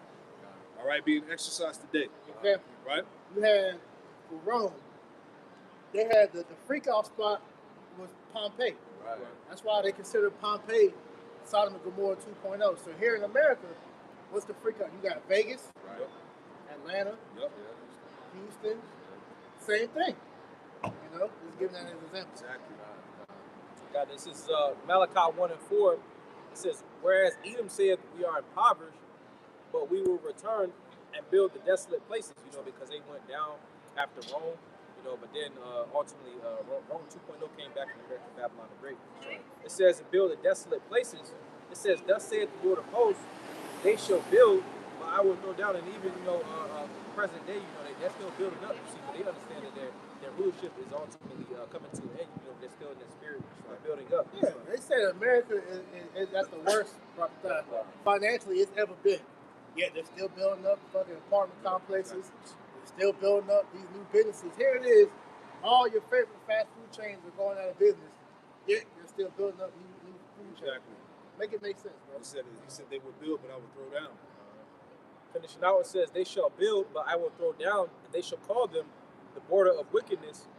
all right, being exercised today, Example, right? you had for Rome, they had the freak off spot was Pompeii. Right. That's why they consider Pompeii Sodom and Gomorrah 2.0. So here in America, what's the freak out? You got Vegas, Right. Atlanta, Yep. Houston, same thing. You know, just giving that as an example. Exactly. God, this is Malachi 1 and 4. It says, whereas Edom said we are impoverished, but we will return and build the desolate places, you know, because they went down after Rome, you know, but then ultimately Rome 2.0 came back and American Babylon the Great. It says to build the desolate places. It says, thus saith the Lord of hosts, they shall build, but I will throw down. And even, you know, present day, you know, they're still building up, you see, but they understand that their rulership is ultimately coming to an end, you know, they're still in their spirit of building up. Yeah, they said America is at the worst financially it's ever been. Yet they're still building up fucking apartment complexes. They're still building up these new businesses. Here it is. All your favorite fast food chains are going out of business. Yet you're still building up new food chains. Exactly. Make it make sense, bro. He said they would build, but I would throw down. Finishing out, it says, they shall build, but I will throw down, and they shall call them the border of wickedness,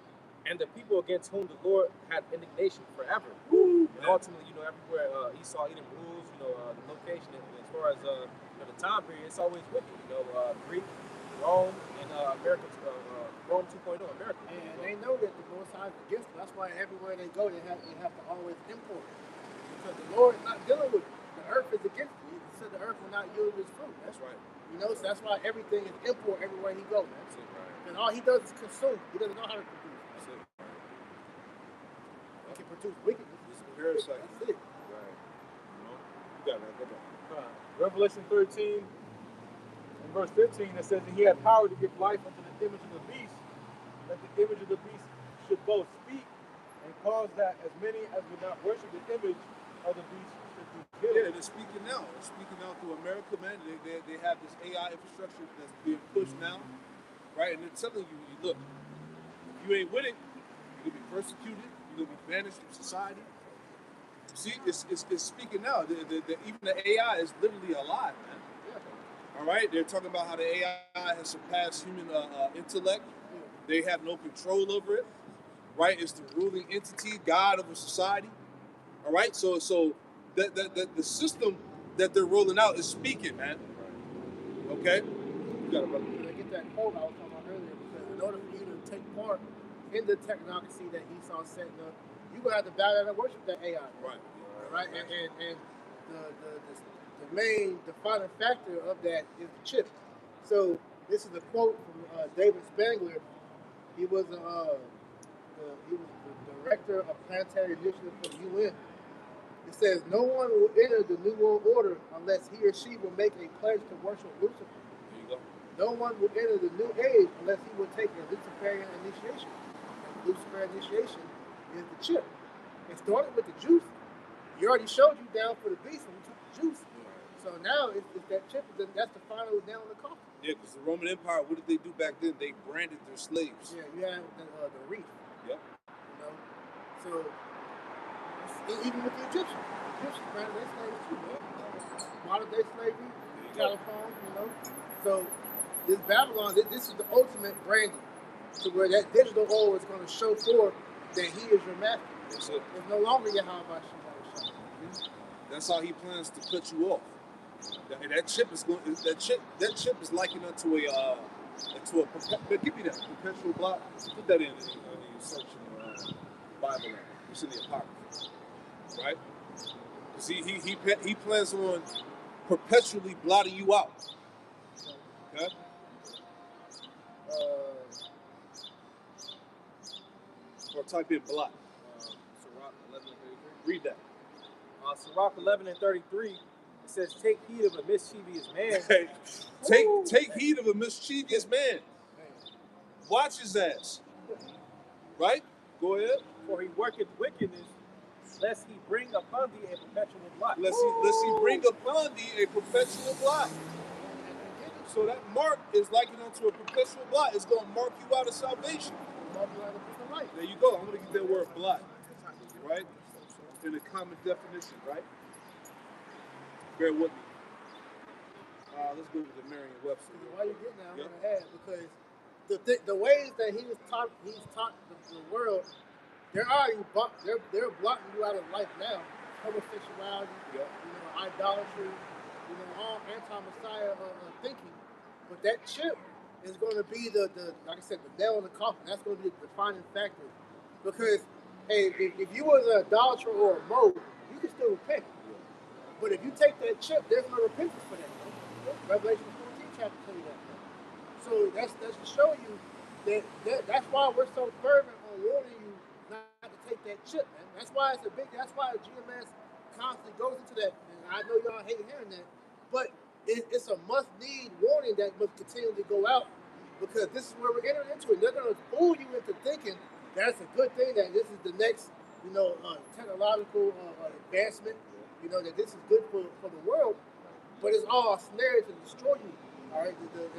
and the people against whom the Lord had indignation forever. Woo, and ultimately, you know, everywhere Esau eating rules, you know, the location, and as far as you know, the time period, it's always wicked. You know, Greek, Rome, and America's Rome 2.0, America. And they know that the Most High is against them. That's why everywhere they go, they have to always import. Because the Lord is not dealing with it. The earth is against it. He said the earth will not yield its fruit. That's right. You know, so that's why everything is import everywhere he goes, man. That's it, right. And all he does is consume. He doesn't know how to produce. That's it. He can produce wickedness. This is a parasite. That's it. Right. You know? You got it. Go back. Revelation 13 and verse 15, it says that he had power to give life unto the image of the beast, that the image of the beast should both speak and cause that as many as would not worship the image of the beast should be killed. Yeah, they're speaking now. They're speaking out through America, man. They have this AI infrastructure that's being pushed now, right? And they're telling you, look, if you ain't with it, you're going to be persecuted. You're going to be banished from society. See, it's speaking now. Even the AI is literally alive, man. All right? They're talking about how the AI has surpassed human intellect. They have no control over it, right? It's the ruling entity, God of a society. All right? So the system that they're rolling out is speaking, man. Okay? You got it, brother. I get that quote I was talking about earlier, because in order for you to take part in the technocracy that Esau's setting up, you're going to have to bow down and worship that AI. Right. Right? And the main defining factor of that is the chip. So this is a quote from David Spangler. He was the director of planetary initiative for the UN. It says, no one will enter the New World Order unless he or she will make a pledge to worship Lucifer. There you go. No one will enter the New Age unless he will take a Luciferian initiation. And the Luciferian initiation is the chip. It started with the juice. You already showed you down for the beast when we took the juice. So now it's that chip. That's the final nail in the coffin. Yeah, because the Roman Empire, what did they do back then? They branded their slaves. Yeah, you have the reef. Yep. You know, so even with the Egyptians branded their slaves too, man. Modern day slavery, California, you know. So this Babylon, this is the ultimate branding, to where that digital oil is going to show forth that he is your master. That's it. It's no longer Yahweh Shai. That's how he plans to cut you off. That chip is going. That chip is likened unto give me that perpetual block. Put that in your search in the Bible. It's in the Apocrypha, right? Because he plans on perpetually blotting you out. Okay. Or type in blot. Sirach 11 and 33. Read that. Sirach 11 and 33, it says, take heed of a mischievous man. Take heed of a mischievous man. Watch his ass. Right? Go ahead. For he worketh wickedness, lest he bring upon thee a perpetual blot. Lest he bring upon thee a perpetual blot. So that mark is likened unto a perpetual blot. It's going to mark you out of salvation. There you go. I'm going to get that word blot. Right? In a common definition, right? Bear with me. Let's go with the Merriam-Webster. Why you getting that? I'm gonna add, because the ways that he's taught the world, they're blocking you out of life now. Homosexuality, idolatry, all anti-Messiah thinking. But that chip is going to be the like I said, the nail in the coffin. That's going to be the defining factor. Because hey, if you was an idolater or a mole, you can still repent. But if you take that chip, there's no repentance for that. Revelation 14. chapter tell you that. Man. So that's to show you that's why we're so fervent on warning you not to take that chip, man. That's why it's a big. That's why GMS constantly goes into that. And I know y'all hate hearing that, but it's a must-need warning that must continually go out because this is where we're entering into it. They're going to fool you into thinking that's a good thing, that this is the next, technological advancement, that this is good for the world, but it's all a snare to destroy you, all right? It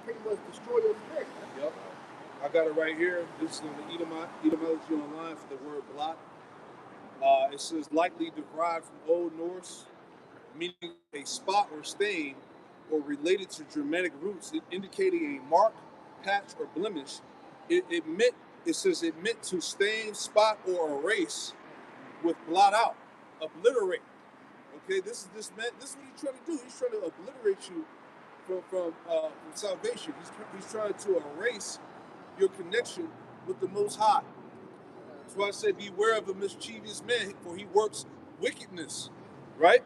pretty much destroy your spirit. Yep. I got it right here. This is on the etymology online for the word blot. It says likely derived from Old Norse, meaning a spot or stain, or related to Germanic roots, indicating a mark, patch, or blemish. It says it meant to stain, spot, or erase with blot out, obliterate. Okay, this is what he's trying to do. He's trying to obliterate you from salvation. He's trying to erase your connection with the Most High. That's why I say, beware of a mischievous man, for he works wickedness. Right?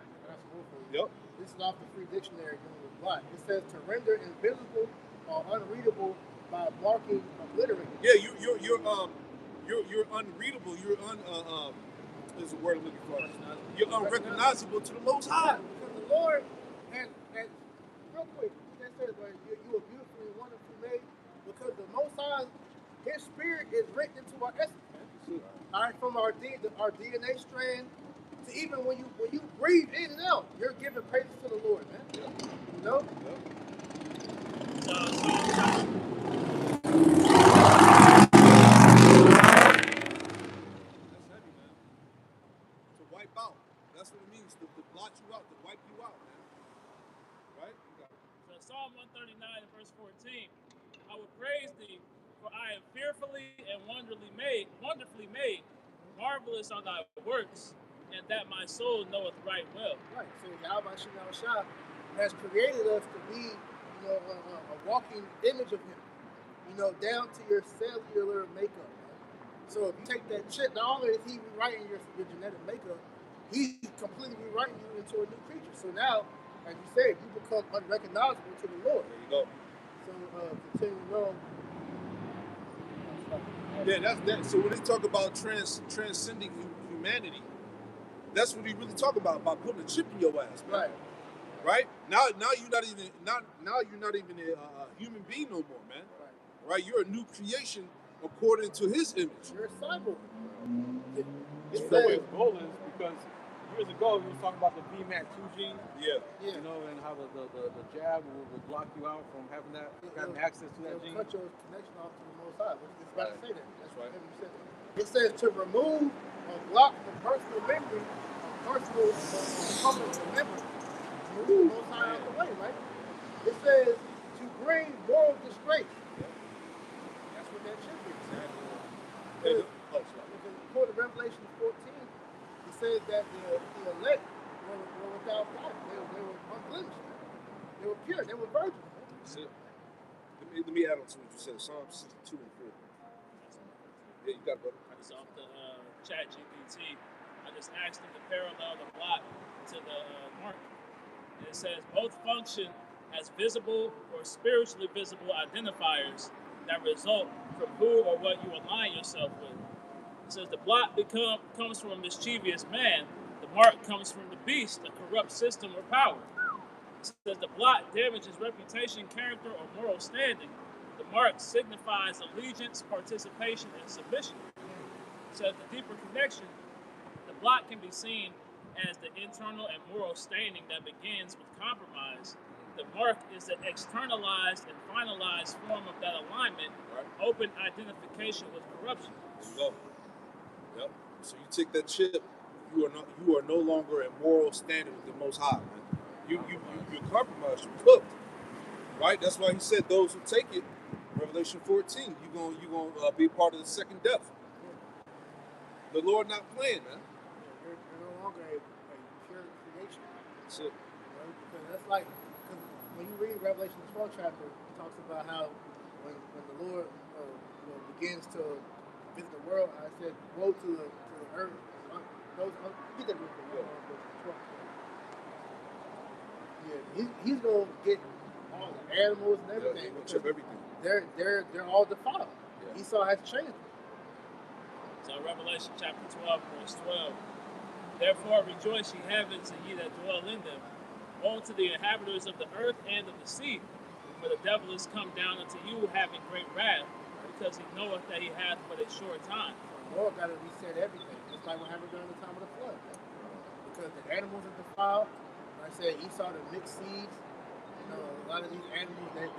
Yep. This is off the Free Dictionary doing with blot. It says to render invisible or unreadable by marking obliterated. Yeah, you're unreadable. Is the word I'm looking for. You're unrecognizable to the Most High. Because the Lord has real quick, that says you are beautifully and wonderfully made, because the Most High, His Spirit is written into our essence, man. All right, from our DNA strand to even when you breathe in and out, you're giving praises to the Lord, man. Yeah. You know? That's heavy, man. To wipe out. That's what it means. To blot you out, to wipe you out, man. Right? So Psalm 139 and verse 14, I will praise thee, for I am fearfully and wonderfully made. Marvelous are thy works, and that my soul knoweth right well. Right. So Yahweh Shem Shah has created us to be, a walking image of Him. Down to your cellular makeup. So if you take that chip, not only is He rewriting your genetic makeup, He's completely rewriting you into a new creature. So now, as you said, you become unrecognizable to the Lord. There you go. So continuing on. Yeah, that's that. So when they talk about transcending humanity, that's what he really talk about putting a chip in your ass, man. Right. Right? Now you're not even a human being no more, man. Right? You're a new creation according to His image. You're a cyborg. It's the way his goal is, because years ago he was talking about the VMAT 2 gene. Yeah. And how the jab will block you out from having access to that gene. Cut your connection off to the Most High. It's about to say that. That's right. It says to remove or block the personal memory, public remembrance. Move the Most High out the way, right? It says to bring moral disgrace. That's what that should be. Because according to Revelation 14, it says that the elect were without fault. They were unblemished. They were pure. They were virgins. That's it. Let me add on to what you said. Psalm 62 and 4. Yeah, you got it, brother. It's off the chat GPT. I just asked them to parallel the blot to the mark. And it says both function as visible or spiritually visible identifiers that result from who or what you align yourself with. It says the blot comes from a mischievous man. The mark comes from the beast, a corrupt system or power. It says the blot damages reputation, character, or moral standing. The mark signifies allegiance, participation, and submission. It says the deeper connection, the blot can be seen as the internal and moral staining that begins with compromise. The mark is the externalized and finalized form of that alignment, open identification with corruption. There you go. Yep. So you take that chip, you are no longer in moral standing with the Most High, man. You're compromised, you're cooked. Right? That's why he said those who take it, Revelation 14, you're gonna be part of the second death. The Lord not playing, man. You're no longer a pure creation. That's it. Because that's like, when you read Revelation 12 chapter, it talks about how when the Lord begins to visit the world, I said, woe to the earth. Get that real quick. Yeah, he's going to get all the animals and Yeah, everything. he because worship everything. they're all defiled. Yeah. Esau has changed them. So Revelation chapter 12, verse 12. Therefore rejoice, ye heavens, and ye that dwell in them. Woe to the inhabitants of the earth and of the sea, for the devil is come down unto you, having great wrath, because he knoweth that he hath but a short time. The Lord got to reset everything, just like what happened during the time of the flood. Because the animals are defiled. Like I said, Esau the mixed seeds. You know, a lot of these animals they're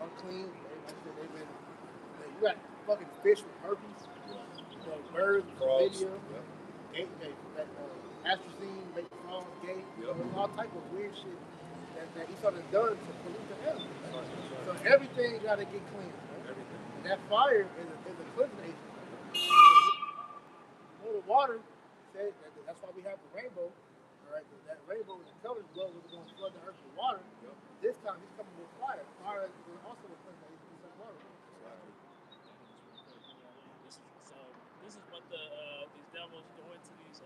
unclean. Like I said, you got fucking fish with herpes. You know, birds with Frogs. chlamydia. Yeah. Atrazine make frogs gay. Yep. There's all type of weird shit that Esau has done to pollute the animals. So everything got to get cleansed. Man. Everything. And that fire is a cleansing agent. The water said that's why we have the rainbow. All right, that rainbow is a covenant blood was going to flood the earth with water. Yep. This time he's coming with fire. Fire is also a cleansing agent for some water. This is what these devils doing to these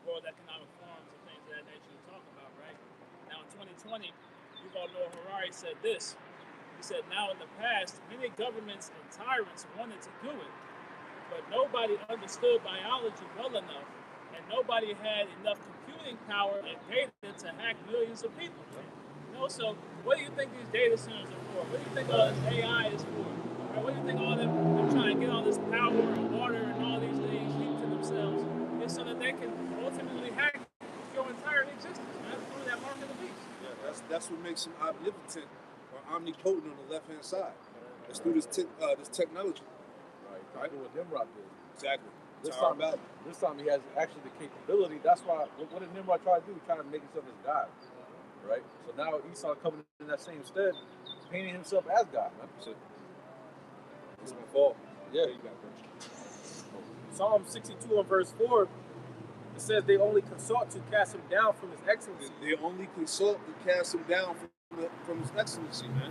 World Economic Forums and things of that nature you're talking about, right? Now in 2020, Yuval Noah Harari said this. He said, now in the past, many governments and tyrants wanted to do it, but nobody understood biology well enough, and nobody had enough computing power and data to hack millions of people. You know, so what do you think these data centers are for? What do you think all this AI is for? Right? What do you think all them trying to get all this power and water and all these things heaped to themselves is so that they can ultimately hack your entire existence, man, through that mark of the beast. Yeah, that's what makes him omnipotent or omnipotent on the left-hand side. Let's do this technology. Right. Do what Nimrod did. Exactly. This time he has actually the capability. That's why, what did Nimrod try to do? He tried to make himself as God. Right? So now Esau coming in that same stead, painting himself as God. Man. So, it's gonna fall. Yeah. You got it. Psalm 62 and verse 4, it says they only consult to cast him down from his excellency. They only consult to cast him down from his excellency, man.